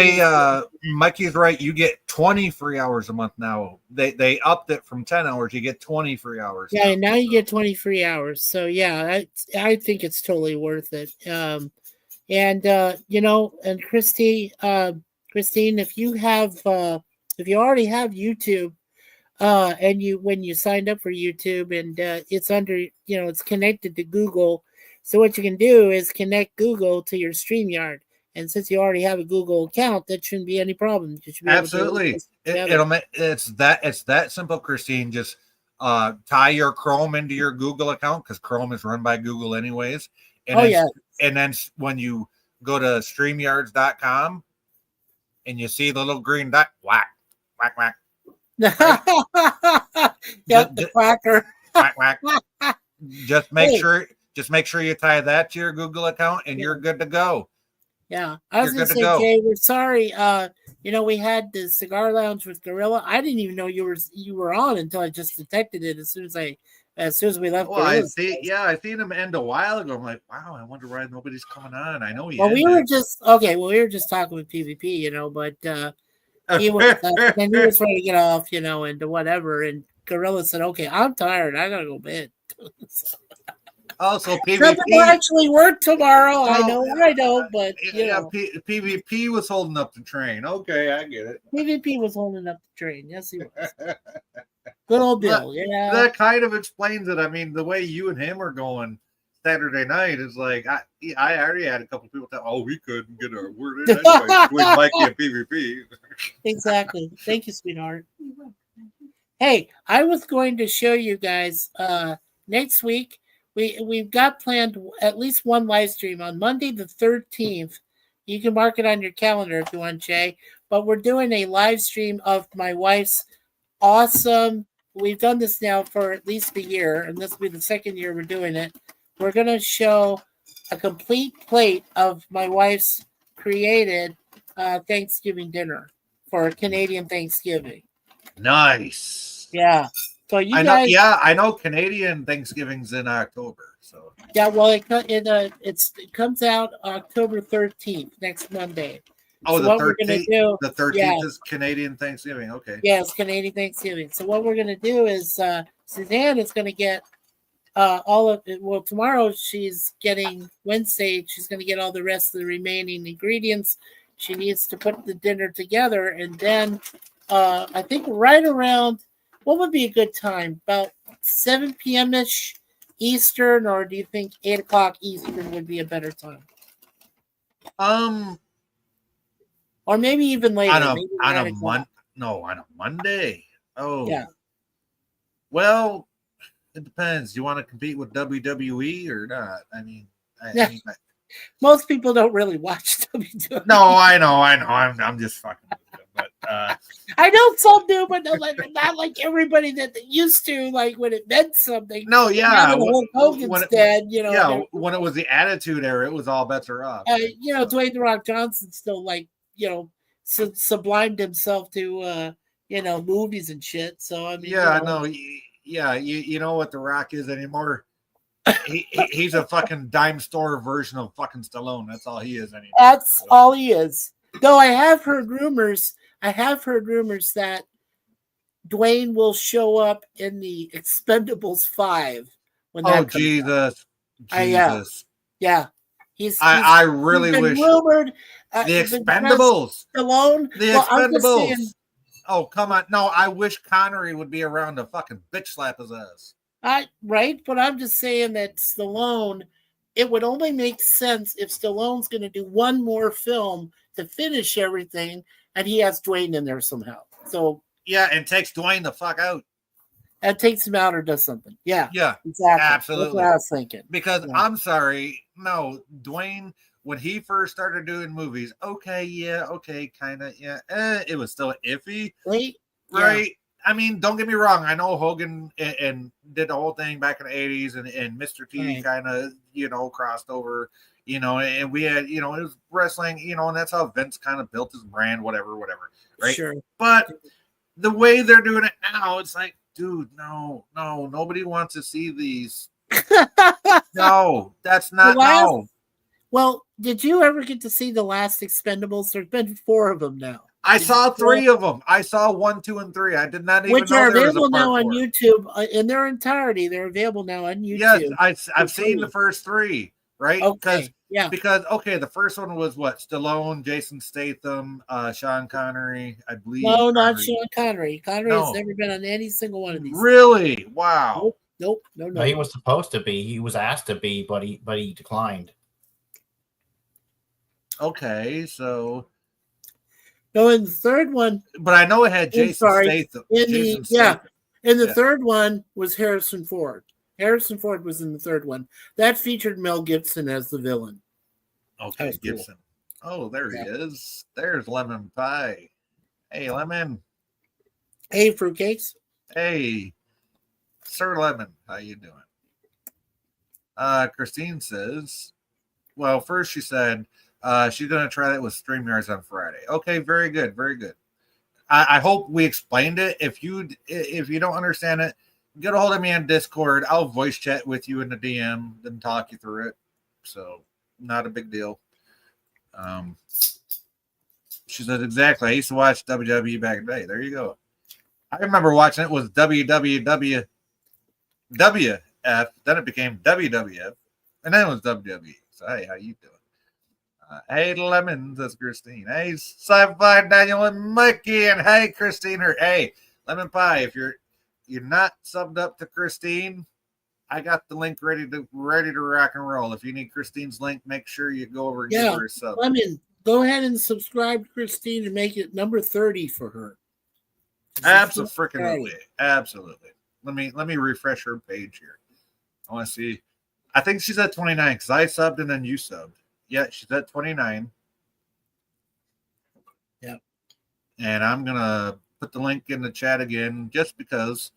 Mikey's right. You get 20 free hours a month now. They upped it from 10 hours. You get 20 free hours. Yeah, now you get 20 free hours. So yeah, I think it's totally worth it. And Christine, if you already have YouTube, and when you signed up for YouTube, and it's under, it's connected to Google. So what you can do is connect Google to your StreamYard. And since you already have a Google account, that shouldn't be any problem. You should be absolutely. It's that simple, Christine. Just tie your Chrome into your Google account, because Chrome is run by Google anyways. And then when you go to StreamYards.com and you see the little green dot, whack, whack, whack. Yep, the quacker. Whack, whack. Just make sure you tie that to your Google account, and you're good to go. Yeah, I was going to say, Jay, we're sorry. We had the Cigar Lounge with Gorilla. I didn't even know you were on until I just detected it as soon as we left. Well, I seen him end a while ago. I'm like, wow, I wonder why nobody's coming on. I know he. Well, we were just talking with PvP, but he was and he was ready to get off, and whatever. And Gorilla said, "Okay, I'm tired. I gotta go to bed." Also, PvP will actually work tomorrow. I know, but PvP was holding up the train. Okay, I get it. PvP was holding up the train. Yes, he was. Good old Bill. That kind of explains it. I mean, the way you and him are going Saturday night is like I already had a couple people tell, "Oh, we couldn't get our word in anyway with Mikey and PvP." Exactly. Thank you, sweetheart. Hey, I was going to show you guys next week. We've got planned at least one live stream on Monday the 13th. You can mark it on your calendar if you want, Jay. But we're doing a live stream of my wife's awesome. We've done this now for at least a year, and this will be the second year we're doing it. We're going to show a complete plate of my wife's created Thanksgiving dinner for Canadian Thanksgiving. Nice. Yeah. So I know Canadian Thanksgiving's in October. So Yeah, well, it comes out October 13th, next Monday. oh, So the what we're gonna 13th. do? The 13th Yeah, is Canadian Thanksgiving. Okay. yeah, it's Canadian Thanksgiving. So what we're gonna do is Suzanne is gonna get all of it. Well, tomorrow she's getting Wednesday. She's gonna get all the rest of the remaining ingredients. She needs to put the dinner together, and then I think right around what would be a good time? About 7 p.m. ish Eastern, or do you think 8 o'clock Eastern would be a better time? Or maybe even later. On a Maybe 9 o'clock. on a Monday. Oh, Yeah. Well, it depends. Do you want to compete with WWE or not? I mean, Yeah. Most people don't really watch WWE. No, I know. I'm just fucking with you. But I know some do, but not like everybody that used to, like when it meant something. no, Now yeah. that Hulk Hogan's dead, Yeah, when it was the Attitude Era, it was all bets are off. Dwayne The Rock Johnson still sublimed himself to movies and shit. So I mean, Yeah, no, yeah. You know what The Rock is anymore? He's a fucking dime store version of fucking Stallone. That's all he is anymore. That's all he is. Though I have heard rumors that Dwayne will show up in the Expendables 5 when that comes Jesus. out. Yeah. I really wish rumored, the Expendables. Stallone. The Expendables. Oh, come on. No, I wish Connery would be around to fucking bitch slap his ass. Right, but I'm just saying that Stallone, it would only make sense if Stallone's going to do one more film to finish everything, and he has Dwayne in there somehow. So yeah, and takes Dwayne the fuck out. And takes him out or does something. Yeah, exactly. Absolutely. That's what I was thinking. Because I'm sorry, no, Dwayne, when he first started doing movies, kind of, it was still iffy, right? Yeah. I mean, don't get me wrong. I know Hogan and did the whole thing back in the 80s, and Mr. T kind of, crossed over, and we had, it was wrestling, and that's how Vince kind of built his brand, whatever, right? Sure. But the way they're doing it now, it's like, dude, no, nobody wants to see these. No, that's not, no. Well, did you ever get to see the last Expendables? There's been 4 of them now. I saw 3 of them. I saw 1, 2, and 3. I did not even know there was a part 4. Which are available now on YouTube in their entirety. They're available now on YouTube. Yes, I've seen the first 3, right? Okay, Because the first one was what? Stallone, Jason Statham, Sean Connery, I believe. No, not Sean Connery. Connery has never been on any single one of these. Really? Wow. Nope. No, he was supposed to be. He was asked to be, but he declined. Okay, so. No, in the third one. But I know it had Jason Statham. In the third one was Harrison Ford. Harrison Ford was in the third one. That featured Mel Gibson as the villain. Okay, Gibson. Cool. Oh, there he is. There's Lemon Pie. Hey, Lemon. Hey, Fruitcakes. Hey, Sir Lemon. How you doing? Christine says, well, first she said, she's going to try that with StreamYards on Friday. Okay, very good, very good. I hope we explained it. If you don't understand it, get a hold of me on Discord. I'll voice chat with you in the DM, then talk you through it. So not a big deal. She said exactly. I used to watch WWE back in the day. There you go. I remember watching it was WWF. Then it became WWF, and then it was WWE. So hey, how you doing? Hey, Lemon, that's Christine. Hey, Sci-Fi Daniel and Mikey, and hey, Christine. Hey, Lemon Pie. If you're not subbed up to Christine, I got the link ready to rock and roll. If you need Christine's link, make sure you go over and give her a sub. Lemon, go ahead and subscribe to Christine and make it number 30 for her. Absolutely. Let me refresh her page here. I want to see. I think she's at 29 because I subbed and then you subbed. Yeah, she's at 29. Yeah. And I'm gonna put the link in the chat again just because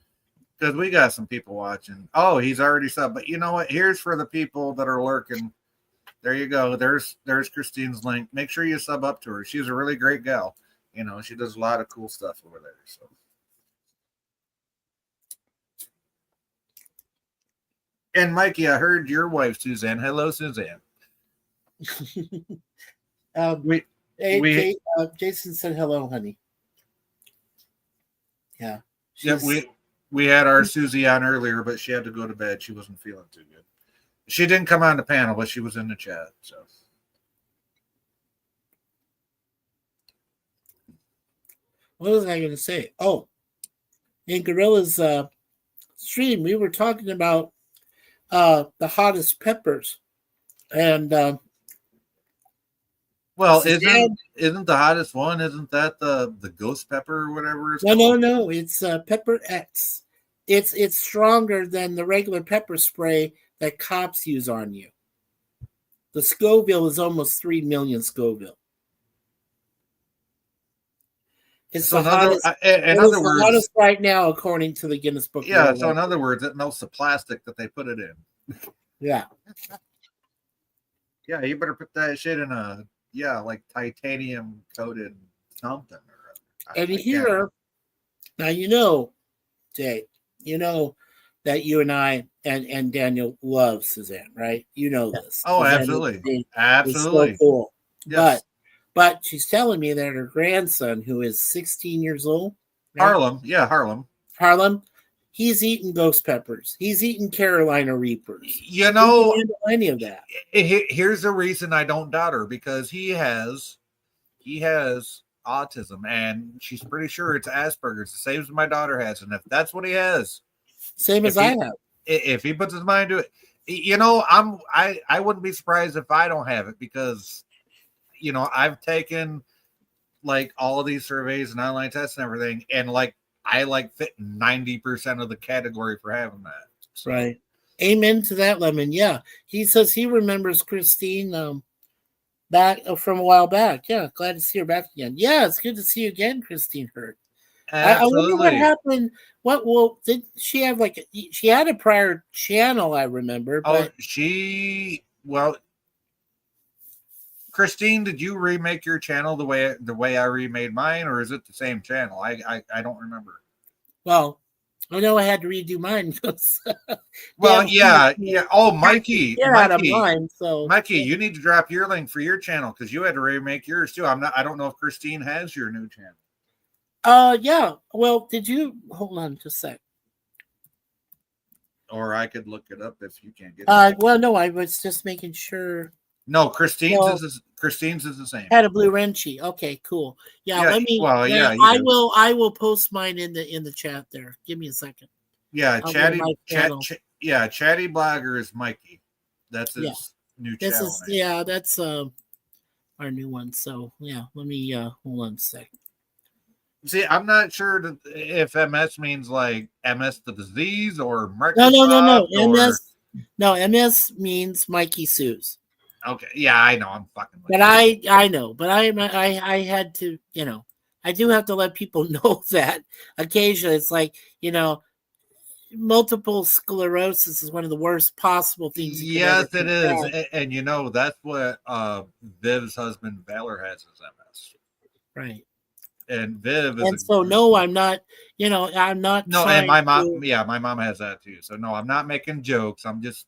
we got some people watching. Oh, he's already subbed. But you know what? Here's for the people that are lurking. There you go. There's Christine's link. Make sure you sub up to her. She's a really great gal. She does a lot of cool stuff over there. So And Mikey, I heard your wife Suzanne. Hello, Suzanne. We Jason said hello, honey. Yeah. Yeah, we had our Susie on earlier, but she had to go to bed. She wasn't feeling too good. She didn't come on the panel, but she was in the chat. So what was I going to say? Oh, in Gorilla's stream, we were talking about the hottest peppers, and well, Suzanne- isn't the hottest one? Isn't that the ghost pepper or whatever? It's no, called? no, it's Pepper X. It's stronger than the regular pepper spray that cops use on you. The Scoville is almost 3 million Scoville. It's So the hottest. in other the words, hottest right now, according to the Guinness Book. of yeah. World So in Records. other words, it melts the plastic that they put it in. Yeah. Yeah, you better put that shit in a like titanium coated something. And here, now you know, Jay, you know that you and I and Daniel love Suzanne, right? You know this. Oh, Suzanne absolutely, is absolutely. so cool. Yes. But she's telling me that her grandson, who is 16 years old, right? Harlem, he's eating ghost peppers. He's eating Carolina Reapers. You know, He didn't handle any of that. Here's the reason I don't doubt her, because he has autism, and she's pretty sure it's Asperger's, the same as my daughter has. And if that's what he has, same as I have, if he puts his mind to it, you know, I wouldn't be surprised if I don't have it, because you know, I've taken like all of these surveys and online tests and everything, and like I fit 90% of the category for having that. So. Right. Amen to that, Lemon. Yeah, he says he remembers Christine back from a while back. Yeah, glad to see her back again. Yeah, it's good to see you again, Christine Hurd. I wonder what happened. Did she have she had a prior channel? I remember. But Christine, did you remake your channel the way I remade mine, or is it the same channel? I don't remember. Well, I know I had to redo mine because. Yeah. Oh, Mikey, out of mine. So Mikey, you need to drop your link for your channel because you had to remake yours too. I don't know if Christine has your new channel. Yeah. Well, did you hold on just a sec? Or I could look it up if you can't get it. Well, no, I was just making sure. No, Christine's is the same. Had a blue wrenchy. Okay, cool. Yeah, let me. Well, yeah, I will post mine in the chat there. Give me a second. Yeah, Chatty Blogger is Mikey. That's his new channel. That's our new one. So yeah, let me hold on a second. See, I'm not sure if MS means like MS the disease or Microsoft. No. MS means Mikey Sues. Okay, yeah, I know. I'm fucking. But I know. But I had to, you know, I do have to let people know that occasionally it's like, you know, multiple sclerosis is one of the worst possible things. Yes, it is, and you know that's what Viv's husband Valor has as MS. Right. And Viv is. And so no, I'm not. You know, I'm not. No, and my mom. Yeah, my mom has that too. So no, I'm not making jokes. I'm just.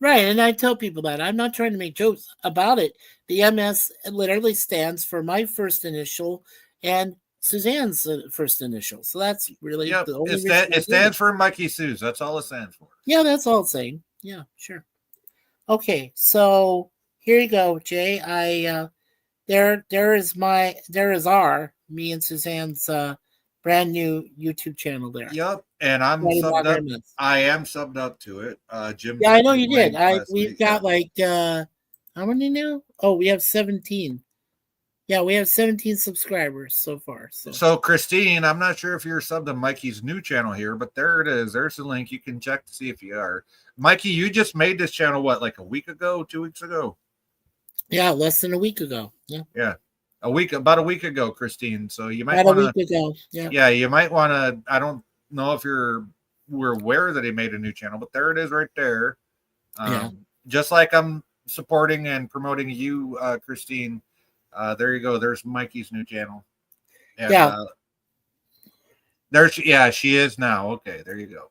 Right, and I tell people that I'm not trying to make jokes about it. The MS literally stands for my first initial and Suzanne's first initial. So that's really the only reason. It stands for Mikey Suze. That's all it stands for. Yeah, that's all it's saying. Yeah, sure. Okay, so here you go, Jay. There is me and Suzanne's brand new YouTube channel there. Yep, and I'm subbed up. I am subbed up to it. Jim. Yeah, I know you did. We've got how many now? Oh, we have 17. Yeah, we have 17 subscribers so far. So Christine, I'm not sure if you're subbed to Mikey's new channel here, but there it is. There's the link. You can check to see if you are. Mikey, you just made this channel like a week ago, 2 weeks ago? Yeah, less than a week ago. Yeah. Yeah. About a week ago, Christine. So you might about a week ago. Yeah. Yeah, you might want to. I don't know if we're aware that he made a new channel, but there it is right there. Just like I'm supporting and promoting you, Christine. There you go. There's Mikey's new channel. And, she is now. Okay, there you go.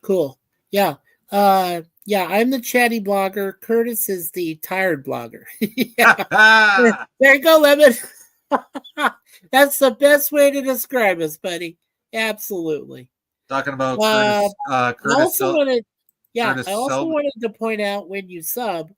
Cool. Yeah. Yeah, I'm the chatty blogger. Curtis is the tired blogger. Yeah. There you go, Lemon. That's the best way to describe us, buddy. Absolutely. Talking about I Curtis wanted Sullivan. to point out when you sub,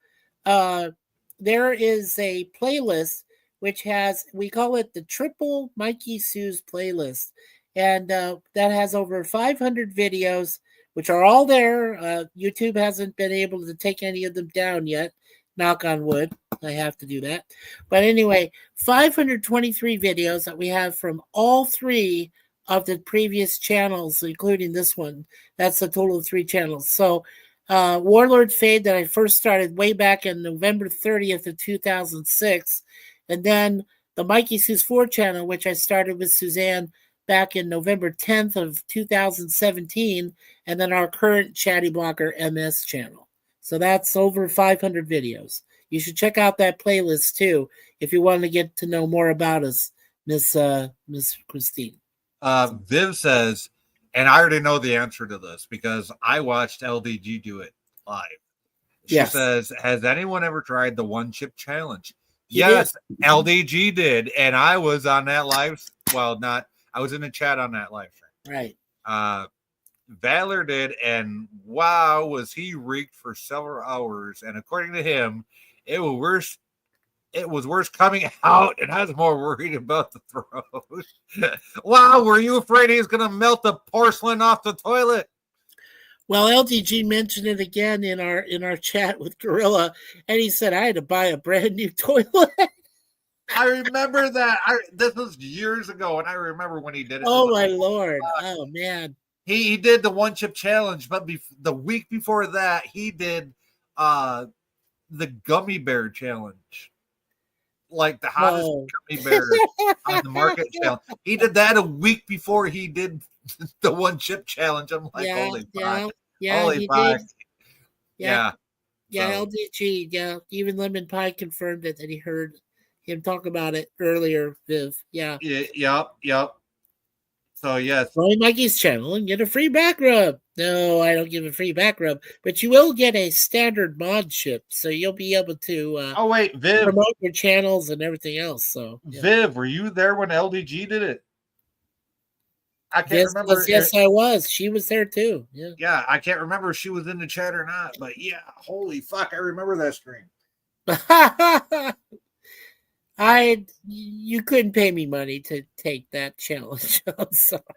there is a playlist which has, we call it the Triple Mikey Sue's playlist, and that has over 500 videos, which are all there. YouTube hasn't been able to take any of them down yet. Knock on wood. I have to do that. But anyway, 523 videos that we have from all three of the previous channels, including this one. That's a total of 3 channels. So Warlord Fade, that I first started way back in November 30th of 2006. And then the Mikey Sue's 4 channel, which I started with Suzanne back in November 10th of 2017. And then our current Chatty Blogger MS channel. So that's over 500 videos. You should check out that playlist too if you want to get to know more about us, Miss Christine. Viv says, and I already know the answer to this because I watched LDG do it live. She says, has anyone ever tried the one chip challenge? Yes, LDG did. And I was on that live. Well, I was in the chat on that live stream. Right. Valor did. And wow, was he reeked for several hours. And according to him, it was worse. It was worse coming out, and I was more worried about the throat. Wow, were you afraid he was going to melt the porcelain off the toilet? Well, LDG mentioned it again in our chat with Gorilla, and he said I had to buy a brand new toilet. I remember that. This was years ago, and I remember when he did it. Oh my Lord! Oh man! He did the one chip challenge, but the week before that, he did the gummy bear challenge. Like the hottest gummy bear on the market challenge. He did that a week before he did the one chip challenge. I'm like, holy fuck. Holy fuck. Yeah. So. LDG. Yeah. Even Lemon Pie confirmed it that he heard him talk about it earlier, Viv. Yeah. Yep. So yes. Join Mikey's channel and get a free back rub. No, I don't give a free back rub, but you will get a standard mod chip, so you'll be able to Viv, promote your channels and everything else. So Viv, were you there when LDG did it? I can't remember. Yes, I was. She was there too. Yeah, I can't remember if she was in the chat or not, but yeah, holy fuck, I remember that stream. You couldn't pay me money to take that challenge.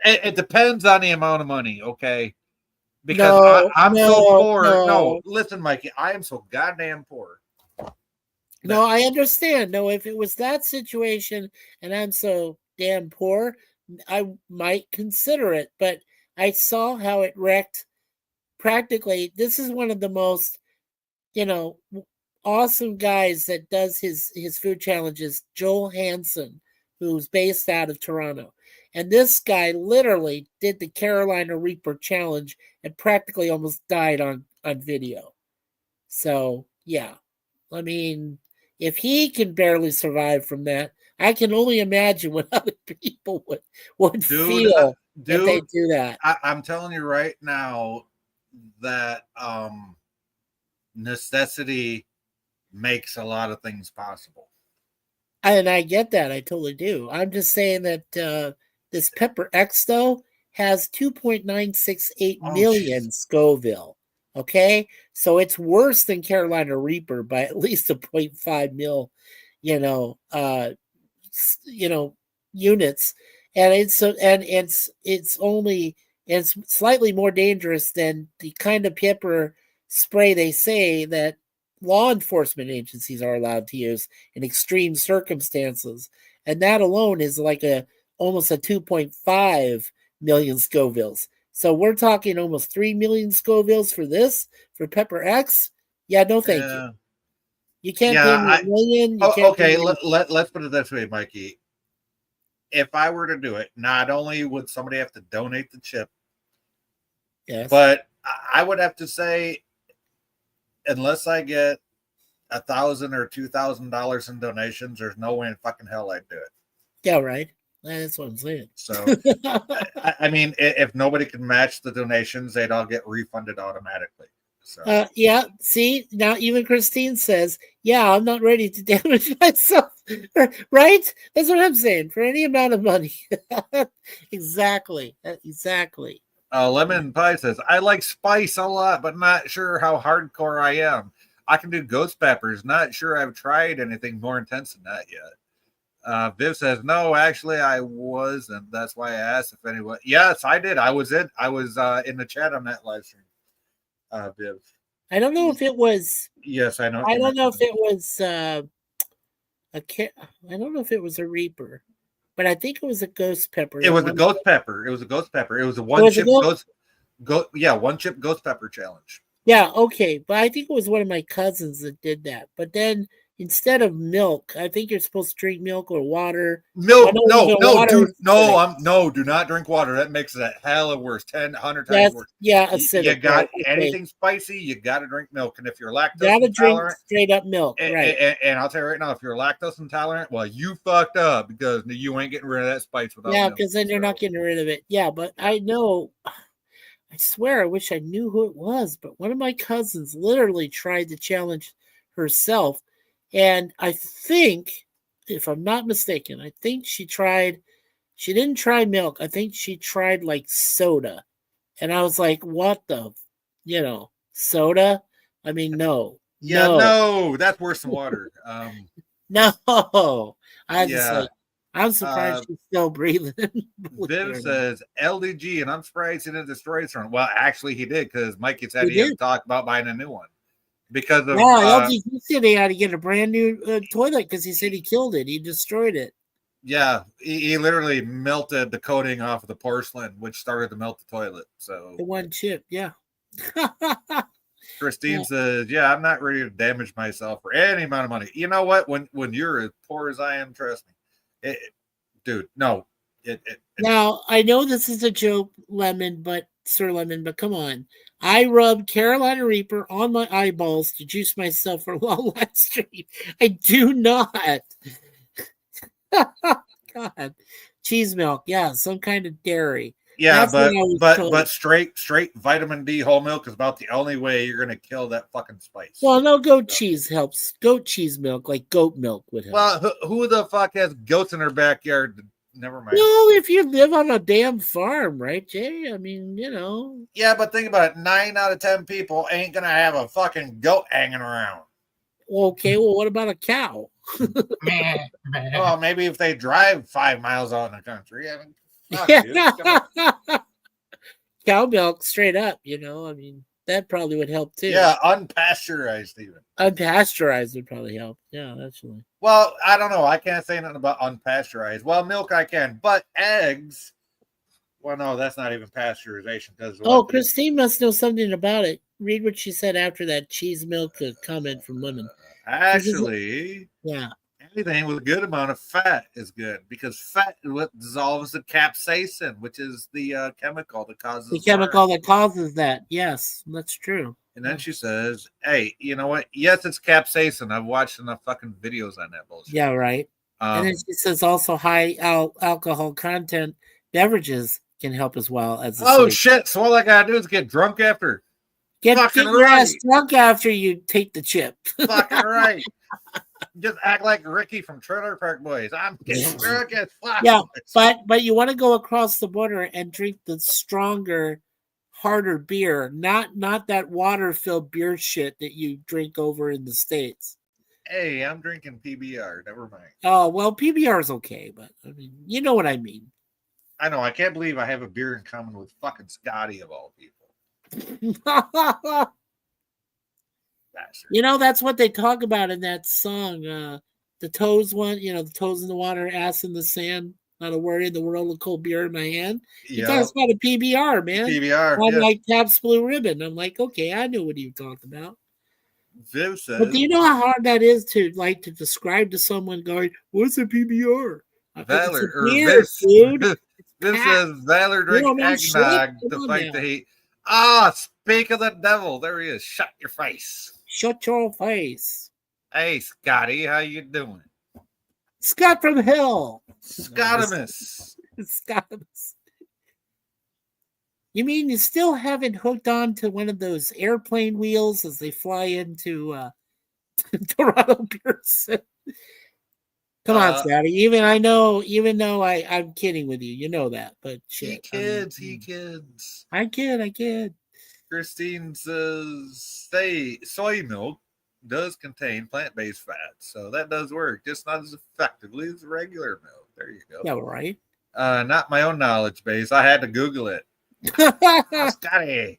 It depends on the amount of money, okay? Because I'm so poor. No, listen, Mikey, I am so goddamn poor. No, I understand. No, if it was that situation and I'm so damn poor, I might consider it. But I saw how it wrecked practically. This is one of the most, awesome guys that does his food challenges, Joel Hansen, who's based out of Toronto. And this guy literally did the Carolina Reaper challenge and practically almost died on video. So, yeah. I mean, if he can barely survive from that, I can only imagine what other people would feel if they do that. I'm telling you right now that necessity makes a lot of things possible. And I get that. I totally do. I'm just saying that this Pepper X, though, has 2.968 million Scoville. Okay? So it's worse than Carolina Reaper by at least a 0.5 mil, units. And it's slightly more dangerous than the kind of pepper spray they say that law enforcement agencies are allowed to use in extreme circumstances. And that alone is like almost a 2.5 million Scovilles. So we're talking almost 3 million Scovilles for Pepper X. Yeah, no thank you. You can't pay me $1 million. Okay, let's put it this way, Mikey. If I were to do it, not only would somebody have to donate the chip, yes, but I would have to say, unless I get $1,000 or $2,000 in donations, there's no way in fucking hell I'd do it. Yeah, right. That's what I'm saying. So, I mean, if nobody can match the donations, they'd all get refunded automatically. So Yeah, see, now even Christine says, yeah, I'm not ready to damage myself. Right? That's what I'm saying. For any amount of money. Exactly. Exactly. Lemon Pie says, I like spice a lot, but not sure how hardcore I am. I can do ghost peppers. Not sure I've tried anything more intense than that yet. Viv says, no, actually I wasn't. That's why I asked if anyone. Yes, I did. I was in the chat on that live stream. Viv. I don't know if it was. Yes, I know. I don't know if it was I don't know if it was a Reaper, but I think it was a ghost pepper. It was a ghost pepper. It was a ghost pepper. It was a one chip one chip ghost pepper challenge. Yeah, okay, but I think it was one of my cousins that did that. But then instead of milk, I think you're supposed to drink milk or water. Milk, Water do not drink water. That makes it a hell of worse, 100 times worse. Yeah, acidic. You got anything spicy, you got to drink milk. And if you're lactose gotta drink intolerant, straight up milk, right? And I'll tell you right now, if you're lactose intolerant, well, you fucked up because you ain't getting rid of that spice without milk. Because then you're not getting rid of it. Yeah, but I know. I swear, I wish I knew who it was, but one of my cousins literally tried to challenge herself. And I think, if I'm not mistaken, I think she didn't try milk. I think she tried like soda. And I was like, what the, soda? I mean, no. Yeah, no, that's worse than water. No. I just like, I'm surprised she's still breathing. Viv says LDG, and I'm surprised he didn't destroy his one. Well, actually, he did because Mikey said he had to talk about buying a new one because of. LDG said he had to get a brand new toilet because he said he killed it. He destroyed it. Yeah, he literally melted the coating off of the porcelain, which started to melt the toilet. So the one chip, yeah. Christine says, "Yeah, I'm not ready to damage myself for any amount of money. You know what? When you're as poor as I am, trust me." Dude, no. Now I know this is a joke, Sir Lemon, but come on. I rubbed Carolina Reaper on my eyeballs to juice myself for a long live stream. I do not. God, cheese milk, yeah, some kind of dairy. Yeah, but straight vitamin D whole milk is about the only way you're gonna kill that fucking spice. Well, no, goat cheese helps. Goat cheese milk, like goat milk, would help. Well, who the fuck has goats in their backyard? Never mind. No, if you live on a damn farm, right, Jay? I mean, Yeah, but think about it. 9 out of 10 people ain't gonna have a fucking goat hanging around. Okay, well, what about a cow? Well, maybe if they drive 5 miles out in the country. I mean, cow milk straight up, I mean, that probably would help too. Yeah, unpasteurized even. Unpasteurized would probably help. Yeah, actually. Well, I don't know. I can't say nothing about unpasteurized. Well, milk I can, but eggs. Well, no, that's not even pasteurization. Christine must know something about it. Read what she said after that cheese milk comment from women. Actually, yeah. Anything with a good amount of fat is good because fat is what dissolves the capsaicin, which is the chemical that causes that. Yes, that's true. And then she says, "Hey, you know what? Yes, it's capsaicin. I've watched enough fucking videos on that bullshit." Yeah, right. And then she says also high alcohol content beverages can help as well as. Shit! So all I gotta do is get drunk after. Get your ass drunk after you take the chip. Fucking right. Just act like Ricky from Trailer Park Boys. I'm getting drunk as fuck. Yeah, but you want to go across the border and drink the stronger, harder beer, not that water-filled beer shit that you drink over in the States. Hey, I'm drinking PBR. Never mind. Oh, well, PBR is okay, but I mean, you know what I mean. I know. I can't believe I have a beer in common with fucking Scotty of all people. That's what they talk about in that song. The toes one, the toes in the water, ass in the sand, not a worry in the world of cold beer in my hand. He talks about a PBR, man. PBR. I'm like Pabst Blue Ribbon. I'm like, okay, I knew what you talked about. Viv says, but do you know how hard that is to describe to someone going, what's a PBR? Valor or beer, dude. Viv says Valor drink eggnog to fight the heat. Speak of the devil. There he is. Shut your face. Shut your face. Hey, Scotty, how you doing? Scott from Hell. Scottimus. Scottimus. You mean you still haven't hooked on to one of those airplane wheels as they fly into Toronto Pearson? Come on, Scotty. Even though I'm kidding with you, you know that. But shit, He kids. I kid. Christine says, soy milk does contain plant-based fat, so that does work, just not as effectively as regular milk. There you go. Yeah, right. Not my own knowledge base. I had to Google it. Scotty.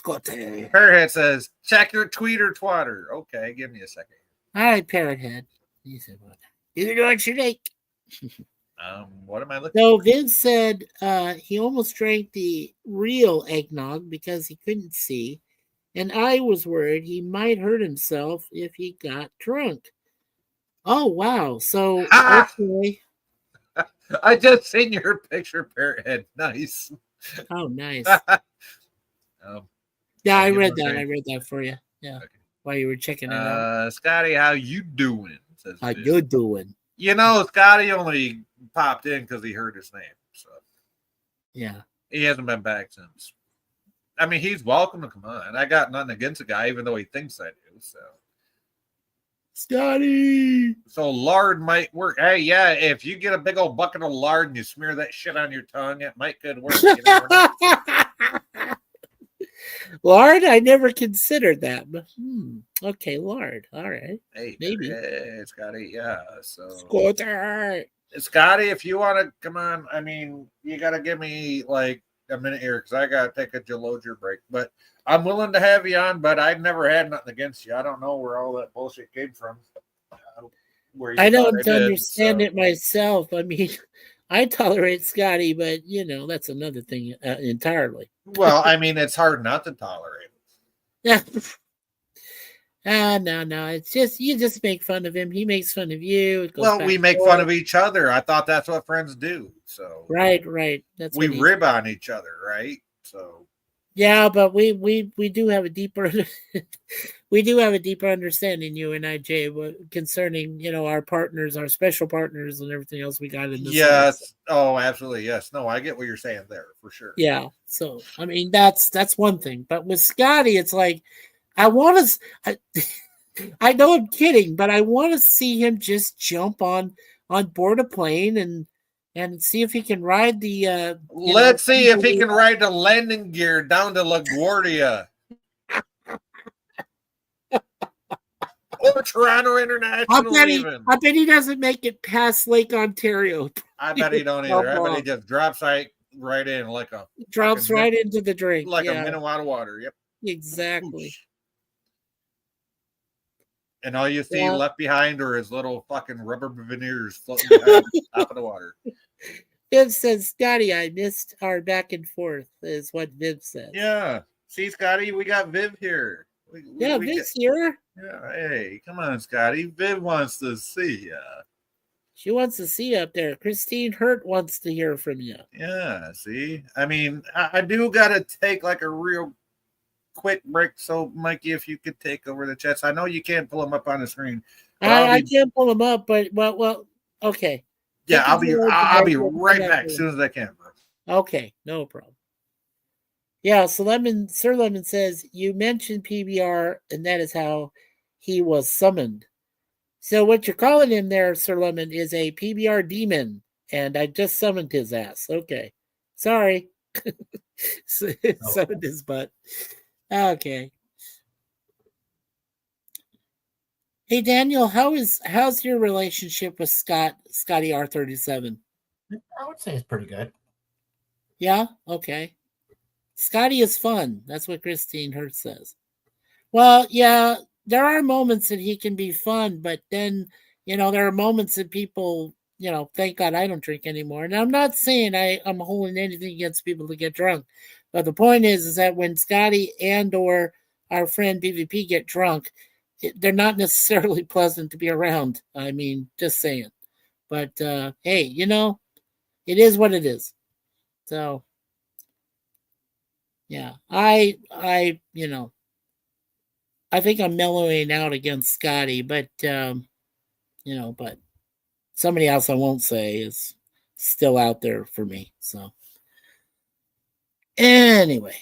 Parrothead says, check your tweeter twatter. Okay, give me a second. All right, Parrothead. You said what? Either direction, Jake. What am I looking So for? Vince said he almost drank the real eggnog because he couldn't see. And I was worried he might hurt himself if he got drunk. Oh, wow. So, okay. I just seen your picture, Parrothead. Nice. Oh, nice. Yeah, I read that. I read that for you. Yeah. Okay. While you were checking it out. Scotty, how you doing? Says How Vince. you doing? You know, Scotty only popped in because he heard his name. So Yeah. he hasn't been back since. I mean, he's welcome to come on. I got nothing against the guy, even though he thinks I do. Scotty. So lard might work. Hey, yeah, if you get a big old bucket of lard and you smear that shit on your tongue, it might could work. You never know. Lard, I never considered that, but okay, lard. All right. Hey, maybe. Hey, Scotty, yeah. So Scotty, if you want to come on, I mean, you got to give me like a minute here because I got to take a Geloger break. But I'm willing to have you on, but I've never had nothing against you. I don't know where all that bullshit came from. I don't understand it myself. I mean, I tolerate Scotty, but you know that's another thing entirely. Well, I mean, it's hard not to tolerate it. Yeah. No. It's just you just make fun of him. He makes fun of you. Well, we make fun of each other. I thought that's what friends do. So right. That's we rib on each other, right? So yeah, but we do have a deeper understanding, you and I, Jay, concerning our partners, our special partners, and everything else we got in this. Yes. Life. Oh, absolutely. Yes. No, I get what you're saying there for sure. Yeah. So I mean that's one thing, but with Scotty, it's like I want to. I know I'm kidding, but I want to see him just jump on board a plane and see if he can ride the. Let's see if he can ride the landing gear down to LaGuardia. Or Toronto International. I bet he doesn't make it past Lake Ontario. I bet he don't either. I bet he just drops right in like a drops right into the drink. Like a minute of water. Yep. Exactly. Oosh. And all you see left behind are his little fucking rubber veneers floating behind the top of the water. Viv says, Scotty, I missed our back and forth, is what Viv says. Yeah. See, Scotty, we got Viv here. Viv's here. Yeah. Hey, come on, Scotty. Viv wants to see ya. She wants to see you up there. Christine Hurt wants to hear from you. Yeah, see? I mean, I do got to take like a real quick break. So, Mikey, if you could take over the chats. I know you can't pull them up on the screen. I can't pull them up, but well, okay. Yeah, I'll be right back as soon as I can, bro. Okay, no problem. Yeah, so Sir Lemon says you mentioned PBR, and that is how he was summoned. So what you're calling him there, Sir Lemon, is a PBR demon, and I just summoned his ass. Okay, sorry, summoned his butt. Okay. Hey Daniel, how's your relationship with Scotty R37? I would say it's pretty good. Yeah. Okay. Scotty is fun. That's what Christine Hurt says. Well, yeah, there are moments that he can be fun, but then there are moments that people thank God I don't drink anymore. And I'm not saying I'm holding anything against people to get drunk, but the point is that when Scotty and or our friend BVP get drunk, they're not necessarily pleasant to be around. I mean, just saying. But hey, it is what it is. So yeah, I think I'm mellowing out against Scotty, but but somebody else I won't say is still out there for me. So Anyway,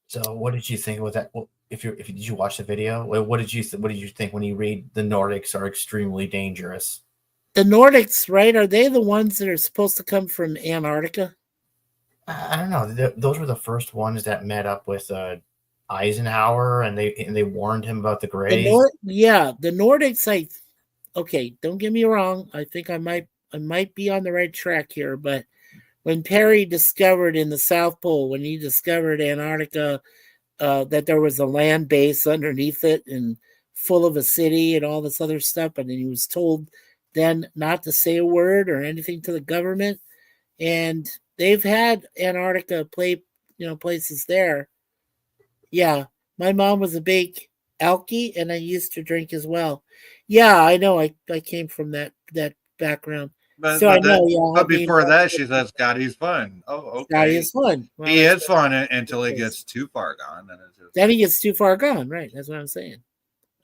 So, what did you think with that? Well, if did you watch the video? What did you think when you read the Nordics are extremely dangerous? the Nordics, right? Are they the ones that are supposed to come from Antarctica? I don't know. Those were the first ones that met up with Eisenhower, and they warned him about the Greys. The Nordics. Okay, don't get me wrong. I think I might be on the right track here, but when Perry discovered in the South Pole, when he discovered Antarctica, that there was a land base underneath it and full of a city and all this other stuff, and then he was told then not to say a word or anything to the government, and they've had Antarctica places there. Yeah, my mom was a big alky, and I used to drink as well. Yeah, I know. I came from that background. But, So I know, but before that, she says Scotty's fun. Oh, okay. Scotty is fun. Well, he is fun until he gets too far gone. Then he gets too far gone, right? That's what I'm saying.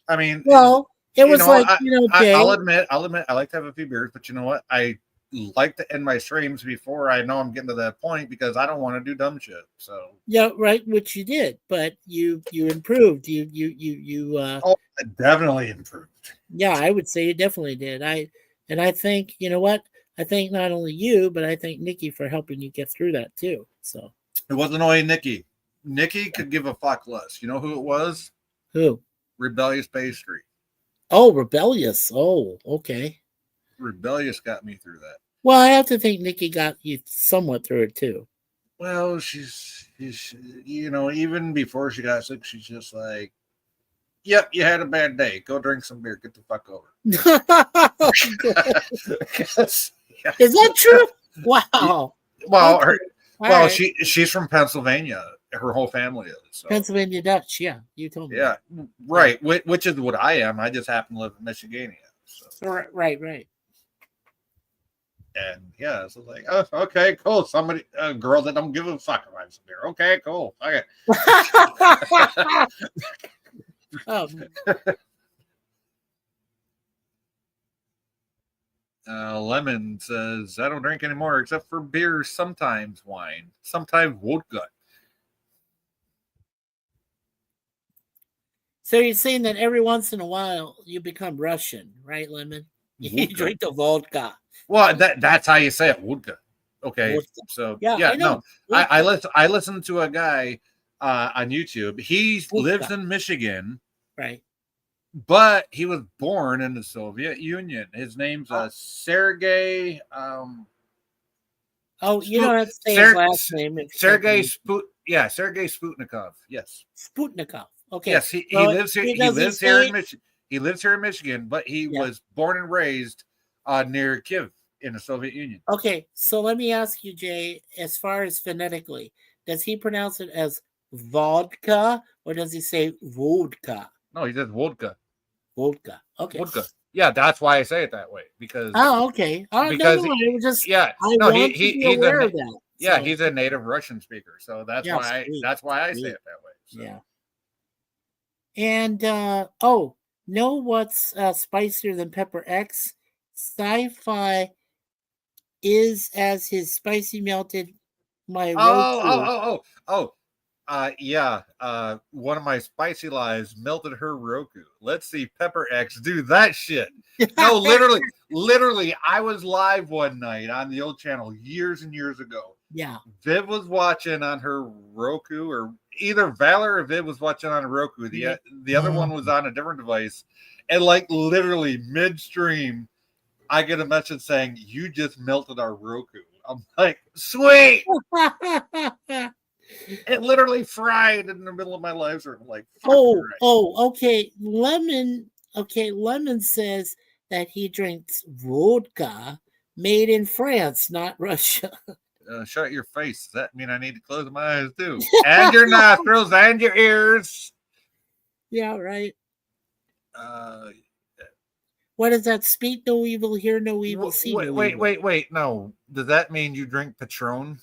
I mean, well, it was Jay. I'll admit, I like to have a few beers, but you know what? I like to end my streams before I know I'm getting to that point because I don't want to do dumb shit. So yeah, right, which you did, but you improved. You I definitely improved. Yeah, I would say you definitely did. I think, you know what? I thank not only you, but I thank Nikki for helping you get through that too. So it wasn't only Nikki. Nikki could give a fuck less. You know who it was? Who? Rebellious Pastry. Oh, Rebellious. Oh, okay. Rebellious got me through that. Well, I have to think Nikki got you somewhat through it too. Well, she's even before she got sick, she's just like, yep, you had a bad day. Go drink some beer. Get the fuck over. Is that true? Wow. Well, right. she's from Pennsylvania. Her whole family is. So. Pennsylvania Dutch, yeah. You told me. Yeah, right. Which is what I am. I just happen to live in Michigania. So. Right. And yeah, so like, oh, okay, cool. A girl that don't give a fuck about some beer. Okay, cool. Okay. Lemon says, I don't drink anymore except for beer, sometimes wine, sometimes vodka. So you're saying that every once in a while you become Russian, right, Lemon? You drink the vodka. Well, that's how you say it, vodka. Okay, vodka. So yeah, no, I listened to a guy on YouTube. He lives in Michigan, right? But he was born in the Soviet Union. His name's Sergei. You don't have to say his last name. Sergei Sputnikov. Yes, Sputnikov. Okay. Yes, he lives here. He lives here in Michigan. He lives here in Michigan, but he was born and raised near Kiev in the Soviet Union. Okay, so let me ask you, Jay, as far as phonetically, does he pronounce it as vodka or does he say vodka? No, he says vodka. Vodka. Okay. Vodka. Yeah, that's why I say it that way because. Oh, okay. Because he's aware of that. Yeah, he's a native Russian speaker, so that's why I say it that way. So. Yeah. And know what's spicier than Pepper X? Sci-Fi is as his spicy melted my Roku. One of my spicy lives melted her Roku. Let's see Pepper X do that shit. No, literally, I was live one night on the old channel years and years ago. Yeah. Viv was watching on her Roku, or either Valor or Viv was watching on a Roku. The other one was on a different device. And like literally midstream, I get a message saying, "You just melted our Roku." I'm like, sweet. It literally fried in the middle of my live stream. I'm like, okay. Lemon says that he drinks vodka made in France, not Russia. Shut your face. Does that mean I need to close my eyes too? And your nostrils and your ears. Yeah, right. What is that? Speak no evil, hear no evil, see no evil. Wait. No. Does that mean you drink Patron?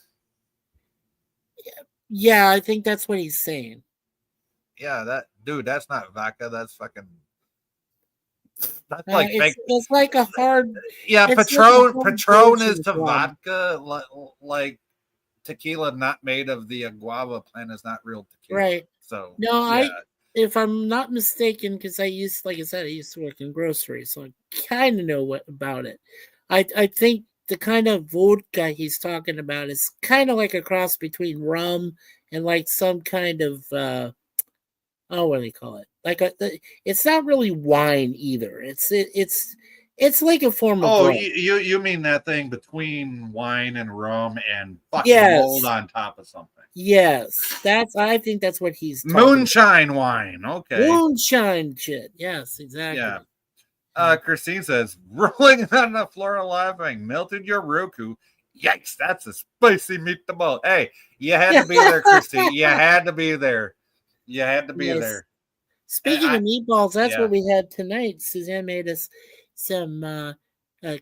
Yeah, I think that's what he's saying. Yeah, that's not vodka. That's fucking. That's like fake. It's like a hard. Yeah, Patron is to vodka like tequila not made of the guava plant is not real tequila. Right. So No, yeah. if I'm not mistaken, because like I said, I used to work in grocery, so I kind of know about it. I think the kind of vodka he's talking about is kind of like a cross between rum and like some kind of what do they call it? It's not really wine either. It's like a form of Oh, rum. you mean that thing between wine and rum and fucking Yes. mold on top of something? Yes, I think that's what he's talking Moonshine wine. Okay. about. Moonshine shit. Yes, exactly. Yeah. Christine says, rolling on the floor laughing, melted your Roku. Yikes, that's a spicy meatball. Hey, you had to be there, Christine. You had to be there. You had to be Yes. there. Speaking of meatballs, that's yeah. what we had tonight. Suzanne made us some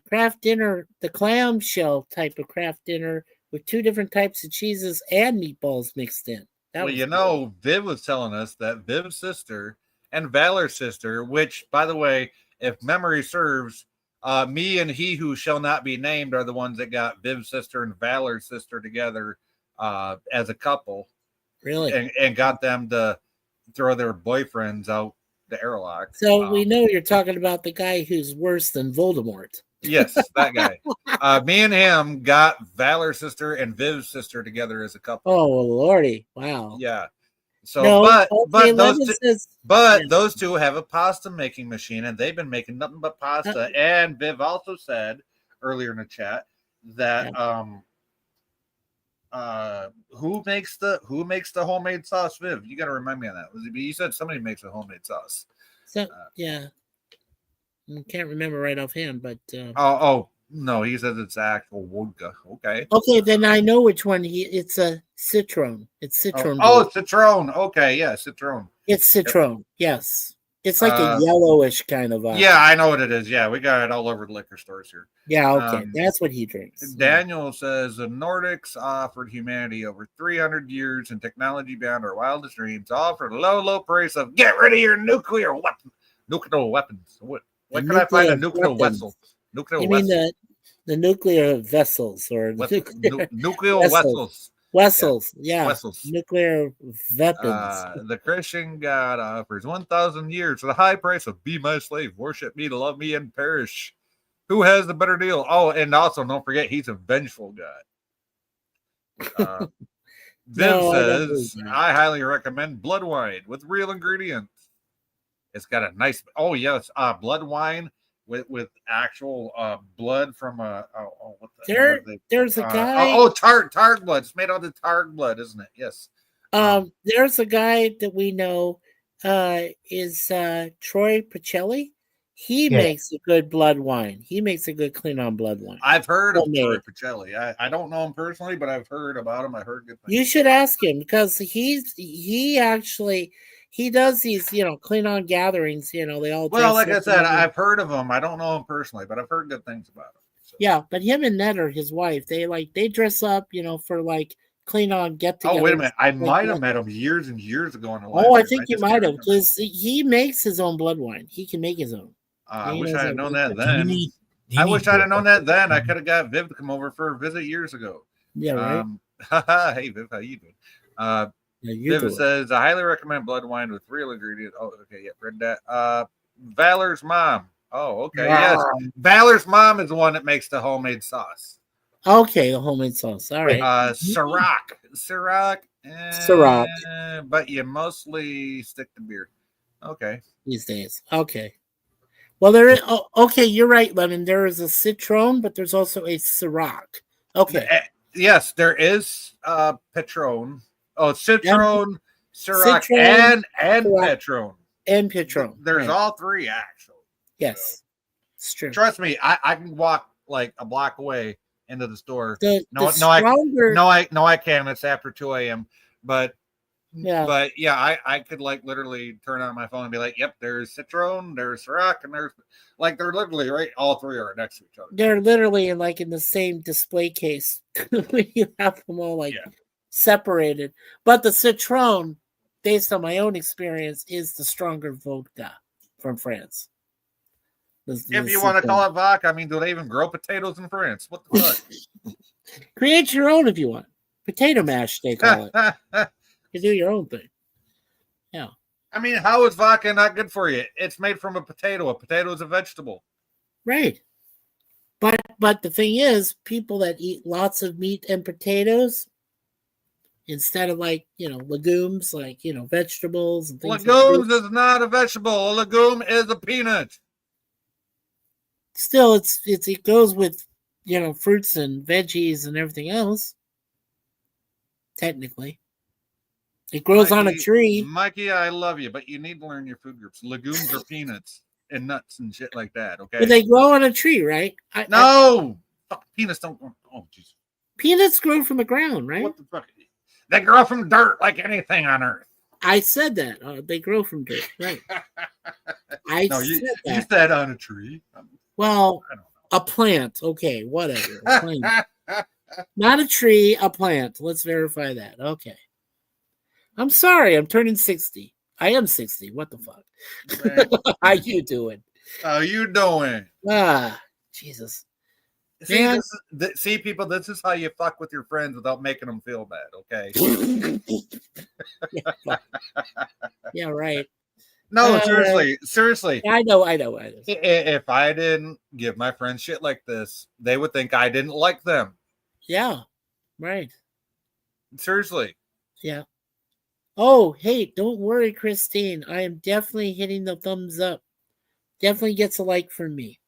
craft dinner, the clamshell type of craft dinner with 2 different types of cheeses and meatballs mixed in. Well, you know, Viv was telling us that Viv's sister and Valor's sister, which, by the way, if memory serves, me and he who shall not be named are the ones that got Viv's sister and Valor's sister together as a couple. Really? And got them to throw their boyfriends out the airlock. So we know you're talking about the guy who's worse than Voldemort. Yes, that guy. Me and him got Valor's sister and Viv's sister together as a couple. Oh, lordy. Wow. Yeah. So, No, but those two have a pasta making machine, and they've been making nothing but pasta. And Viv also said earlier in the chat that who makes the homemade sauce, Viv? You got to remind me on that. You said somebody makes a homemade sauce. So yeah, I can't remember right offhand, but no, he says it's actual vodka. Okay. Okay, then I know which one. It's a Citron. It's Citron. Oh, Citron. Okay, yeah, Citron. It's Citron. Yes, it's like a yellowish kind of. Yeah, I know what it is. Yeah, we got it all over the liquor stores here. Yeah, okay, that's what he drinks. Daniel says the Nordics offered humanity over 300 years and technology beyond our wildest dreams, all for the low price of get rid of your nuclear weapons. What can I find a nuclear vessel? You mean the nuclear vessels or nuclear vessels? Vessels, yeah. Vessels. Nuclear weapons. The Christian God offers 1,000 years for the high price of be my slave, worship me, love me, and perish. Who has the better deal? Oh, and also don't forget he's a vengeful God. Viv says, I highly recommend blood wine with real ingredients. It's got a nice, blood wine with actual blood from there's a guy. Targ blood. It's made out of Targ blood, isn't it? Yes. There's a guy that we know is Troy Pacelli. He makes a good blood wine. He makes a good clean on blood wine. I've heard of Troy Pacelli. I don't know him personally, but I've heard about him. I heard good things. You should ask him because he does these, clean on gatherings. They all. Well, like I said, I've heard of him. I don't know him personally, but I've heard good things about him. So. Yeah, but him and Ned are his wife. They dress up, for like clean on get together. Oh, wait a minute! I might have met him years and years ago in the life. Oh, I think you might have because he makes his own blood wine. He can make his own. I wish I had known that then. I wish I'd have known that then. I could have got Viv to come over for a visit years ago. Yeah, right. Hey, Viv, how you doing? Viv says, I highly recommend blood wine with real ingredients. Oh, okay, yeah, read that. Valor's mom. Oh, okay, yes. Valor's mom is the one that makes the homemade sauce. Okay, the homemade sauce. All right. Ciroc. But you mostly stick to beer. Okay. These days. Okay. Well, there is. Oh, okay, you're right, Lemon. There is a Citron, but there's also a Ciroc. Okay. Yes, there is Patron. Oh, Citron, Ciroc, and Patron. And Patron. There's all three, actually. Yes. So, it's true. Trust me, I can walk like a block away into the store. I can. It's after 2 a.m. But I could like literally turn on my phone and be like, yep, there's Citron, there's Ciroc, and there's like they're literally right. All three are next to each other. They're literally in the same display case. You have them all separated. But the Citron, based on my own experience, is the stronger vodka from France. If you want to call it vodka, I mean, do they even grow potatoes in France? What the fuck? Create your own if you want. Potato mash, they call it. You do your own thing. Yeah. I mean, how is vodka not good for you? It's made from a potato. A potato is a vegetable. Right. But the thing is, people that eat lots of meat and potatoes instead of legumes, vegetables and things. Legumes is not a vegetable. A legume is a peanut. Still, it goes with fruits and veggies and everything else. Technically, it grows on a tree. Mikey, I love you, but you need to learn your food groups. Legumes are peanuts and nuts and shit like that. Okay, but they grow on a tree, right? No, peanuts don't. Oh, jeez. Peanuts grow from the ground, right? What the fuck? They grow from dirt like anything on earth. I said that they grow from dirt, right? You said on a tree. Well, a plant. Okay, whatever. A plant. Not a tree, a plant. Let's verify that. Okay. I'm sorry. I'm turning 60. I am 60. What the fuck? How you doing? How you doing? Jesus. See, people, this is how you fuck with your friends without making them feel bad, okay? Yeah, right. No, seriously. I know. If I didn't give my friends shit like this, they would think I didn't like them. Yeah, right. Seriously. Yeah. Oh, hey, don't worry, Christine. I am definitely hitting the thumbs up. Definitely gets a like from me.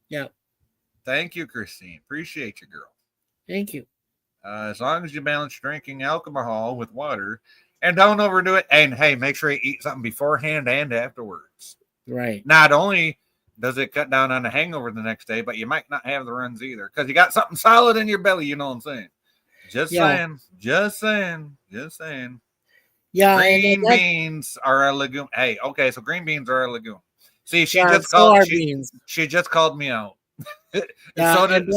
Yeah. Thank you, Christine. Appreciate you, girl. Thank you. As long as you balance drinking alcohol with water and don't overdo it. And hey, make sure you eat something beforehand and afterwards. Right. Not only does it cut down on the hangover the next day, but you might not have the runs either because you got something solid in your belly. You know what I'm saying? Just saying. Yeah. Green beans are a legume. Hey, okay, so green beans are a legume. See, she just called me out. So did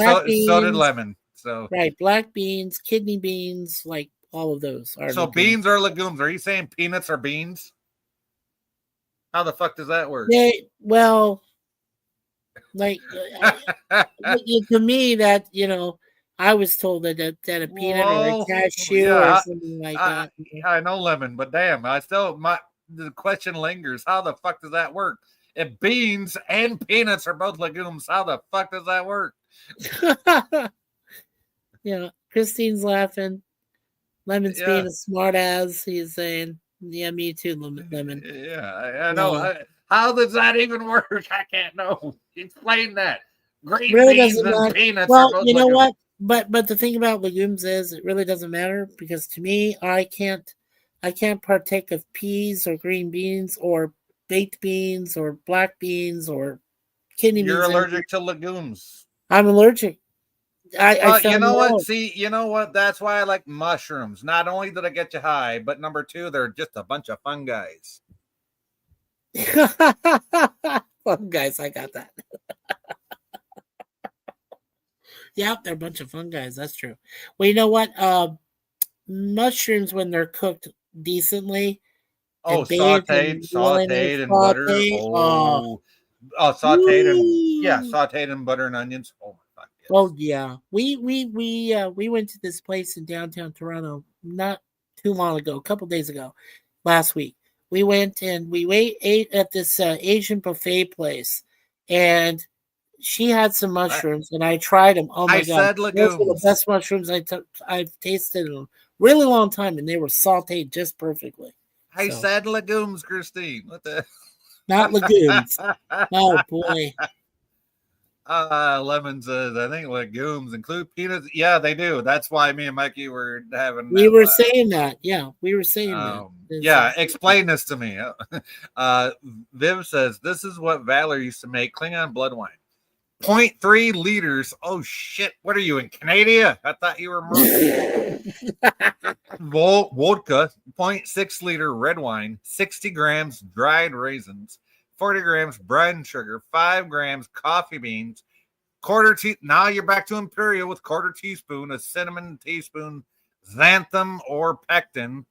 lemon. So right, black beans, kidney beans, like all of those are. So legumes. Beans are legumes. Are you saying peanuts are beans? How the fuck does that work? To me, that I was told that a peanut or a cashew or something like that. I know lemon, but damn, the question lingers. How the fuck does that work? If beans and peanuts are both legumes, how the fuck does that work? Yeah, Christine's laughing. Lemon's being a smart ass. He's saying, "Yeah, me too, Lemon." Yeah, I know. How does that even work? I can't know. Explain that. Green beans and peanuts. Well, you know what? But the thing about legumes is it really doesn't matter because to me, I can't partake of peas or green beans or baked beans or black beans or kidney beans. You're allergic to legumes. I'm allergic. You know what? See, you know what? That's why I like mushrooms. Not only did I get you high, but number two, they're just a bunch of fun guys. Fun guys, I got that. Yeah, they're a bunch of fun guys. That's true. Well, you know what? Mushrooms, when they're cooked decently, sauteed and butter. Sauteed in butter and onions. Oh my fuck. Yes. Oh yeah, we went to this place in downtown Toronto not too long ago, a couple days ago, last week. We went and we ate at this Asian buffet place, and she had some mushrooms, and I tried them. Oh my god, said legumes. Those were the best mushrooms I've tasted in a really long time, and they were sauteed just perfectly. I said legumes, Christine. What the? Not legumes. Oh boy. Lemon says, I think legumes include peanuts. Yeah, they do. That's why me and Mikey were having. We were saying that. Yeah, we were saying that. Yeah, explain this to me. Viv says, this is what Valor used to make Klingon blood wine. 0.3 liters. Oh, shit. What are you in Canada? I thought you were vodka, 0.6 liter red wine, 60 grams dried raisins, 40 grams brown sugar, 5 grams coffee beans, now you're back to Imperial with quarter teaspoon of cinnamon, teaspoon xanthan or pectin.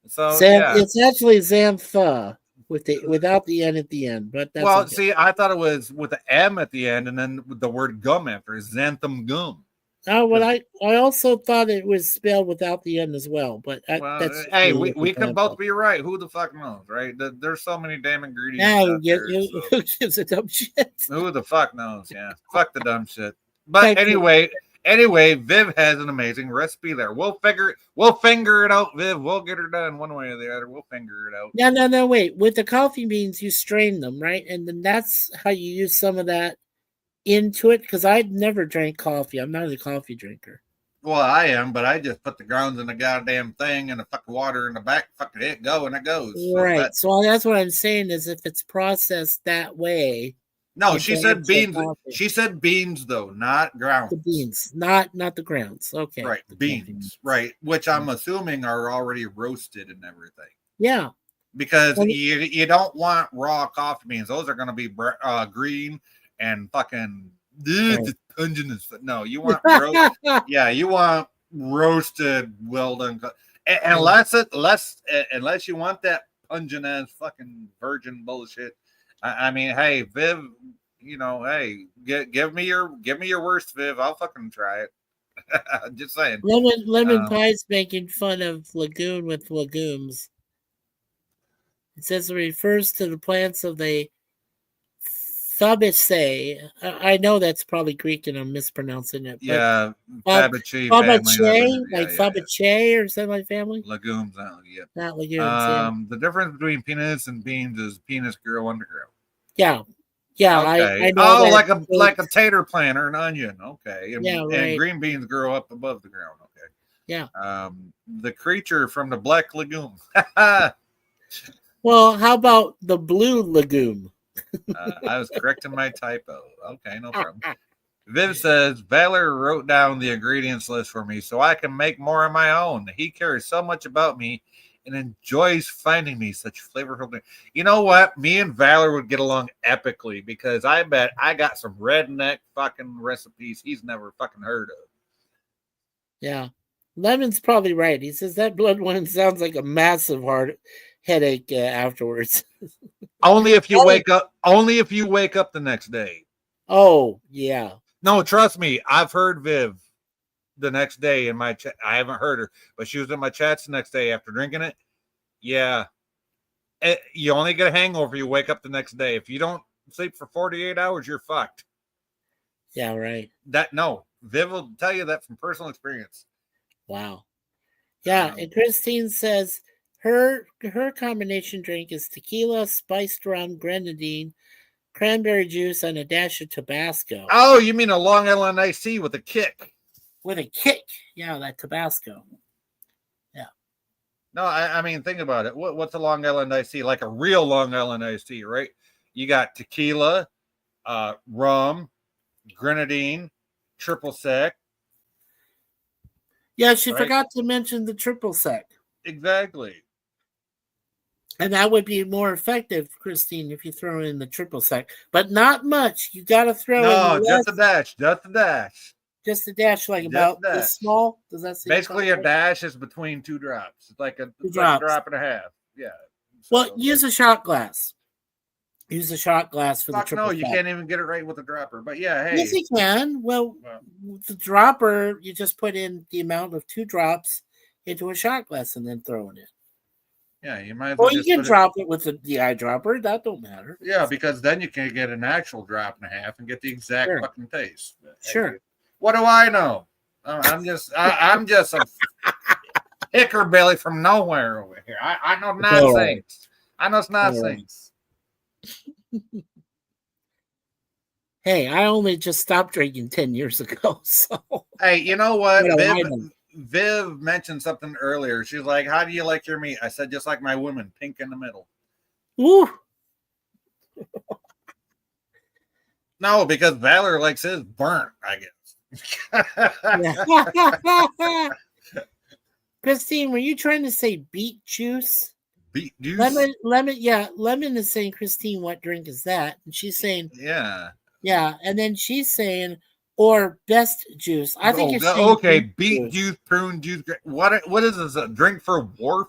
So it's actually xantha without the N at the end, but that's okay. See, I thought it was with the M at the end and then with the word gum after, xanthan gum. Well, I also thought it was spelled without the N as well, but Well, that's hey, really we could example. both be right. Who the fuck knows, right? There's so many damn ingredients Now out there. So who gives a dumb shit? who the fuck knows? Yeah, fuck the dumb shit. But Thank you. anyway, Viv has an amazing recipe there. We'll finger it out, Viv. We'll get her done one way or the other. We'll finger it out. No, wait. With the coffee beans, you strain them, right? And then that's how you use some of that into it. Because I'd never drank coffee. I'm not a coffee drinker. Well, I am, but I just put the grounds in the goddamn thing and the fucking water in the back, fucking hit go, and it goes. Right. So that's what I'm saying is if it's processed that way. No, it's she an said actual beans. coffee. She said beans, though, not grounds. The beans, not the grounds. Okay. Right, The beans. Right, which I'm assuming are already roasted and everything. Yeah. Because Well, you don't want raw coffee beans. Those are going to be green and fucking pungent as fuck. No, you want yeah, you want roasted, well done. Unless you want that pungent ass fucking virgin bullshit. I mean, hey, Viv, you know, hey, give me your worst, Viv. I'll fucking try it. Just saying. Lemon Pie's making fun of Lagoon with legumes. It says it refers to the plants of the Fabaceae. I know that's probably Greek and I'm mispronouncing it. Yeah, Fabaceae Fabaceae or something like family. Legumes, Not legumes. The difference between peanuts and beans is peanuts grow underground. Yeah. Okay. I know like a tater plant or an onion. Okay. And, right. And green beans grow up above the ground. Okay. Yeah. The creature from the black legume. Well, how about the blue legume? I was correcting my typo. Okay, no problem. Viv says, Valor wrote down the ingredients list for me so I can make more of my own. He cares so much about me and enjoys finding me such flavorful things. You know what? Me and Valor would get along epically because I bet I got some redneck fucking recipes he's never fucking heard of. Yeah. Lemon's probably right. He says that blood one sounds like a massive headache afterwards. Only if you wake up the next day. Oh, yeah. No, trust me. I've heard Viv the next day in my chat. I haven't heard her, but she was in my chats the next day after drinking it. Yeah. You only get a hangover. You wake up the next day. If you don't sleep for 48 hours, you're fucked. Yeah, right. Viv will tell you that from personal experience. Wow. Yeah, and Christine says her combination drink is tequila, spiced rum, grenadine, cranberry juice, and a dash of Tabasco. Oh, you mean a Long Island iced tea with a kick? With a kick. Yeah, that Tabasco. Yeah. No, I mean, think about it. What's a Long Island iced tea? Like a real Long Island iced tea, right? You got tequila, rum, grenadine, triple sec. Yeah, she forgot to mention the triple sec. Exactly. And that would be more effective, Christine, if you throw in the triple sec. But not much. You got to throw in just a dash. Just a dash. Just a dash, like about this small. Does that seem basically a dash is between two drops? It's like a drop and a half. Yeah. Well, use a shot glass. Use a shot glass for the triple. No, you can't even get it right with a dropper. But yeah, hey. Yes, you can. Well, the dropper, you just put in the amount of 2 drops into a shot glass and then throw it in. Yeah, you might as well. Or you can drop it with the eyedropper. That don't matter. Yeah, because then you can get an actual drop and a half and get the exact fucking taste. Sure. What do I know? I'm just a hickory from nowhere over here. I know nonsense. I know nonsense. Hey, I only just stopped drinking 10 years ago. So hey, you know what? Viv mentioned something earlier. She's like, "How do you like your meat?" I said, "Just like my women, pink in the middle." Woo. No, because Valor likes his burnt, I guess. Christine, were you trying to say beet juice? Beet juice? Lemon, yeah. Lemon is saying, Christine, what drink is that? And she's saying, yeah. And then she's saying, or best juice. I think you're saying okay, beet juice, prune juice. What is this? A drink for Wharf?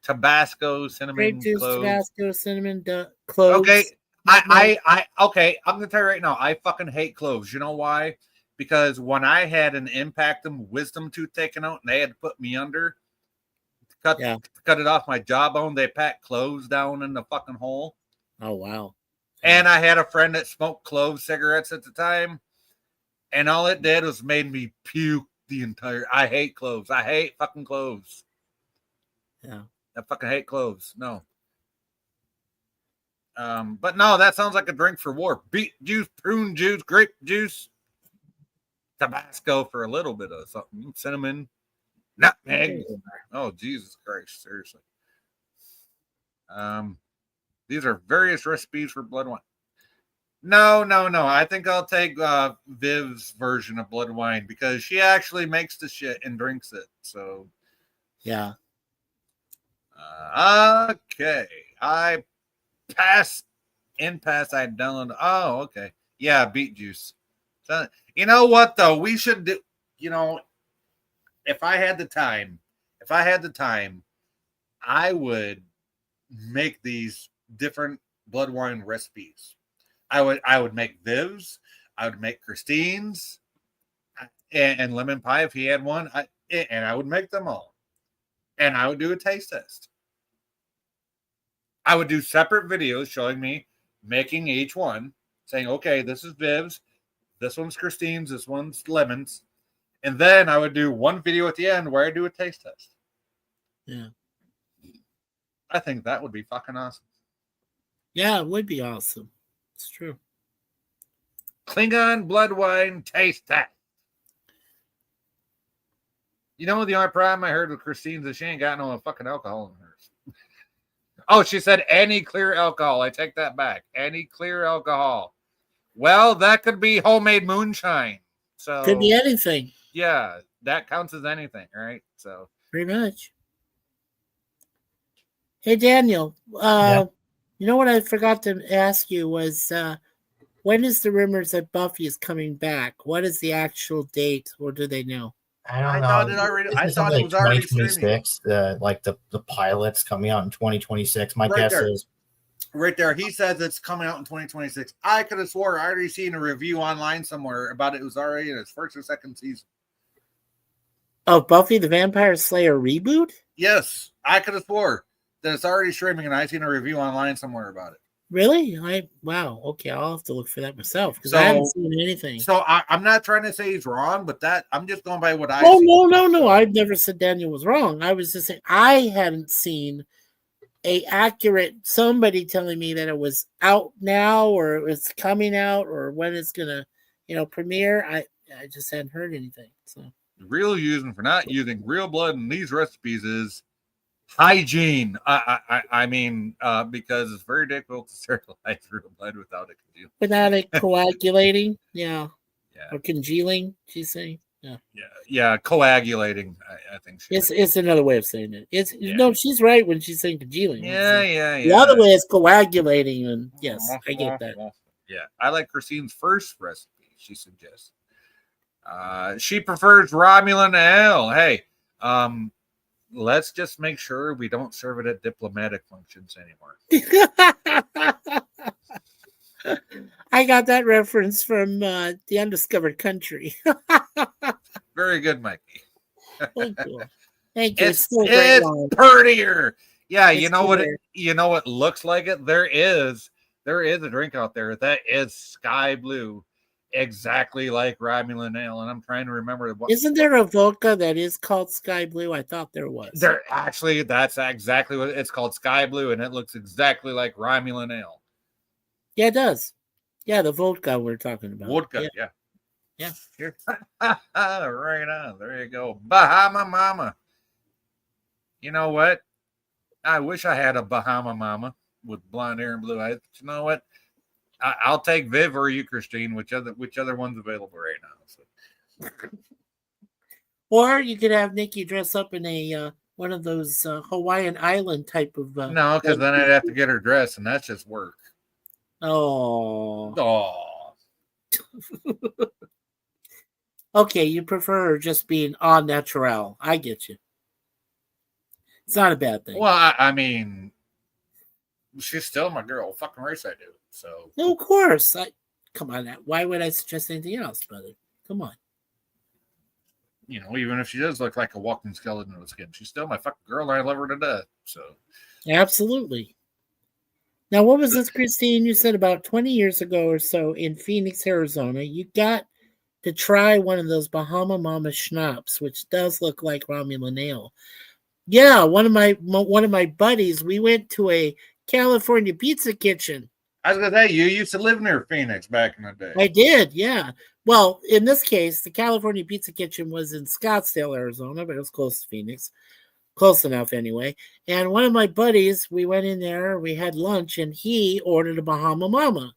Tabasco, cinnamon, grape juice, cloves. Tabasco, cinnamon, cloves. Okay. I'm gonna tell you right now, I fucking hate cloves. You know why? because when I had an Impactum wisdom tooth taken out and they had to put me under to cut it off my jawbone, they packed cloves down in the fucking hole. Oh wow. And I had a friend that smoked clove cigarettes at the time, and all it did was made me puke the entire. I hate cloves. I hate fucking cloves. Yeah. I fucking hate cloves. No. But no, that sounds like a drink for war. Beet juice, prune juice, grape juice, Tabasco for a little bit of something, cinnamon, nutmeg. Oh, Jesus Christ, seriously. These are various recipes for blood wine. No. I think I'll take Viv's version of blood wine because she actually makes the shit and drinks it. So, yeah. Okay. I passed. I downloaded. Oh, okay. Yeah, beet juice. So, you know what, though? We should do, if I had the time, I would make these different blood wine recipes. I would make Viv's, I would make Christine's, and lemon pie if he had one, and I would make them all, and I would do a taste test. I would do separate videos showing me making each one, saying, okay, this is Viv's, this one's Christine's, this one's Lemon's, and then I would do one video at the end where I do a taste test. Yeah. I think that would be fucking awesome. Yeah, it would be awesome. It's true. Klingon blood wine taste test. The only problem I heard with Christine's is she ain't got no fucking alcohol in hers. Oh, she said any clear alcohol. I take that back. Any clear alcohol. Well, that could be homemade moonshine. So could be anything. Yeah, that counts as anything, right? So pretty much. Hey, Daniel, you know what I forgot to ask you was when is the rumors that Buffy is coming back? What is the actual date, or do they know? I don't know. I thought it was already 2026. Like the pilot's coming out in 2026. My guess is right there. He says it's coming out in 2026. I could have swore I already seen a review online somewhere about it was already in its first or second season. Oh, Buffy the Vampire Slayer reboot? Yes, I could have swore that it's already streaming, and I seen a review online somewhere about it. Really? Wow. Okay, I'll have to look for that myself because I haven't seen anything. So I'm not trying to say he's wrong, but I'm just going by what I. Oh no! I've never said Daniel was wrong. I was just saying I hadn't seen a accurate somebody telling me that it was out now or it was coming out or when it's gonna premiere. I just hadn't heard anything. So the real reason for not using real blood in these recipes is hygiene. I mean, because it's very difficult to sterilize real blood without it coagulating. Yeah. Or congealing, she's saying. Yeah, coagulating. I think it's another way of saying it. No, she's right when she's saying congealing. Yeah. The other way is coagulating, and yes, I get that. Yeah, I like Christine's first recipe. She suggests she prefers Romulan ale. Hey, let's just make sure we don't serve it at diplomatic functions anymore. I got that reference from The Undiscovered Country. Very good, Mikey. Thank you. Thank you. It's prettier. Yeah, you know what looks like it? There is a drink out there that is sky blue, exactly like Romulan ale, and I'm trying to remember what. Isn't there a vodka that is called Sky Blue? I thought there was. That's exactly what it's called, Sky Blue, and it looks exactly like Romulan ale. Yeah, it does. Yeah, the vodka we're talking about. Vodka, yeah. Here. Right on. There you go. Bahama Mama. You know what? I wish I had a Bahama Mama with blonde hair and blue eyes. But you know what? I'll take Viv or you, Christine, which other one's available right now. So. Or you could have Nikki dress up in a one of those Hawaiian Island type of. No, because then I'd have to get her dressed, and that's just work. Oh. Okay, you prefer just being all natural. I get you. It's not a bad thing. Well, I mean, she's still my girl. Fucking race I do. So. No, of course. Come on. Why would I suggest anything else, brother? Come on. You know, even if she does look like a walking skeleton with skin, she's still my fucking girl, and I love her to death. So, Absolutely. Now, what was this, Christine? You said about 20 years ago or so in Phoenix, Arizona, you got to try one of those Bahama Mama schnapps, which does look like Romulan ale. Yeah, one of my buddies, we went to a California pizza kitchen. I was gonna say, you used to live near Phoenix back in the day. I did, yeah. Well, in this case, the California pizza kitchen was in Scottsdale, Arizona, but it was close to Phoenix. Close enough anyway. And one of my buddies, we went in there, we had lunch, and he ordered a Bahama Mama.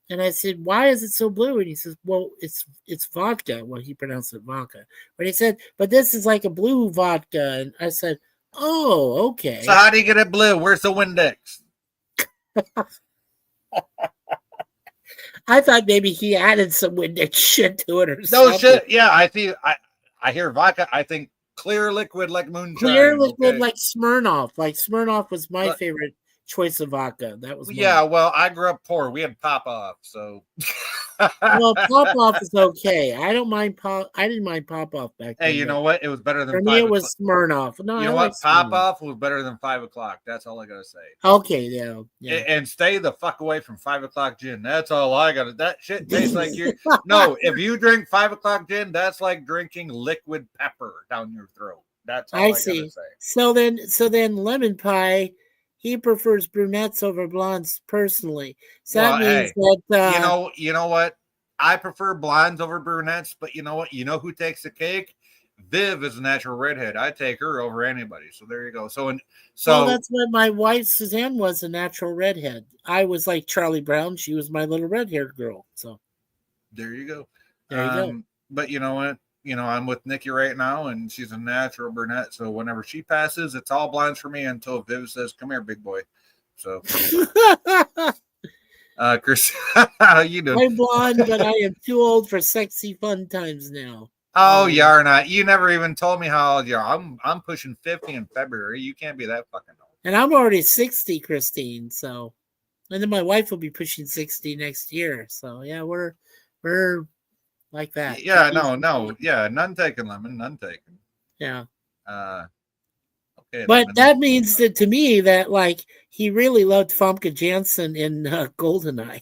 And I said, "Why is it so blue?" And he says, "Well, it's vodka." Well, he pronounced it vodka. But he said, "But this is like a blue vodka." And I said, "Oh, okay." So how do you get it blue? Where's the Windex? I thought maybe he added some Windex shit to it or something. No shit. Yeah, I see. I hear vodka. I think clear liquid like moonshine. Clear liquid okay? like Smirnoff. Like Smirnoff was my favorite choice of vodka. That was yeah. Well, I grew up poor. We had Pop Off, so. Well, Pop Off is okay. I don't mind Pop. I didn't mind Pop Off back then. Hey, you know what? It was better than. For me, it was Smirnoff. No, you know what? Pop Off was better than 5 o'clock. That's all I gotta say. Okay, yeah. And stay the fuck away from 5 o'clock gin. That's all I gotta. That shit tastes like you. No, if you drink 5 o'clock gin, that's like drinking liquid pepper down your throat. That's all I see. gotta say. So then, Lemon Pie, he prefers brunettes over blondes personally. So that means that you know what? I prefer blondes over brunettes, but you know what? You know who takes the cake? Viv is a natural redhead. I take her over anybody. So there you go. So that's what my wife Suzanne was, a natural redhead. I was like Charlie Brown. She was my little red-haired girl. So there you go. There you go. But you know what? You know, I'm with Nikki right now, and she's a natural brunette. So whenever she passes, it's all blondes for me until Viv says, "Come here, big boy." So, Chris, how you doing? I'm blonde, but I am too old for sexy fun times now. Oh, you are not. You never even told me how old you are. I'm pushing 50 in February. You can't be that fucking old. And I'm already 60, Christine. So, and then my wife will be pushing 60 next year. So yeah, we're like that. Yeah, no, yeah, none taken, Lemon, none taken. Yeah. Okay. But Lemon. that means that to me that like he really loved Famke Janssen in Goldeneye.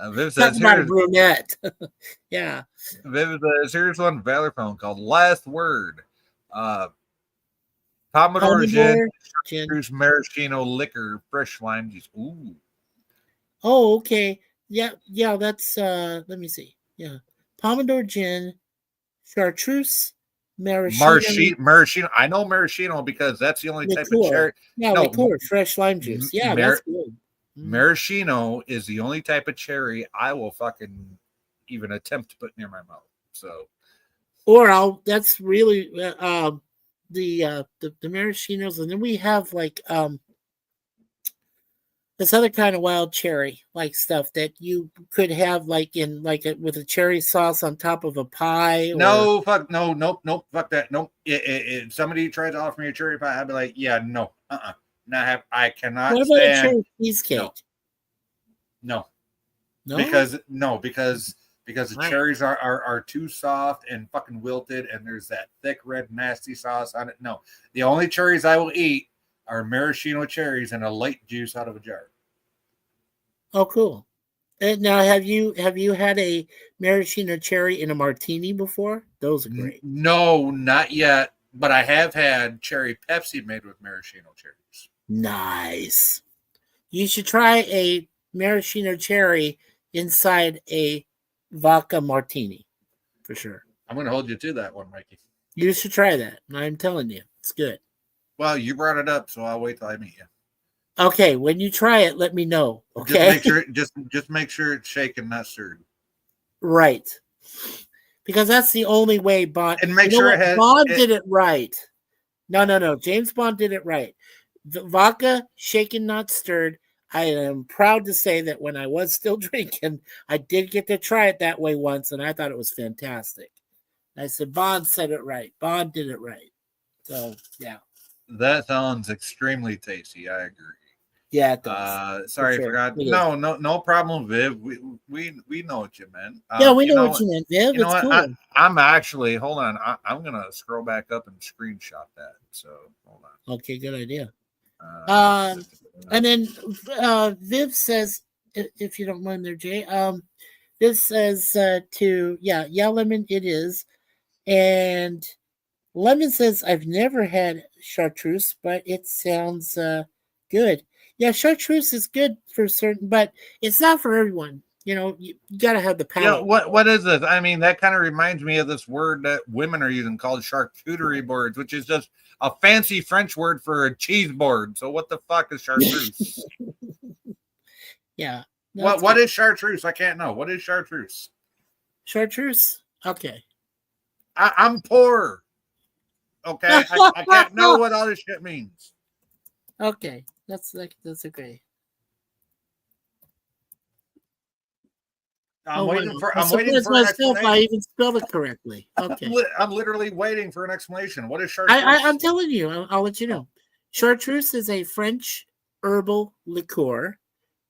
Viv says not a brunette. Yeah. Viv says here's one Valor phone called Last Word. Pomodoro gin, chartreuse maraschino liquor, fresh lime juice. Ooh. Oh, okay. Yeah, that's let me see. Yeah. Pomodoro gin, chartreuse, maraschino. I know maraschino because that's the only type of cherry. Yeah, liqueur, fresh lime juice. Yeah, that's good. Maraschino is the only type of cherry I will fucking even attempt to put near my mouth. So, or that's really the maraschinos, and then we have like this other kind of wild cherry like stuff that you could have like in with a cherry sauce on top of a pie. Nope, fuck that. Nope. If somebody tries to offer me a cherry pie, I'd be like, yeah, no, I cannot. What about a cherry cheesecake? No. Because the cherries are too soft and fucking wilted, and there's that thick red nasty sauce on it. No, the only cherries I will eat are maraschino cherries and a light juice out of a jar. Oh, cool. And now, have you had a maraschino cherry in a martini before? Those are great. No, not yet. But I have had cherry Pepsi made with maraschino cherries. Nice. You should try a maraschino cherry inside a vodka martini, for sure. I'm going to hold you to that one, Mikey. You should try that. I'm telling you, it's good. Well, you brought it up, so I'll wait till I meet you. Okay, when you try it, let me know. Okay, just make sure it's shaken, not stirred. Right, because that's the only way Bond. And make sure Bond did it right. No. James Bond did it right. The vodka shaken, not stirred. I am proud to say that when I was still drinking, I did get to try it that way once, and I thought it was fantastic. I said Bond said it right. Bond did it right. So yeah. That sounds extremely tasty. I agree. Yeah, it does. Sorry, sure. I forgot. It is. No problem, Viv. We know what you meant. Yeah, we you know what you meant, Viv. You know It's what? cool. I'm actually hold on. I'm gonna scroll back up and screenshot that. So hold on. Okay, good idea. Uh, And then Viv says, if you don't mind there, Jay, this says yeah, Lemon, it is. And Lemon says, I've never had chartreuse, but it sounds good. Yeah, chartreuse is good for certain, but it's not for everyone. You know, you got to have the palate. Yeah, what is this? I mean, that kind of reminds me of this word that women are using called charcuterie boards, which is just a fancy French word for a cheese board. So what the fuck is chartreuse? Yeah. What is chartreuse? I can't know. What is chartreuse? Chartreuse? Okay. I'm poor. Okay, I can't know what all this shit means. Okay, that's okay. I'm waiting for an myself, explanation. I even spelled it correctly. Okay. I'm literally waiting for an explanation. What is chartreuse? I'm telling you. I'll let you know. Chartreuse is a French herbal liqueur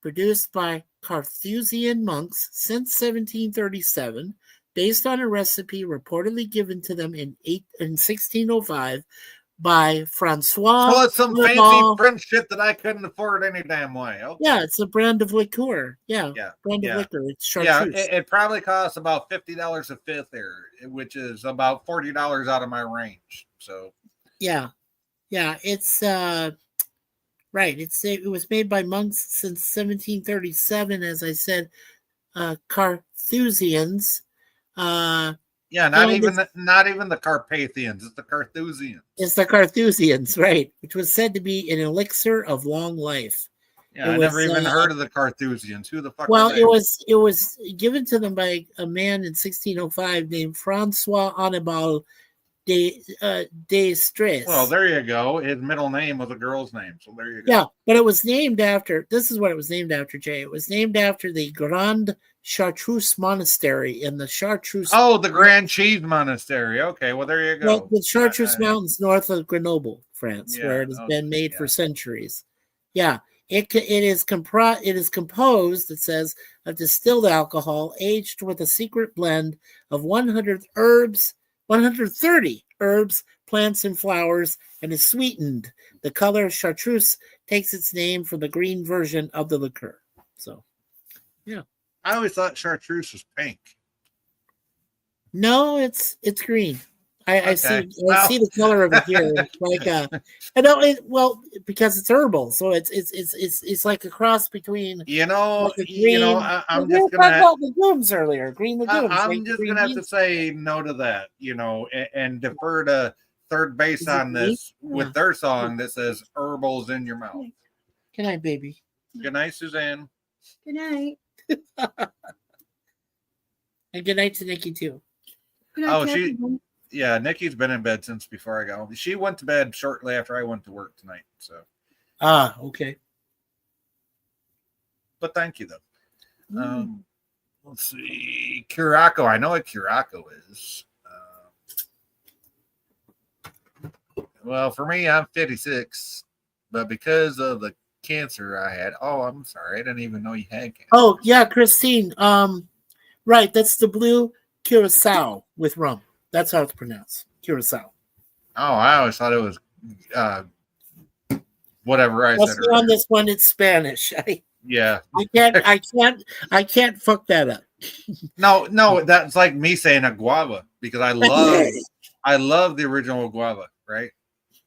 produced by Carthusian monks since 1737, based on a recipe reportedly given to them in 1605 by Francois. So it's some fancy French shit that I couldn't afford any damn way. Okay. Yeah, it's a brand of liqueur. Yeah, brand of liquor. It's chartreuse. Yeah, it probably costs about $50 a fifth there, which is about $40 out of my range. So yeah, it's right. It was made by monks since 1737, as I said. Carthusians. Not even the Carpathians. It's the Carthusians. It's the Carthusians, right? Which was said to be an elixir of long life. Yeah, I never even heard of the Carthusians. Who the fuck? Well, it was given to them by a man in 1605 named Francois Annibal de Stress. Well, there you go. His middle name was a girl's name, so there you go. Yeah, but it was named after. This is what it was named after, Jay. It was named after the Grand Chartreuse Monastery in the Chartreuse. Oh, the Grand Cheese Monastery. Okay, well there you go. Well, the Chartreuse Mountains north of Grenoble, France, where it has been made for centuries. Yeah, it is composed. It says of distilled alcohol aged with a secret blend of 130 herbs, plants, and flowers, and is sweetened. The color chartreuse takes its name from the green version of the liqueur. So, yeah. I always thought chartreuse was pink. No, it's green. I see the color of it here. It's like because it's herbal, so it's like a cross between. I'm just gonna about legumes earlier. Green legumes. I'm just gonna have to say no to that, and defer to third base on this with their song that says "Herbals in Your Mouth." Good night, baby. Good night, Suzanne. Good night. And good night to Nikki too. Good night, Nikki's been in bed since before I got home. She went to bed shortly after I went to work tonight. So. Okay. But thank you though. Let's see, Curaco. I know what Curaco is. Well, for me, I'm 56, but because of the cancer I had. Oh, I'm sorry. I didn't even know you had cancer. Oh, yeah, Christine. Right. That's the blue Curacao with rum. That's how it's pronounced. Curacao. Oh, I always thought it was whatever I said. On this one, it's Spanish. Yeah. I can't fuck that up. No, that's like me saying a guava because I love the original guava, right?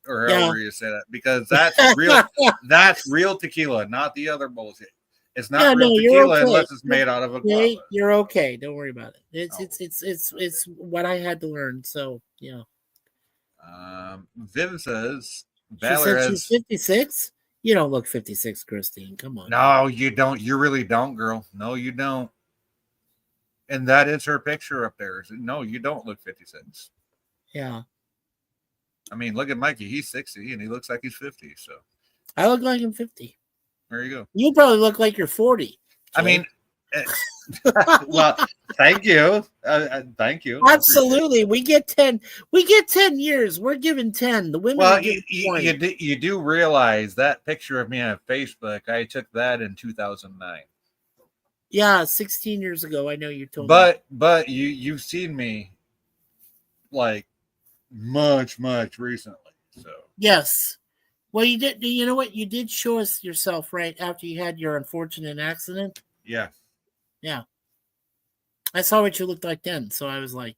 Or however you say that, because that's real. That's real tequila, not the other bullshit. It's not real tequila unless it's made out of a guava. You're okay. Don't worry about it. It's what I had to learn. So yeah. Viv says she's 56. You don't look 56, Christine. Come on. No, you don't. You really don't, girl. No, you don't. And that is her picture up there. No, you don't look 56. Yeah. I mean, look at Mikey. He's 60 and he looks like he's 50. So I look like I'm 50. There you go. You probably look like you're 40. I mean, Well, thank you. Thank you. Absolutely. We get 10. We get 10 years. We're giving 10. The women Well, are giving 20. you do realize that picture of me on Facebook, I took that in 2009. Yeah, 16 years ago. I know you told me. But you've seen me like much recently. So Yes. Well, you did. You know what? You did show us yourself right after you had your unfortunate accident. yeah. Yeah. I saw what you looked like then. So I was like,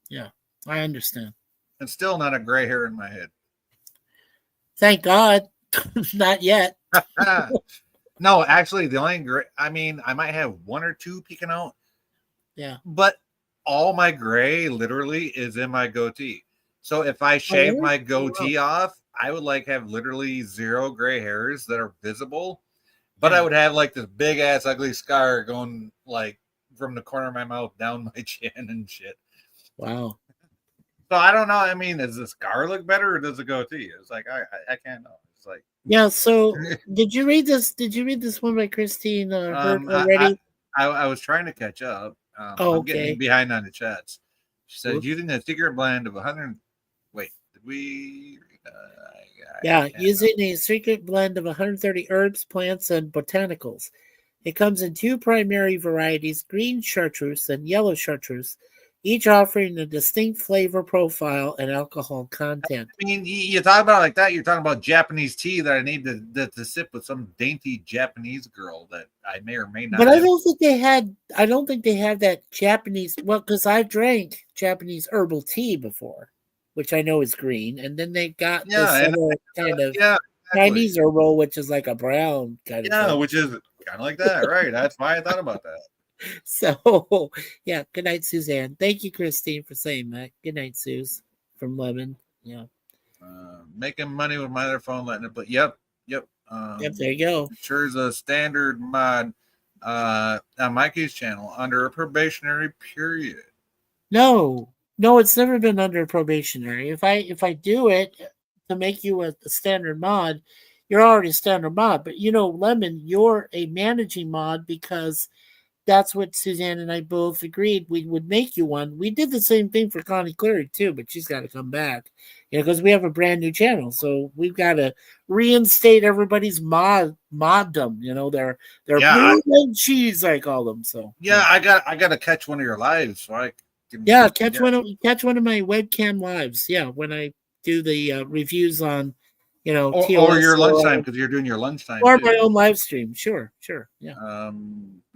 yeah, I understand. And still not a gray hair in my head. Thank God. Not yet. No, actually, the only gray, I mean, I might have one or two peeking out. Yeah. But all my gray literally is in my goatee. So if I shave really? my goatee off, I would like have literally 0 gray hairs that are visible. But I would have like this big ass ugly scar going like from the corner of my mouth down my chin and shit. Wow. So I don't know. I mean, does the scar look better or does the goatee? It's like I can't know. It's like Yeah. So did you read this? Did you read this one by Christine Hurt already? I was trying to catch up. Oh, I'm okay. getting behind on the chats. She said Whoops. using a secret blend of 100. Wait, did we? Yeah, using a secret blend of 130 herbs, plants, and botanicals. It comes in 2 primary varieties, green chartreuse and yellow chartreuse, each offering a distinct flavor profile and alcohol content. I mean, you talk about it like that. You're talking about Japanese tea that I need to sip with some dainty Japanese girl that I may or may not. But I don't think they had. I don't think they had that Japanese. Well, because I've drank Japanese herbal tea before, which I know is green, and then they got this other kind of Chinese herbal, which is like a brown kind of. Yeah, thing. which is kind of like that, right? That's why I thought about that. So, yeah. Good night, Suzanne. Thank you, Christine, for saying that. Good night, Suze from Lemon. Yeah. Making money with my other phone, letting it. But yep. Yep. There you go. Sure is a standard mod on Mikey's channel under a probationary period. No, it's never been under probationary. If I do it to make you a standard mod, you're already a standard mod. But Lemon, you're a managing mod because that's what Suzanne and I both agreed we would make you one. We did the same thing for Connie Cleary too, but she's got to come back, because we have a brand new channel, so we've got to reinstate everybody's moddom. They're blue and cheese, I call them. So yeah, I got to catch one of your lives, so I can, catch one of my webcam lives. Yeah, when I do the reviews on. Or your lunchtime because you're doing your lunchtime or too. my own live stream. Sure, yeah.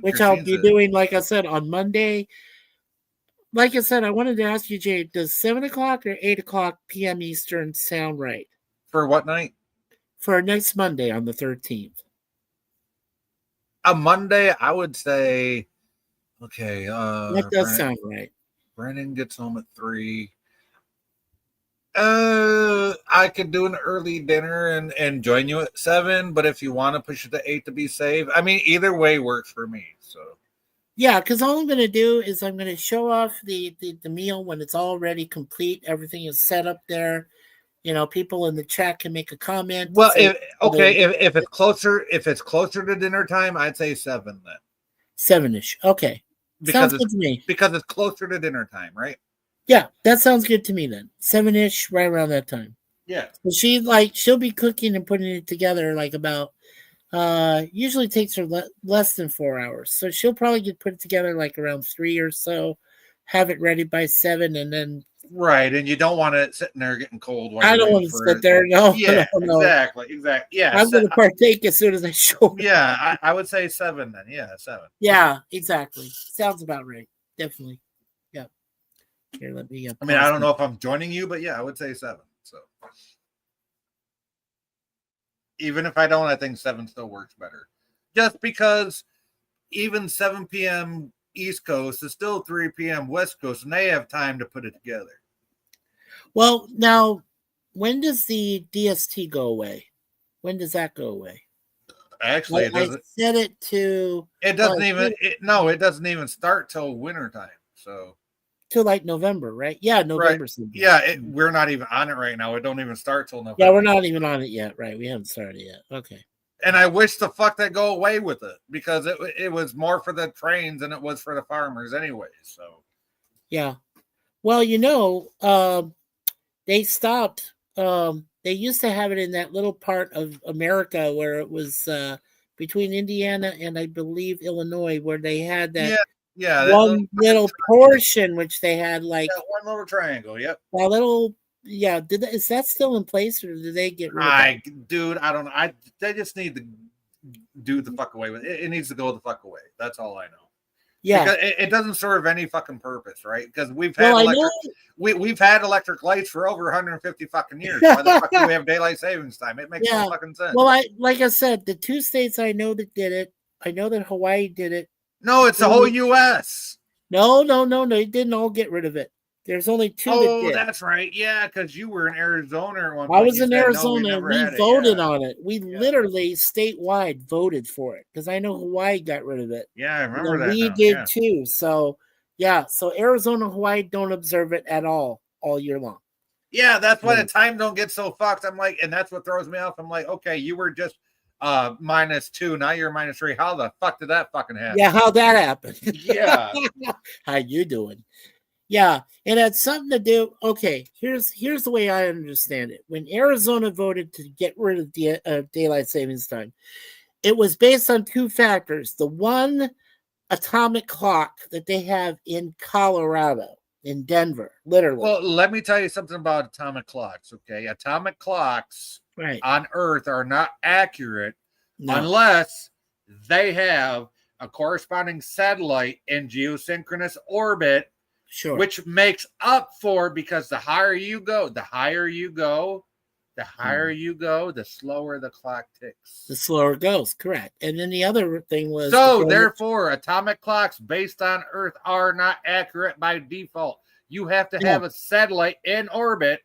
Which I'll be doing, like I said, on Monday. Like I said, I wanted to ask you, Jay, does 7 o'clock or 8 o'clock p.m. Eastern sound right for what night? For next Monday on the 13th. A Monday, I would say. Okay, that does sound right. Brandon gets home at 3. I could do an early dinner and join you at 7, but if you want to push it to 8 to be safe, I mean, either way works for me. So yeah, because all I'm going to do is I'm going to show off the meal when it's already complete. Everything is set up there. People in the chat can make a comment. Well, if it's closer to dinner time, I'd say 7 then. 7-ish. Okay, sounds good to me because it's closer to dinner time, right? Yeah, that sounds good to me then. 7-ish, right around that time. Yeah. So she'll be cooking and putting it together like about usually takes her less than 4 hours. So she'll probably put it together like around 3 or so, have it ready by 7, and then right. And you don't want it sitting there getting cold. I don't want to sit there. No. Yeah, no. Exactly. Yeah. I'm going to partake as soon as I show up. Yeah, I would say 7 then. Yeah, 7. Yeah, exactly. Sounds about right. Definitely. Yeah. Here, let me. I mean, I don't know if I'm joining you, but yeah, I would say 7. So even if I don't, I think 7 still works better. Just because even 7 p.m. East Coast is still 3 p.m. West Coast, and they have time to put it together. Well, now, when does the DST go away? When does that go away? Actually, it doesn't. I set it to. It doesn't even. It doesn't even start till wintertime. So. Till like November, right? Yeah, November. Right. Yeah, we're not even on it right now. It don't even start till November. Yeah, we're not even on it yet, right? We haven't started yet. Okay. And I wish the fuck they go away with it because it was more for the trains than it was for the farmers anyway. So Yeah. Well, they stopped. They used to have it in that little part of America where it was between Indiana and I believe Illinois, where they had that that one little portion which they had like that one little triangle. Yep. a little. Yeah. Is that still in place, or did they get rid of it? Dude, I don't know. They just need to do the fuck away with it. It needs to go the fuck away. That's all I know. Yeah. Because it doesn't serve any fucking purpose, right? Because we've Well, had I electric, we've had electric lights for over 150 fucking years. Why the fuck do we have daylight savings time? It makes no fucking sense. Well, like I said, the two states I know that did it. I know that Hawaii did it. No, it's the whole U.S. No. They didn't all get rid of it. There's only two that did. That's right. Yeah, because you were in Arizona at one I point. was You in said, "No, Arizona. never We had it." voted Yeah. on it. We literally statewide voted for it because I know Hawaii got rid of it. Yeah, I remember that. We now. did Yeah. too. So so Arizona, Hawaii don't observe it at all year long. Yeah, that's why the time don't get so fucked. I'm like, and that's what throws me off. I'm like, okay, you were just -2, now you're -3. How the fuck did that fucking happen? Yeah, how'd that happen? Yeah. How you doing? Yeah, it had something to do. Okay, here's the way I understand it. When Arizona voted to get rid of daylight savings time, it was based on two factors. The one atomic clock that they have in Colorado, in Denver, literally. Well, let me tell you something about atomic clocks, okay? Atomic clocks on Earth are not accurate unless they have a corresponding satellite in geosynchronous orbit, which makes up for, because the higher you go, the slower the clock ticks. The slower it goes, correct. And then the other thing was... So, therefore, atomic clocks based on Earth are not accurate by default. You have to have a satellite in orbit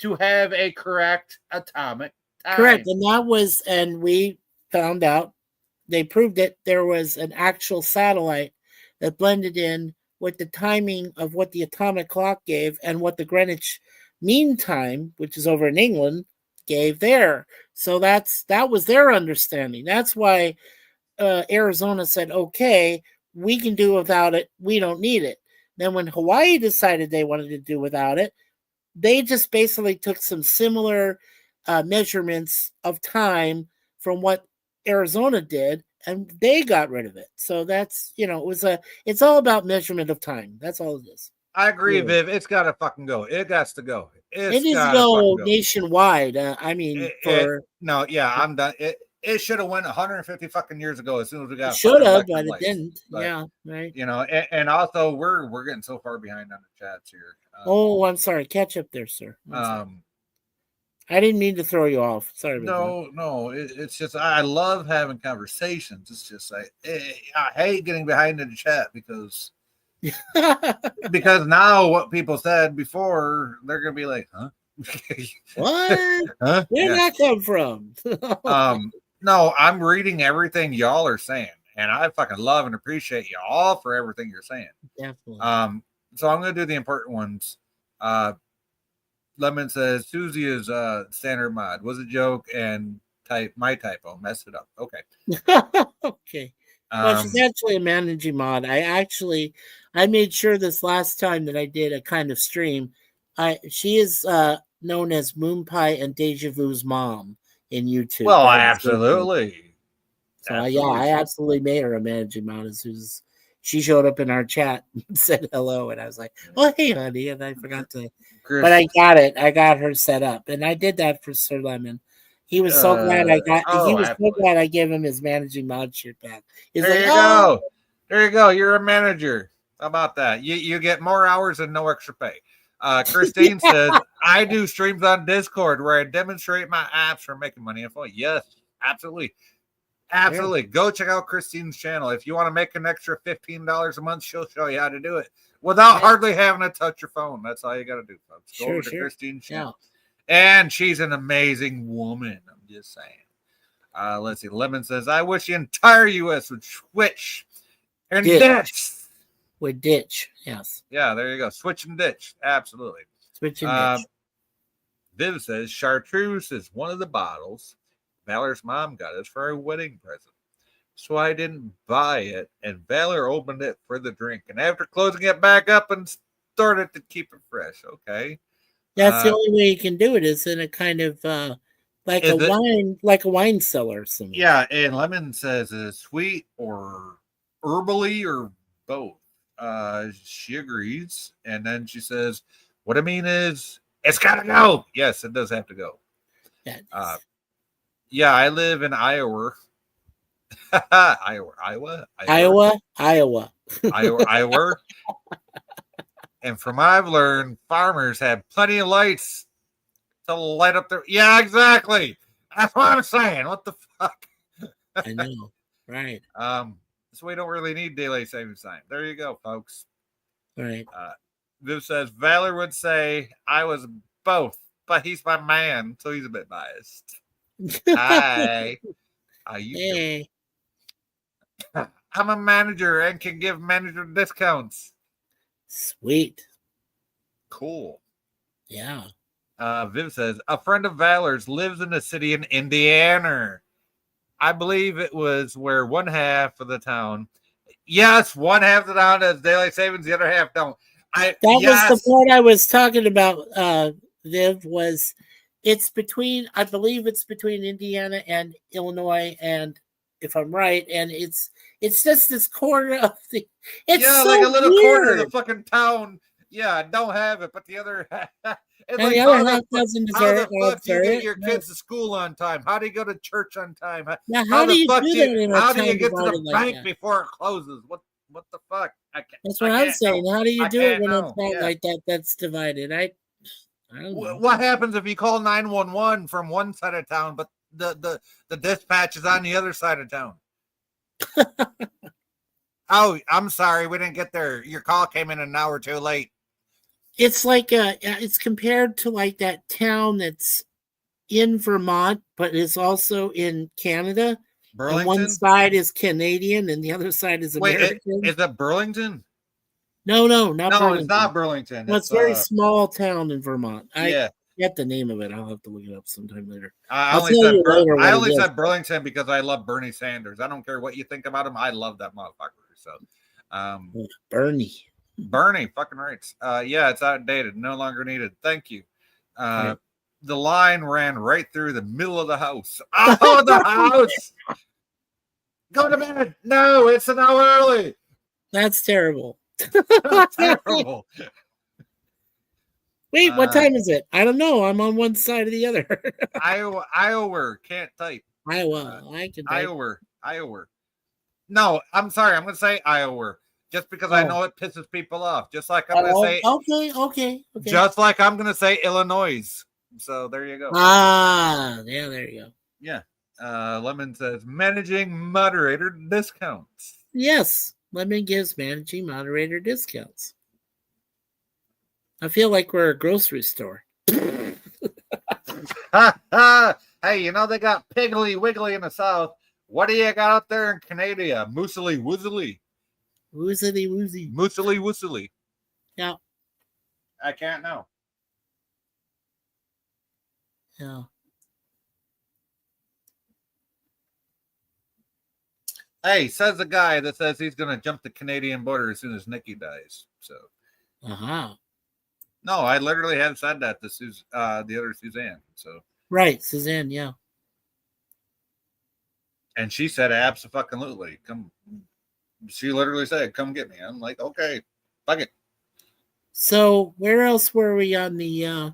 to have a correct atomic time. Correct. And that was, and we found out, they proved it, there was an actual satellite that blended in with the timing of what the atomic clock gave and what the Greenwich Mean Time, which is over in England, gave there. So that was their understanding. That's why Arizona said, okay, we can do without it. We don't need it. Then when Hawaii decided they wanted to do without it, they just basically took some similar measurements of time from what Arizona did, and they got rid of it. So that's, it's all about measurement of time. That's all it is. I agree, Viv. It's got to fucking go. It got to go. It needs to go nationwide. I'm done. It should have went 150 fucking years ago as soon as we got. Should have, but it didn't. But, yeah, right. And also we're getting so far behind on the chats here. I'm sorry. Catch up there, sir. I didn't mean to throw you off. Sorry. No. It's just I love having conversations. It's just I hate getting behind in the chat because now what people said before, they're gonna be like, huh? What? Huh? Where'd that come from? No, I'm reading everything y'all are saying, and I fucking love and appreciate y'all for everything you're saying. Definitely. So I'm gonna do the important ones. Lemon says Susie is standard mod. Was a joke and my typo. Messed it up. Okay. Okay. Well, she's actually a managing mod. I made sure this last time that I did a kind of stream. She is known as Moon Pie and Deja Vu's mom in YouTube. Well, absolutely. So I absolutely made her a managing mod as soon as she showed up in our chat and said hello, and I was like, "Oh, hey, honey," and I forgot to. But I got it. I got her set up, and I did that for Sir Lemon. He was so glad I got. He was so glad I gave him his managing mod shirt back. He's there like, you go. There you go. You're a manager. How about that? You get more hours and no extra pay. Christine says, I do streams on Discord where I demonstrate my apps for making money and fun. Yes, absolutely. Absolutely. Yeah. Go check out Christine's channel. If you want to make an extra $15 a month, she'll show you how to do it without hardly having to touch your phone. That's all you got to do, folks. Go over to Christine's channel. And she's an amazing woman. I'm just saying. Let's see. Lemon says, I wish the entire U.S. would switch and ditch. Would ditch, yes. Yeah, there you go. Switch and ditch. Absolutely. Switch and ditch. Viv says, chartreuse is one of the bottles. Valor's mom got us for a wedding present. So I didn't buy it, and Valor opened it for the drink. And after closing it back up and started to keep it fresh, okay? That's the only way you can do it is in a kind of like a wine cellar. Somewhere. Yeah, and Lemon says, is it sweet or herbally or both? She agrees, and then she says, what I mean is, it's gotta go. Yes, it does have to go. Yeah, I live in Iowa. Iowa. And from what I've learned, farmers have plenty of lights to light up their. Yeah, exactly. That's what I'm saying. What the fuck? I know, right? So we don't really need daylight savings time. There you go, folks. Right. Viv says Valor would say I was both, but he's my man, so he's a bit biased. Hi. Hey. I'm a manager and can give manager discounts. Sweet. Cool. Yeah. Viv says a friend of Valor's lives in a city in Indiana. I believe it was where one half of the town. Yes, one half of the town has daylight savings, the other half don't. Was the part I was talking about, Viv, was it's between, I believe it's between Indiana and Illinois, and if I'm right, and it's just this corner of the it's so like a little weird. corner of the fucking town. Yeah, don't have it, but the other half and like, the other half doesn't deserve how the fuck do you get your kids to school on time? How do you go to church on time? Now, how do you do that? How do you get to the bank before it closes? What the fuck? That's what I'm saying. How do you do it when it's not like that? That's divided. I don't know. What happens if you call 911 from one side of town, but the dispatch is on the other side of town? Oh, I'm sorry, we didn't get there. Your call came in an hour too late. It's like it's compared to like that town that's in Vermont, but it's also in Canada. Burlington? And one side is Canadian and the other side is American. Wait, is that Burlington? No, not Burlington. It's not Burlington. Well, it's a very small town in Vermont. Yeah. Get the name of it. I'll have to look it up sometime later. I only said Burlington because I love Bernie Sanders. I don't care what you think about him. I love that motherfucker. So, Bernie, fucking rights. Yeah, it's outdated, no longer needed. Thank you. The line ran right through the middle of the house. Oh, the house! Go to bed. No, it's an hour early. That's terrible. That's terrible. Wait, what time is it? I don't know. I'm on one side or the other. Iowa. Can't type. Iowa. I can type. Iowa. No, I'm sorry. I'm going to say Iowa just because I know it pisses people off. Just like I'm going to say. Okay. Just like I'm going to say Illinois. So there you go. Yeah, there you go. Yeah. Lemon says managing moderator discounts. Yes. Lemon gives managing moderator discounts. I feel like we're a grocery store. Hey, you know they got Piggly Wiggly in the South. What do you got up there in Canada? Moosily Woozily. Woozily Woozy. Moosily Woozily. Yeah. I can't know. Yeah. Hey, says the guy that says he's going to jump the Canadian border as soon as Nikki dies. So. No, I literally have said that to the other Suzanne. So. Right, Suzanne, yeah. And she said, absolutely. Come. She literally said, come get me. I'm like, okay, fuck it. So where else were we on the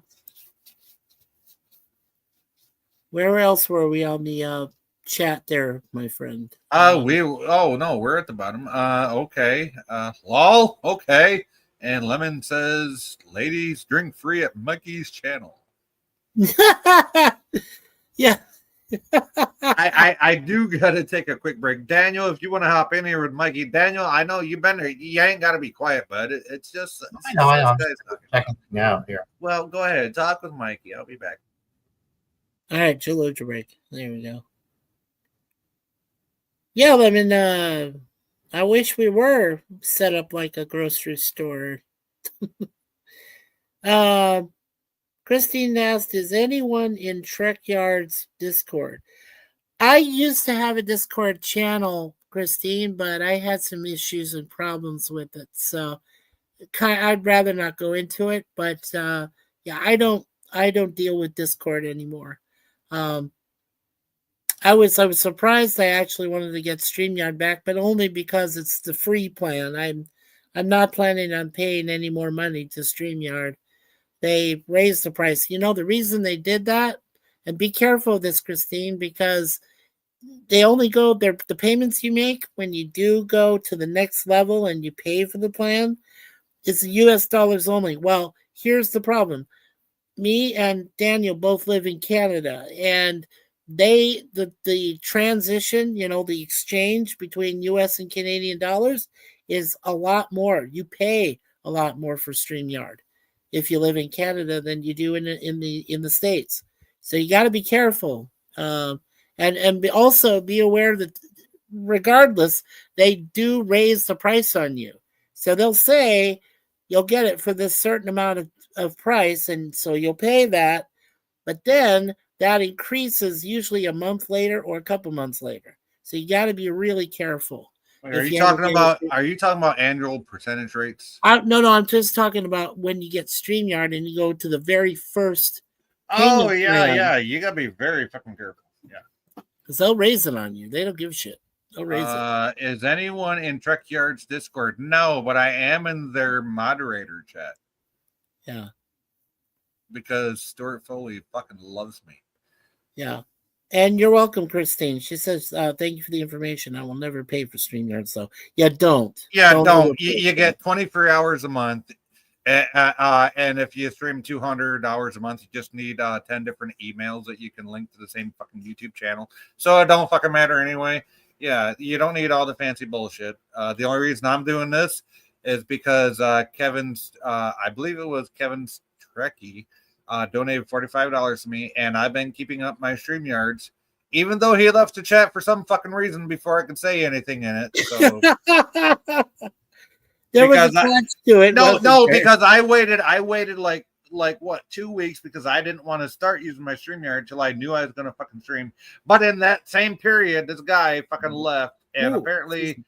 chat there, my friend? We're at the bottom. Okay. Lol, okay. And Lemon says, ladies drink free at Mikey's channel. Yeah. I do gotta take a quick break. Daniel, if you want to hop in here with Mikey. Daniel, I know you've been there. You ain't gotta be quiet, bud. It's just I know. Checking out here. Well, go ahead. Talk with Mikey. I'll be back. All right, chill out your break. There we go. Yeah, I mean, I wish we were set up like a grocery store. Christine asked, is anyone in Trek Yard's Discord? I used to have a Discord channel, Christine, but I had some issues and problems with it. So I'd rather not go into it. But yeah, I don't deal with Discord anymore. I was surprised I actually wanted to get StreamYard back, but only because it's the free plan. I'm not planning on paying any more money to StreamYard. They raised the price. You know, the reason they did that, and be careful of this, Christine, because they only go the payments you make when you do go to the next level and you pay for the plan is US dollars only. Well, here's the problem. Me and Daniel both live in Canada, and the transition, you know, the exchange between US and Canadian dollars is a lot more. You pay a lot more for StreamYard if you live in Canada than you do in the States. So you got to be careful. And also be aware that regardless, they do raise the price on you. So they'll say you'll get it for this certain amount of price, and so you'll pay that, but then that increases usually a month later or a couple months later. So you got to be really careful. Wait, are you talking about annual percentage rates? No, I'm just talking about when you get StreamYard and you go to the very first. Oh yeah, you gotta be very fucking careful. Yeah, because they'll raise it on you. They don't give a shit. They'll raise it. Is anyone in Trekyard's Discord? No, but I am in their moderator chat. Yeah. Because Stuart Foley fucking loves me. Yeah. And you're welcome, Christine. She says, thank you for the information. I will never pay for StreamYard. So, yeah, don't. Yeah, don't. You get 24 hours a month. And if you stream 200 hours a month, you just need 10 different emails that you can link to the same fucking YouTube channel. So it don't fucking matter anyway. Yeah, you don't need all the fancy bullshit. The only reason I'm doing this is because Kevin's, I believe it was Kevin's Trekkie, donated $45 to me, and I've been keeping up my StreamYards, even though he left the chat for some fucking reason before I could say anything in it. So there was a catch to it. No, because I waited like what, 2 weeks, because I didn't want to start using my StreamYard until I knew I was gonna fucking stream. But in that same period, this guy fucking left, and apparently,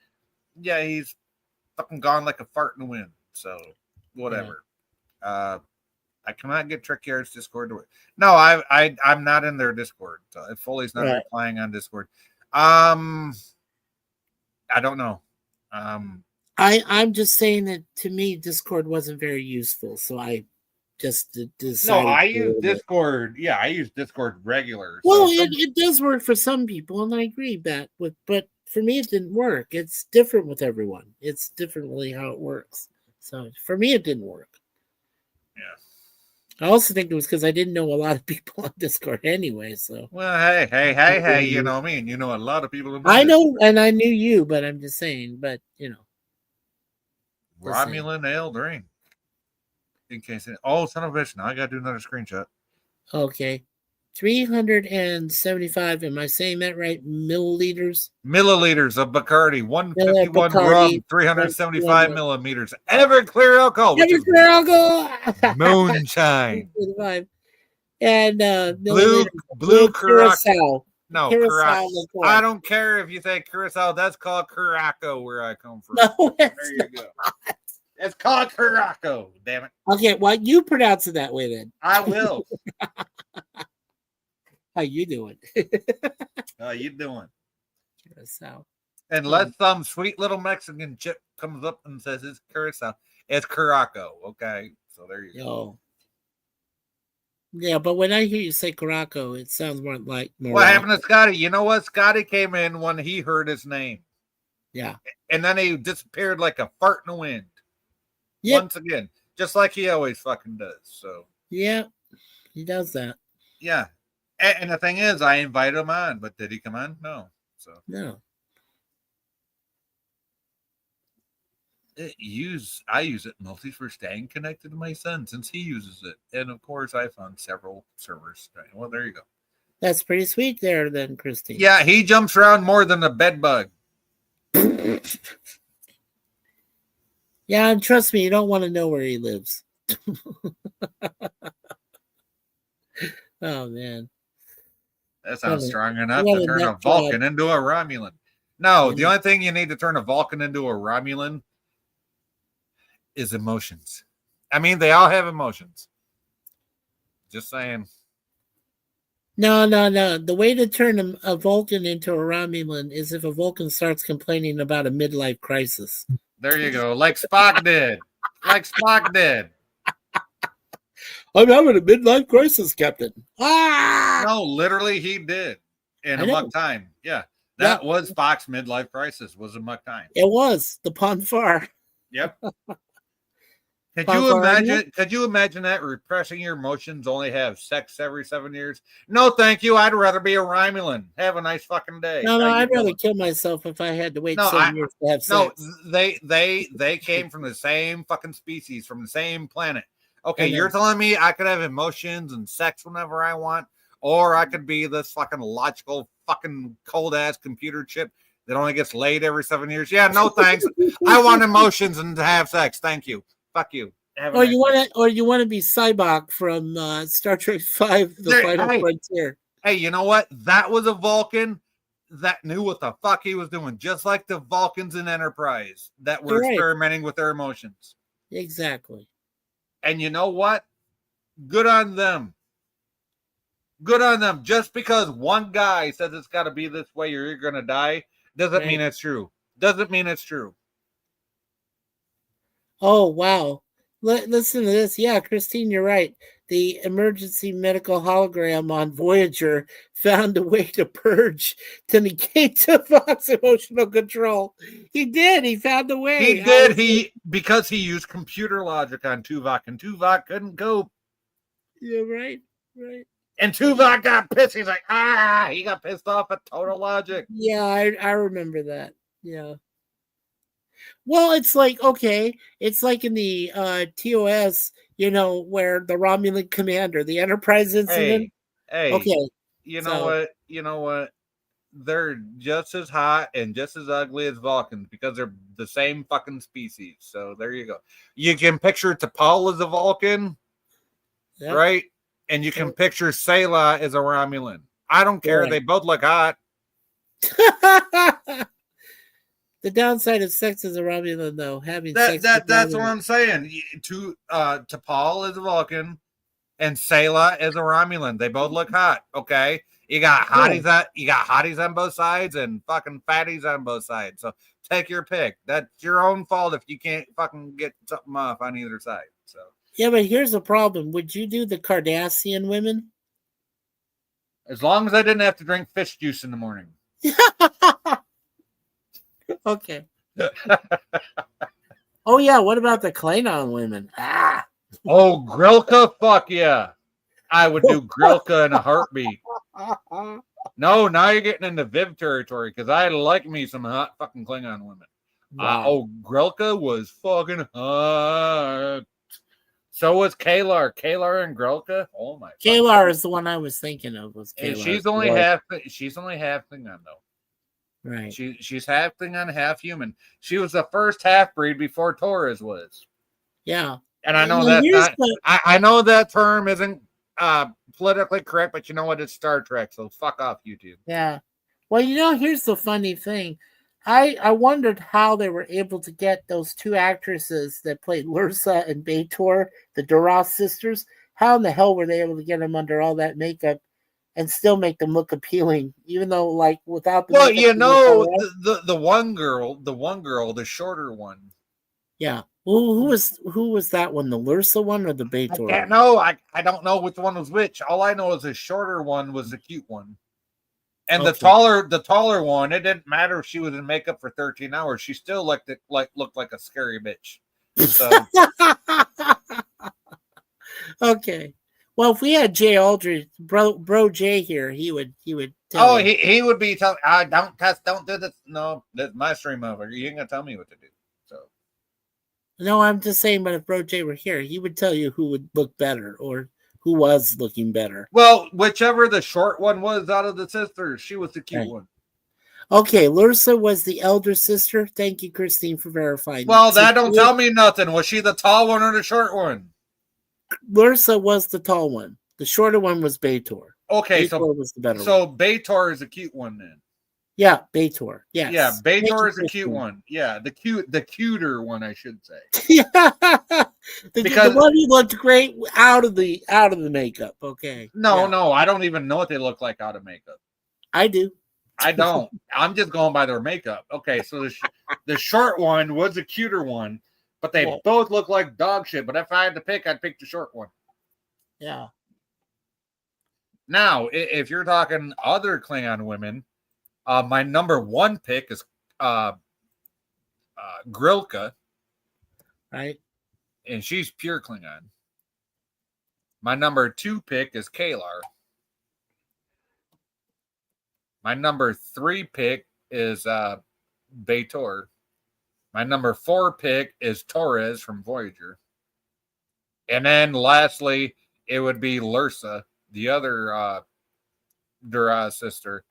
yeah, he's fucking gone like a fart in the wind. So whatever. Yeah. I cannot get Trekyard's Discord to work. No, I'm not in their Discord. So if Foley's not replying on Discord, I don't know. I'm just saying that to me, Discord wasn't very useful, so I just decided. No, I use Discord. Yeah, I use Discord regular. Well, it does work for some people, and I agree that but for me, it didn't work. It's different with everyone. It's differently how it works. So for me, it didn't work. Yeah. I also think it was because I didn't know a lot of people on Discord anyway. So well, hey, you know me, and you know a lot of people. I know, and I knew you, but I'm just saying. But you know, Romulan Ale Drain. In case, son of a bitch! Now I gotta do another screenshot. Okay, 375. Am I saying that right? Milliliters of Bacardi, 151 rum, 375 millimeters. Everclear alcohol. Everclear alcohol. Moonshine. And blue curacao. No, curacao. I don't care if you say curacao. That's called curaco where I come from. No, there you go. It's called curaco. Damn it. Okay, well, you pronounce it that way then. I will. How you doing? How you doing? Curacao. Unless some sweet little Mexican chip comes up and says it's curacao, it's curaco. Okay, so there you go. Yeah, but when I hear you say curaco, it sounds more like more. What happened to Scotty? You know what? Scotty came in when he heard his name. Yeah, and then he disappeared like a fart in the wind. Yep. Once again, just like he always fucking does. So yeah, he does that. Yeah. And the thing is, I invited him on, but did he come on? No. So no. I use it mostly for staying connected to my son since he uses it. And of course, I found several servers. Well, there you go. That's pretty sweet there then, Christine. Yeah, he jumps around more than a bed bug. Yeah, and trust me, you don't want to know where he lives. Oh, man. That sounds Yeah, strong enough yeah, to turn a that's Vulcan into a Romulan. No, the Yeah. only thing you need to turn a Vulcan into a Romulan is emotions. I mean, they all have emotions. Just saying. No. The way to turn a Vulcan into a Romulan is if a Vulcan starts complaining about a midlife crisis. There you go. Like Spock did. Like Spock did. I'm having a midlife crisis, Captain. Ah! No, literally he did. In I a know. muck time. Yeah. That was Spock's midlife crisis, was a muck time. It was the Ponfar. Yep. Could Ponfar you Anya? imagine? Could you imagine that repressing your emotions, only have sex every 7 years? No, thank you. I'd rather be a Romulan. Have a nice fucking day. No, How you I'd rather doing? kill myself if I had to wait No, 7 years to have No, sex. they came from the same fucking species, from the same planet. Okay, I know. you're telling me I could have emotions and sex whenever I want, or I could be this fucking logical, fucking cold ass computer chip that only gets laid every 7 years? Yeah, no thanks. I want emotions and to have sex. Thank you. Fuck you. Have a Or nice you day. want to be Cybok from Star Trek V: The There- Final hey. Frontier. Hey, you know what? That was a Vulcan that knew what the fuck he was doing, just like the Vulcans in Enterprise that were Right. experimenting with their emotions. Exactly. And you know what? Good on them. Good on them. Just because one guy says it's got to be this way or you're going to die doesn't Right. mean it's true. Doesn't mean it's true. Oh wow! Listen to this. Yeah, Christine, you're right. The emergency medical hologram on Voyager found a way to purge to negate Tuvok's emotional control. He did. He found a way. He did. Because he used computer logic on Tuvok, and Tuvok couldn't cope. Yeah, right. And Tuvok got pissed. He's like, he got pissed off at total logic. Yeah, I remember that. Yeah. Well, it's like, okay, it's like in the TOS, where the Romulan commander, the Enterprise incident. Hey, Okay. You know what? They're just as hot and just as ugly as Vulcans because they're the same fucking species. So there you go. You can picture T'Pol as a Vulcan, Yep. right? And you can picture Sayla as a Romulan. I don't care. Right. They both look hot. The downside of sex as a Romulan, though, having sex. That's what I'm saying. T'Pol is a Vulcan, and Sayla is a Romulan. They both look hot. Okay, you got hotties on both sides and fucking fatties on both sides. So take your pick. That's your own fault if you can't fucking get something off on either side. So Yeah, but here's the problem. Would you do the Cardassian women? as long as I didn't have to drink fish juice in the morning. Okay. Oh yeah, what about the Klingon women? Oh, Grilka, fuck yeah. I would do Grilka in a heartbeat. No, now you're getting into Viv territory because I like me some hot fucking Klingon women. Wow. Grilka was fucking hot. So was Kalar. Kalar and Grilka. Oh my. Kalar is the one I was thinking of. Was And Kalar? she's only half. She's only half Klingon though. Right. She's half Klingon, half human. She was the first half breed before Torres was. Yeah. And I know Well, that here's the- I know that term isn't politically correct, but you know what? It's Star Trek, so fuck off, YouTube. Yeah. Well, here's the funny thing. I wondered how they were able to get those two actresses that played Lursa and B'Etor, the Duras sisters. How in the hell were they able to get them under all that makeup and still make them look appealing, even though, like, without the Well, makeup, you they know, look all right? the one girl, the shorter one. Yeah. Who was that one? The Lursa one or the B'Etor? I know. I don't know which one was which. All I know is the shorter one was the cute one. And Okay. the taller one, it didn't matter if she was in makeup for 13 hours. She still looked like a scary bitch. So Okay. Well, if we had Jay Aldridge, bro Jay here, he would tell you. he would be telling, don't do this. No, that's my stream over. You ain't gonna tell me what to do. So No, I'm just saying, but if Bro Jay were here, he would tell you who would look better or who was looking better. well, whichever the short one was out of the sisters, she was the cute Right. one. Okay, Lursa was the elder sister. Thank you, Christine, for verifying. Well, So that don't tell me nothing. Was she the tall one or the short one? Lursa was the tall one. The shorter one was B'Etor. Okay, Baitor was the better one. so Baitor is a cute one then. Yeah, Baitor. Yes. Yeah, Thank Baitor you, is a cute Kristen. one. Yeah, the cuter one, I should say. Yeah. the Because- one who looked great out of the makeup. Okay. No, Yeah, no, I don't even know what they look like out of makeup. I do. I don't. I'm just going by their makeup. Okay, so the short one was the cuter one, but they Yeah. both look like dog shit. But if I had to pick, I'd pick the short one. Yeah. Now, if you're talking other Klingon women, my number one pick is Grilka, Right. and she's pure Klingon. My number two pick is Kalar. My number three pick is Baitor. My number four pick is Torres from Voyager. And then lastly, it would be Lursa, the other Duras sister.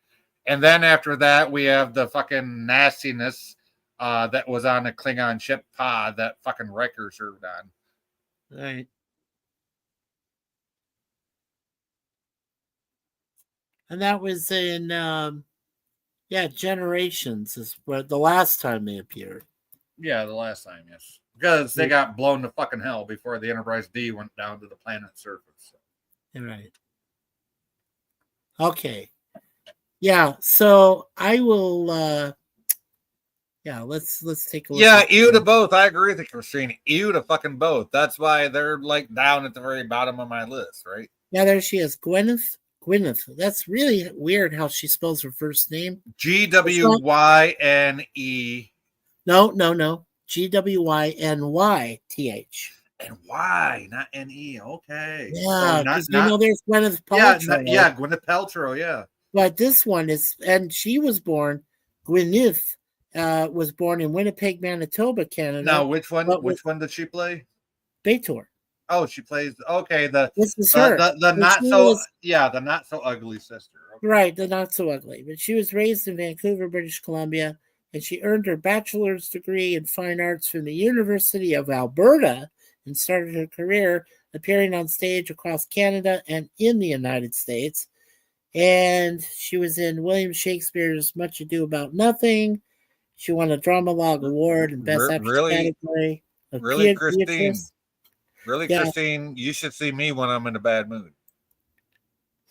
And then after that, we have the fucking nastiness that was on the Klingon ship pod that fucking Riker served on. Right. And that was in Generations is where the last time they appeared. Yeah, the last time, yes. Because they got blown to fucking hell before the Enterprise D went down to the planet's surface. Right. Okay. Yeah, so I will let's take a look. Yeah, at ew to both. I agree with you, Christine. Ew to fucking both. That's why they're like down at the very bottom of my list, right? Yeah, there she is. Gwyneth. That's really weird how she spells her first name. GWYNE. No. GWYNYTH. And Y, not NE. Okay. Yeah, So because there's Gwyneth Paltrow. Yeah, Gwyneth Paltrow, yeah. But this one is, and she was born, Gwyneth was born in Winnipeg, Manitoba, Canada. Now, which one? But Which one did she play? Baitor. Oh, she plays. Okay, This is her. the But not she so was- the not so ugly sister. Okay. Right, the not so ugly. But she was raised in Vancouver, British Columbia, and she earned her bachelor's degree in fine arts from the University of Alberta and started her career appearing on stage across Canada and in the United States. And she was in William Shakespeare's Much Ado About Nothing. She won a Drama Log Award in Best Actress category. Really, Appeared Christine? Beatrice. Really, Yeah. Christine? You should see me when I'm in a bad mood.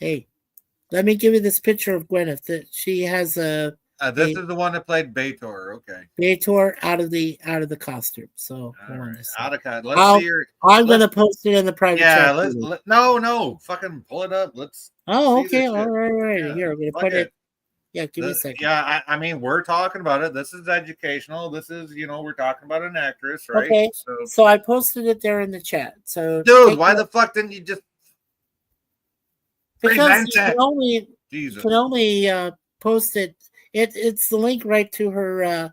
Hey, let me give you this picture of Gwyneth. That she has a This is the one that played Baitor. Okay. Baitor out of the costume. So All hold on right. just a second. Out of cut. Let's see your. I'm let's- gonna post it in the private Yeah, chat. no, fucking pull it up. Let's. Oh, see okay, this all shit. right. Yeah, Here, I'm gonna fuck put it. Yeah, give me a second. Yeah, I mean, we're talking about it. This is educational. This is, we're talking about an actress, right? Okay. So, So I posted it there in the chat. So dude, take why a- the fuck didn't you just because present you that? can only post it. It's the link right to her.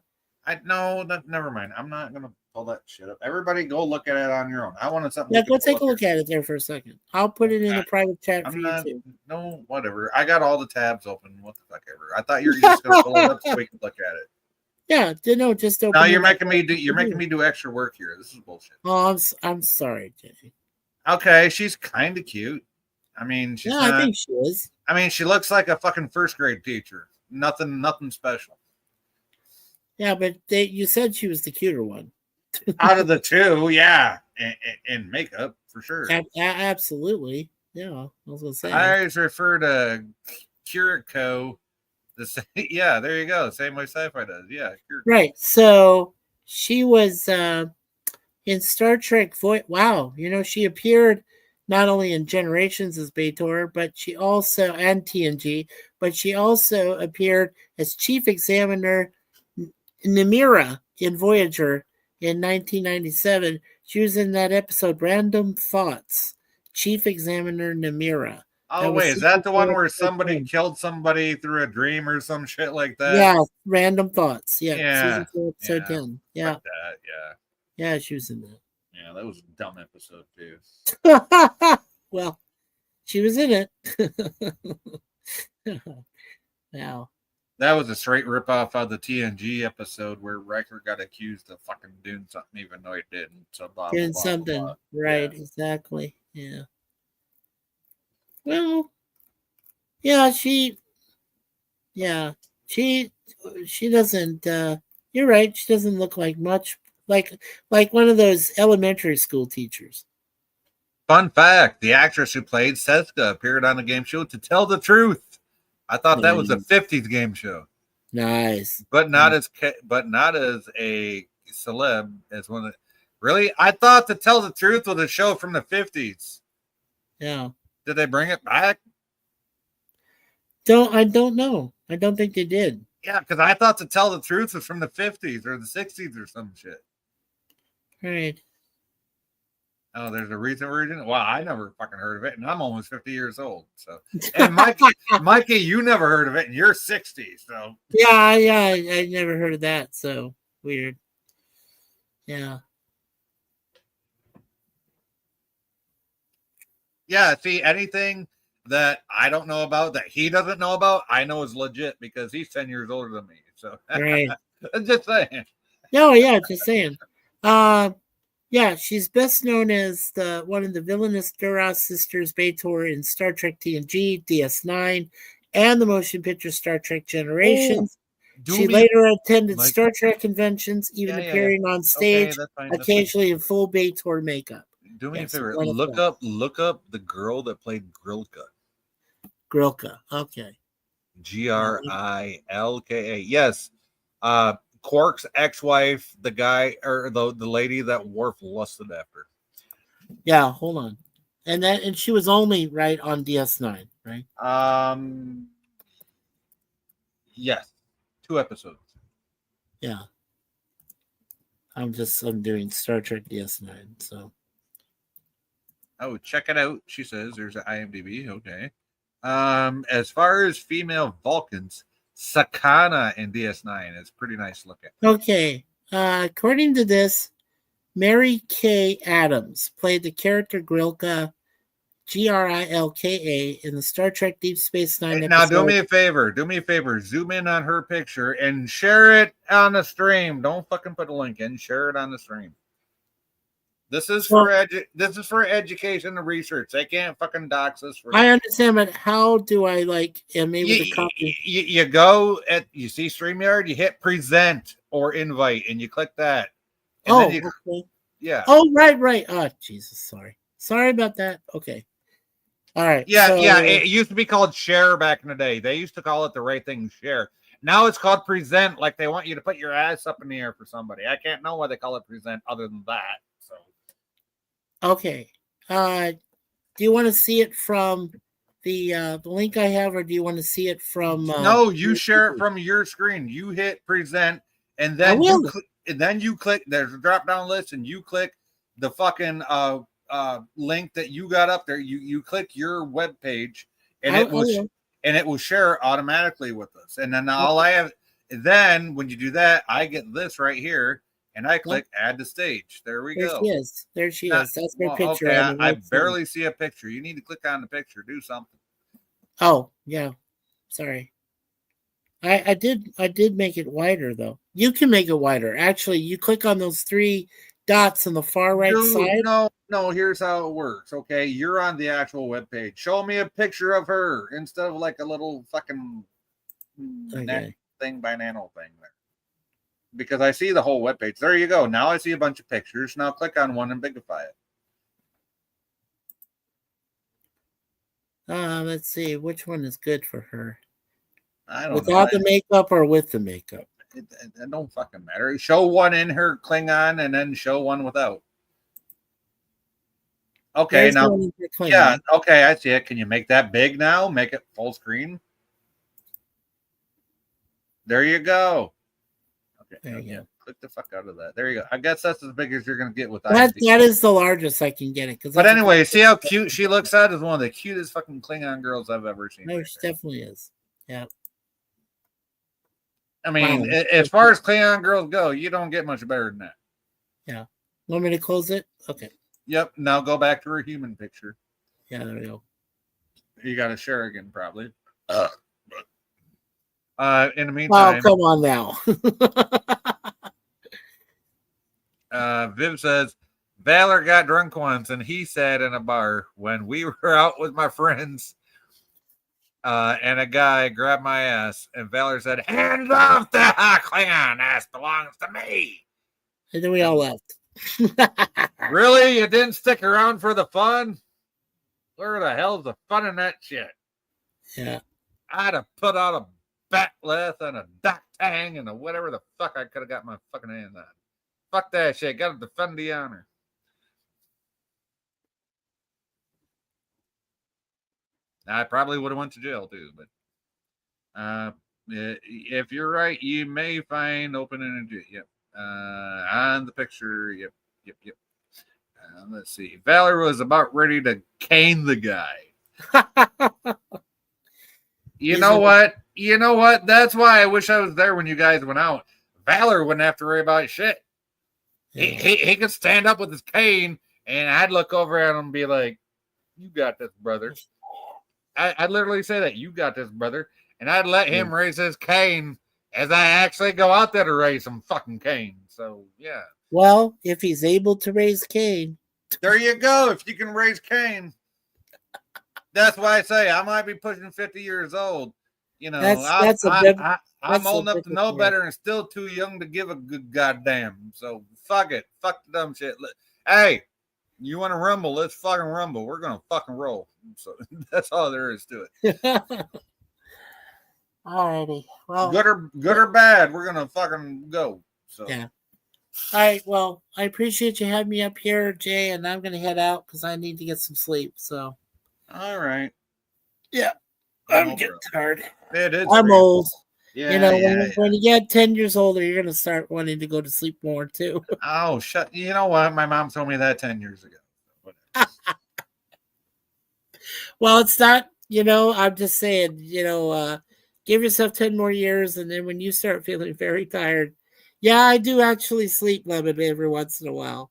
Never mind. I'm not gonna pull that shit up. Everybody, go look at it on your own. I wanted something. Yeah, we go could take a pull up look here. at it there for a second. I'll put it in the private chat for I'm you not. too. No, whatever. I got all the tabs open. What the fuck ever. I thought you were just gonna pull it up so we could look at it. Yeah, no, just open. Now it you're up. making me do. You're making me do extra work here. This is bullshit. Oh, I'm sorry, Jenny. Okay, she's kind of cute. I mean, she's Yeah, not. I think she is. I mean, she looks like a fucking first grade teacher. Nothing special. Yeah, but you said she was the cuter one. Out of the two, yeah, in makeup for sure. Absolutely. Yeah, I was gonna say. I always refer to Kiriko. Yeah, there you go. Same way sci-fi does. Yeah, Kiriko. Right. So she was in Star Trek. Wow, she appeared not only in Generations as Baitor, but she also and TNG, but she also appeared as Chief Examiner Namira in Voyager in 1997. She was in that episode Random Thoughts. Chief Examiner Namira. Oh That was wait, is that the one super where cool. somebody killed somebody through a dream or some shit like that? Yeah, Random Thoughts. Yeah, Yeah, season 2, episode yeah. 10. Yeah, Like that, yeah, she was in that. yeah. That was a dumb episode too. Well, she was in it. Now, That was a straight ripoff of the TNG episode where Riker got accused of fucking doing something even though he didn't. So blah, doing blah, blah, something blah. right, Yeah. exactly. Yeah. Well, Yeah, she doesn't. You're right. She doesn't look like much like one of those elementary school teachers. Fun fact: the actress who played Seska appeared on the game show To Tell the Truth. I thought that was a '50s game show, Nice, but not as a celeb as one of. Really, I thought To Tell the Truth was a show from the '50s. Yeah. Did they bring it back? I don't know. I don't think they did. Yeah, because I thought To Tell the Truth was from the '50s or the '60s or some shit. Right. Oh, there's a recent version. Wow, I never fucking heard of it, and I'm almost 50 years old. So, and Mikey, you never heard of it, and you're 60. So, Yeah, I never heard of that. So weird. Yeah. yeah. See, anything that I don't know about that he doesn't know about, I know is legit because he's 10 years older than me. So, Right. I'm just saying. No, yeah, just saying. Yeah, she's best known as one of the villainous Duras sisters, B'Etor in Star Trek TNG, DS9, and the motion picture Star Trek Generations. She later attended Star Trek conventions, even appearing on stage, occasionally in full B'Etor makeup. Do me a favor. Look up the girl that played Grilka. Grilka. Okay. Grilka. Yes. Quark's ex-wife, the guy or the lady that Worf lusted after. Yeah, hold on. And she was only right on DS9, right? Yes. 2 episodes. Yeah. I'm doing Star Trek DS9, so. Oh, check it out. She says there's an IMDb. Okay. As far as female Vulcans, Sakana in DS9 is pretty nice looking. Okay. According to this, Mary Kay Adams played the character Grilka, Grilka, in the Star Trek Deep Space Nine Now, episode. do me a favor. Zoom in on her picture and share it on the stream. Don't fucking put a link in. Share it on the stream. This is for education and research. They can't fucking dox us. I understand, but how do I am able to copy? You go you see StreamYard, you hit present or invite, and you click that. And okay. Yeah. Oh, right. Oh, Jesus, sorry about that. Okay. All right. Yeah. It used to be called share back in the day. They used to call it the right thing, share. Now it's called present, like they want you to put your ass up in the air for somebody. I can't know why they call it present other than that. So. Okay. Do you want to see it from the link I have, or do you want to see it from? No, you share it from your screen. You hit present, and then you click. There's a drop down list, and you click the fucking link that you got up there. You click your web page, and it will share automatically with us. And then all I have, then when you do that, I get this right here. And I click add to stage. There we go. There she is. That's her picture. Okay, I barely see a picture. You need to click on the picture. Do something. Oh, yeah. Sorry. I did make it wider, though. You can make it wider. Actually, you click on those 3 dots on the far right side. No, here's how it works. Okay, you're on the actual web page. Show me a picture of her instead of like a little fucking thing by nano thing there. Because I see the whole webpage. There you go. Now I see a bunch of pictures. Now click on one and bigify it. Let's see. Which one is good for her? I don't know. Without the makeup or with the makeup? It don't fucking matter. Show one in her Klingon and then show one without. Okay, now. Yeah, okay, I see it. Can you make that big now? Make it full screen? There you go. There you go. Click the fuck out of that. There you go. I guess that's as big as you're gonna get with that. That is the largest I can get it. But anyway, see how cute she looks at? Is one of the cutest fucking Klingon girls I've ever seen. No, she definitely is. Yeah. I mean, as far as Klingon girls go, you don't get much better than that. Yeah. Want me to close it? Okay. Yep. Now go back to her human picture. Yeah, there we go. You got to share again, probably. In the meantime, come on now. Viv says Valor got drunk once, and he said in a bar when we were out with my friends, and a guy grabbed my ass, and Valor said, "Hands off the Klingon ass belongs to me." And then we all left. Really? You didn't stick around for the fun? Where the hell's the fun in that shit? Yeah. I'd have put out a batleth and a dock tang and a whatever the fuck I could have got my fucking hands on. Fuck that shit. Gotta defend the honor. I probably would have went to jail too, but if you're right, you may find open energy. Yep. On the picture. Yep. Let's see. Valor was about ready to cane the guy. You know what? That's why I wish I was there when you guys went out. Valor wouldn't have to worry about shit. Yeah. He could stand up with his cane, and I'd look over at him and be like, "You got this, brother." I'd literally say that, "You got this, brother," and I'd let him raise his cane as I actually go out there to raise some fucking cane. So yeah. Well, if he's able to raise Cain. There you go. If you can raise cane. That's why I say I might be pushing 50 years old. You know, I'm old enough to know better and still too young to give a good goddamn. So fuck it. Fuck the dumb shit. Hey, you want to rumble? Let's fucking rumble. We're going to fucking roll. So that's all there is to it. Alrighty. Well, good or bad, we're going to fucking go. So yeah. All right. Well, I appreciate you having me up here, Jay, and I'm going to head out because I need to get some sleep. So. All right. Yeah. I'm getting tired. I'm old. Yeah. You know, when you get 10 years older, you're going to start wanting to go to sleep more too. Oh, shut. You know what? My mom told me that 10 years ago. Well, it's not, I'm just saying, give yourself 10 more years. And then when you start feeling very tired, yeah, I do actually sleep, Lemon, every once in a while.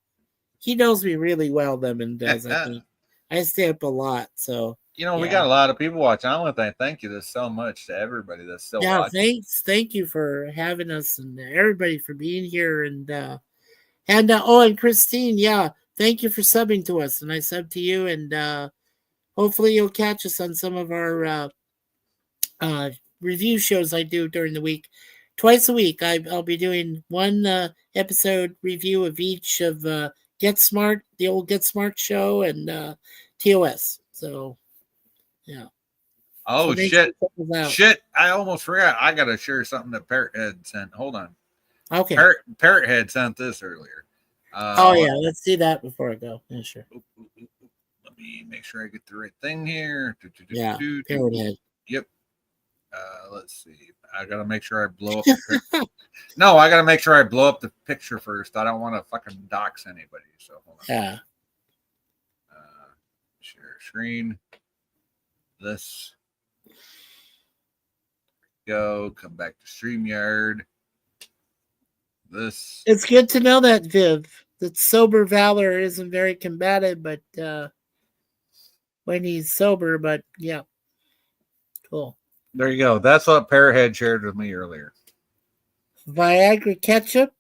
He knows me really well, Lemon does, I think. I stay up a lot, so. We got a lot of people watching. I want to thank you so much to everybody that's still watching. Thank you for having us and everybody for being here. And Christine, thank you for subbing to us. And I sub to you, and hopefully you'll catch us on some of our review shows I do during the week. Twice a week, I'll be doing one episode review of each of Get Smart, the old Get Smart show, and TOS. So, yeah. Oh, so shit. I almost forgot. I got to share something that Parrot Head sent. Hold on. Okay. Parrot Head sent this earlier. Let's see that before I go. Yeah, sure. Let me make sure I get the right thing here. Parrot Head. Yep. Let's see. I gotta make sure I blow up the No, I gotta make sure I blow up the picture first. I don't want to fucking dox anybody. So hold on. Yeah. Share screen. This. Go. Come back to StreamYard. This. It's good to know that, Viv. That sober Valor isn't very combative, but when he's sober, but yeah. Cool. There you go. That's what Parrothead shared with me earlier. Viagra ketchup?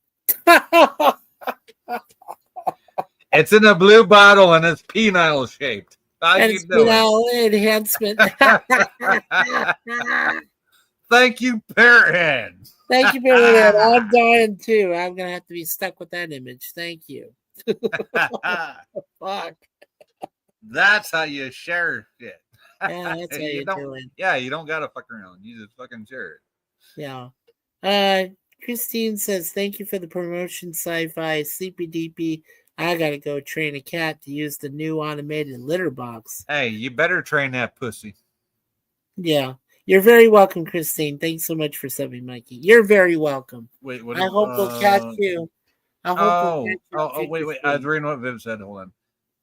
It's in a blue bottle and it's penile shaped. And it's penile enhancement. Thank you, Parrothead. Thank you, Parrothead. I'm dying too. I'm going to have to be stuck with that image. Thank you. Fuck. That's how you share shit. Yeah, that's how you're doing. Yeah, you don't gotta fuck around. You just fucking share it. Yeah. Christine says, thank you for the promotion, Sci-Fi. Sleepy Deepy. I gotta go train a cat to use the new automated litter box. Hey, you better train that pussy. Yeah. You're very welcome, Christine. Thanks so much for subbing, Mikey. You're very welcome. Wait, I hope we'll catch you. Wait. I was reading what Viv said. Hold on.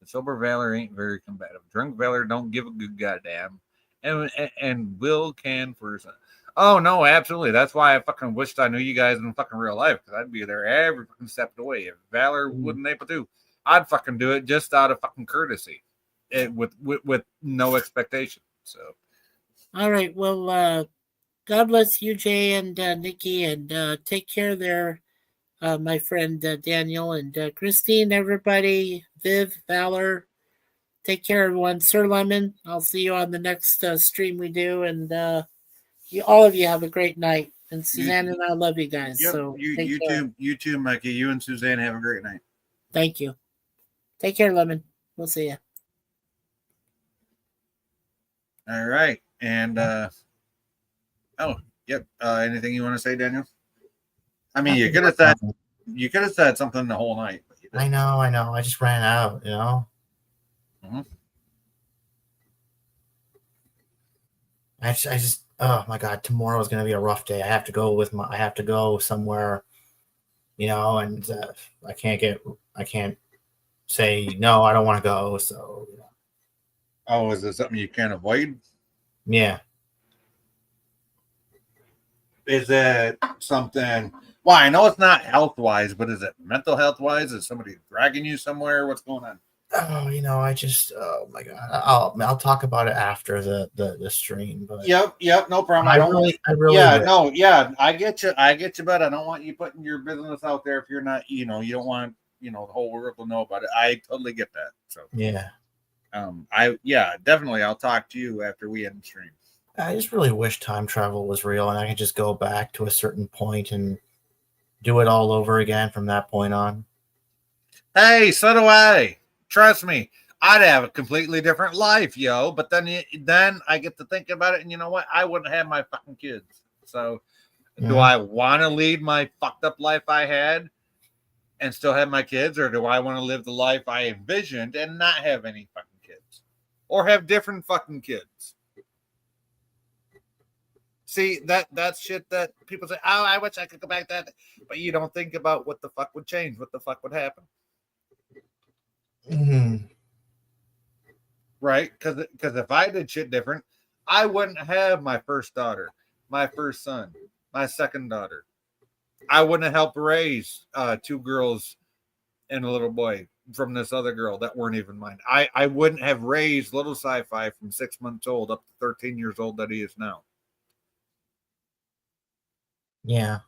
Sober Valor ain't very combative. Drunk Valor don't give a good goddamn. And Will can for some. Oh, no, absolutely. That's why I fucking wished I knew you guys in fucking real life, because I'd be there every fucking step of the way. If Valor wouldn't able to, I'd fucking do it just out of fucking courtesy, with no expectation. So. All right. Well, God bless you, Jay and Nikki, and take care there. My friend Daniel and Christine, everybody, Viv, Valor, Take care, everyone. Sir Lemon, I'll see you on the next stream we do. And all of you have a great night. And Suzanne and I love you guys. Yep. So You too, Mikey. You and Suzanne have a great night. Thank you. Take care, Lemon. We'll see you. All right. And anything you want to say, Daniel? I mean, you could have said something the whole night. But you didn't. I know. I just ran out, Mhm. I just oh my god, tomorrow is gonna be a rough day. I have to go somewhere, and I can't say no, I don't want to go. So Oh, is it something you can't avoid? yeah. Is it something? Well, I know it's not health wise, but is it mental health wise? Is somebody dragging you somewhere? What's going on? Oh, oh my god. I'll talk about it after the stream. But Yep, no problem. I really I get you, but I don't want you putting your business out there if you're not, you don't want, the whole world to know about it. I totally get that. So yeah. Definitely I'll talk to you after we end the stream. I just really wish time travel was real and I could just go back to a certain point and do it all over again from that point on. Hey, so do I. Trust me, I'd have a completely different life, yo. But then I get to think about it, and you know what? I wouldn't have my fucking kids. So, do I want to lead my fucked up life I had and still have my kids, or do I want to live the life I envisioned and not have any fucking kids, or have different fucking kids? See, that's shit that people say, oh, I wish I could go back to that. But you don't think about what the fuck would change, what the fuck would happen. Mm-hmm. Right? Because if I did shit different, I wouldn't have my first daughter, my first son, my second daughter. I wouldn't have helped raise 2 girls and a little boy from this other girl that weren't even mine. I wouldn't have raised little sci-fi from 6 months old up to 13 years old that he is now. Yeah.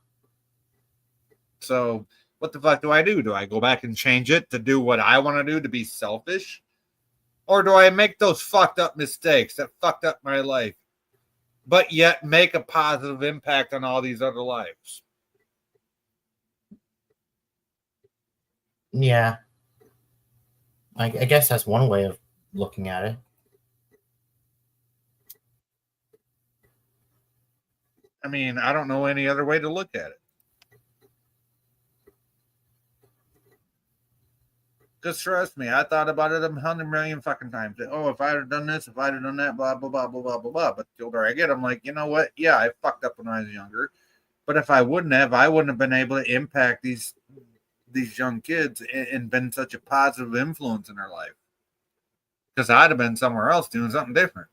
So what the fuck do I do? Do I go back and change it to do what I want to do to be selfish? Or do I make those fucked up mistakes that fucked up my life, but yet make a positive impact on all these other lives? Yeah. I guess that's one way of looking at it. I mean, I don't know any other way to look at it. Just trust me, I thought about it 100 million fucking times. Oh, if I'd have done this, if I'd have done that, blah, blah, blah, blah, blah, blah, blah. But the older I get, I'm like, you know what? Yeah, I fucked up when I was younger. But if I wouldn't have been able to impact these young kids and been such a positive influence in their life. Because I'd have been somewhere else doing something different.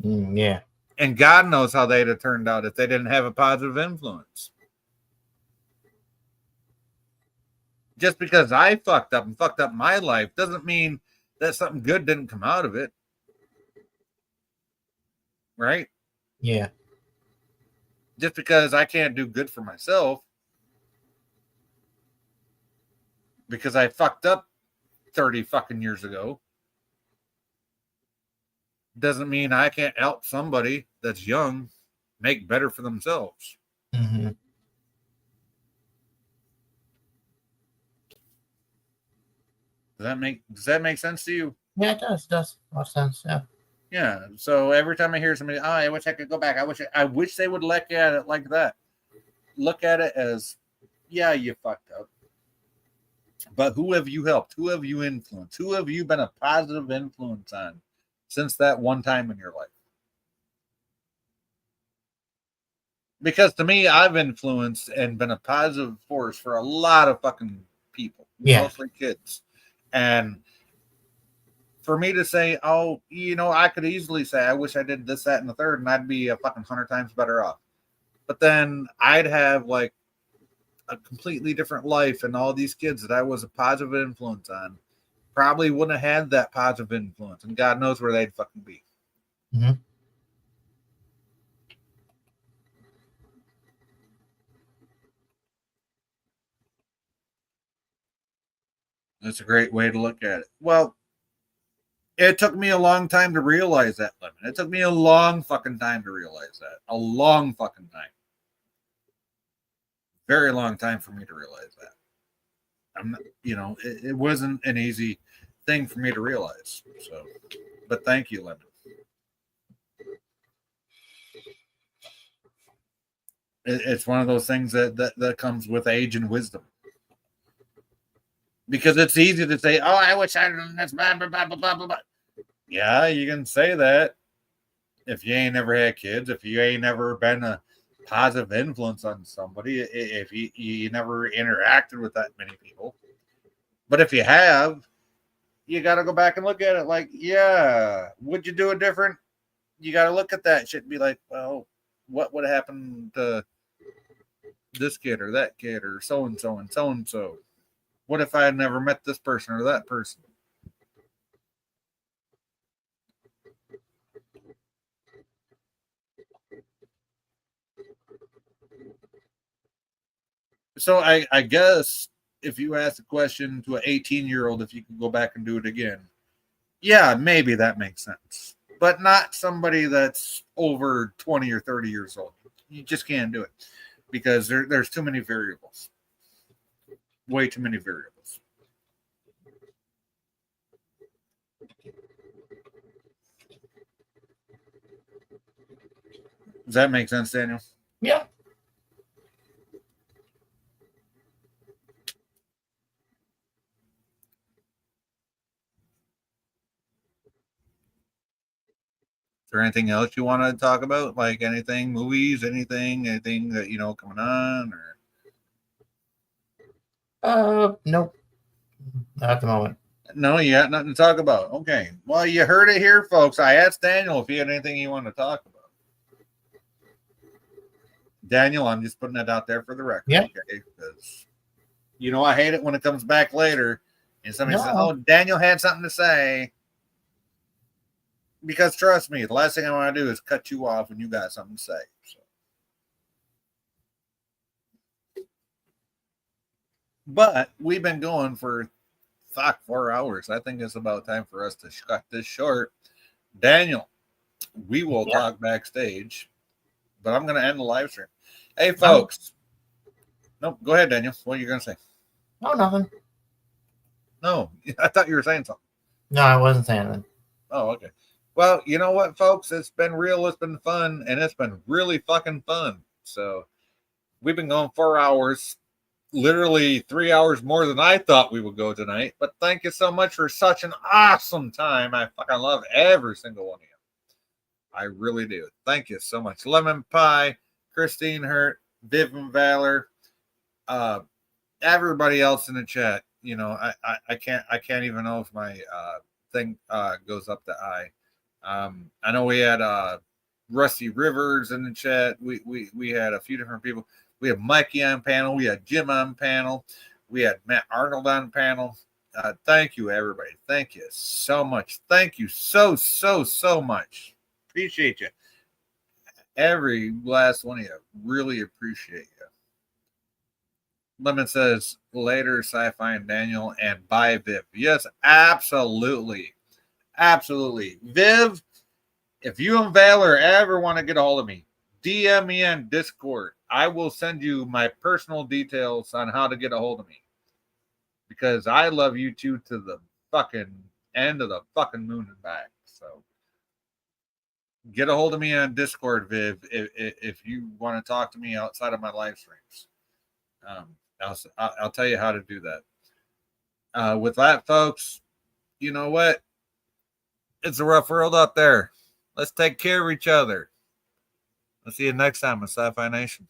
Yeah. And God knows how they'd have turned out if they didn't have a positive influence. Just because I fucked up my life doesn't mean that something good didn't come out of it. Right? Yeah. Just because I can't do good for myself because I fucked up 30 fucking years ago doesn't mean I can't help somebody that's young make better for themselves. Mm-hmm. Does that make sense to you? Yeah, it does. It does. A lot of sense. Yeah. Yeah. So every time I hear somebody, oh, I wish I could go back. I wish they would look at it like that. Look at it as, yeah, you fucked up. But who have you helped? Who have you influenced? Who have you been a positive influence on since that one time in your life? Because to me, I've influenced and been a positive force for a lot of fucking people, mostly kids. And for me to say, oh, I could easily say, I wish I did this, that, and the third, and I'd be a fucking 100 times better off. But then I'd have like a completely different life, and all these kids that I was a positive influence on probably wouldn't have had that positive influence, and God knows where they'd fucking be. Mm-hmm. That's a great way to look at it. Well, It took me a long time to realize that, Lemon. It took me a long fucking time to realize that. A long fucking time. Very long time for me to realize that. I'm not, it wasn't an easy thing for me to realize. So, but thank you, Lemon. It's one of those things that comes with age and wisdom. Because it's easy to say, "Oh, I wish I'd done this." Blah, blah, blah, blah, blah, blah. Yeah, you can say that if you ain't never had kids, if you ain't never been a positive influence on somebody, if you never interacted with that many people. But if you have, you got to go back and look at it like, yeah, would you do it different? You got to look at that shit and be like, well, what would happen to this kid or that kid or so-and-so and so-and-so? What if I had never met this person or that person? So I guess if you ask a question to an 18-year-old, if you could go back and do it again, yeah, maybe that makes sense. But not somebody that's over 20 or 30 years old. You just can't do it because there's too many variables. Way too many variables. Does that make sense, Daniel? Yeah. Is there anything else you want to talk about? Like anything, movies, anything that coming on or? Nope. Not at the moment. No, you got nothing to talk about. Okay. Well, you heard it here, folks. I asked Daniel if he had anything he wanted to talk about. Daniel, I'm just putting that out there for the record. Yeah. Okay? Because I hate it when it comes back later and somebody says, No. "Oh, Daniel had something to say." Because trust me, the last thing I want to do is cut you off when you got something to say. So. But we've been going for 4 hours. I think it's about time for us to cut this short. Daniel, we will talk backstage, but I'm going to end the live stream. Hey, folks. Nope. Go ahead, Daniel. What are you going to say? Oh, nothing. No, I thought you were saying something. No, I wasn't saying anything. Oh, okay. Well, you know what, folks? It's been real. It's been fun, and it's been really fucking fun. So we've been going 4 hours, literally 3 hours more than I thought we would go tonight. But thank you so much for such an awesome time. I fucking love every single one of you. I really do. Thank you so much. Lemon Pie, Christine Hurt, Vivian Valor, everybody else in the chat. I can't even know if my thing goes up to I. I know we had Rusty Rivers in the chat. We had a few different people. We had Mikey on panel. We had Jim on panel. We had Matt Arnold on panel. Thank you, everybody. Thank you so much. Thank you so much. Appreciate you. Every last one of you. Really appreciate you. Lemon says, later, Sci-Fi and Daniel, and bye, Viv. Yes, absolutely. Absolutely. Viv, if you and Valor ever want to get a hold of me, DM me on Discord. I will send you my personal details on how to get a hold of me. Because I love you two to the fucking end of the fucking moon and back. So get a hold of me on Discord, Viv, if you want to talk to me outside of my live streams. I'll tell you how to do that. With that, folks, you know what? It's a rough world out there. Let's take care of each other. I'll see you next time on Sci-Fi Nation.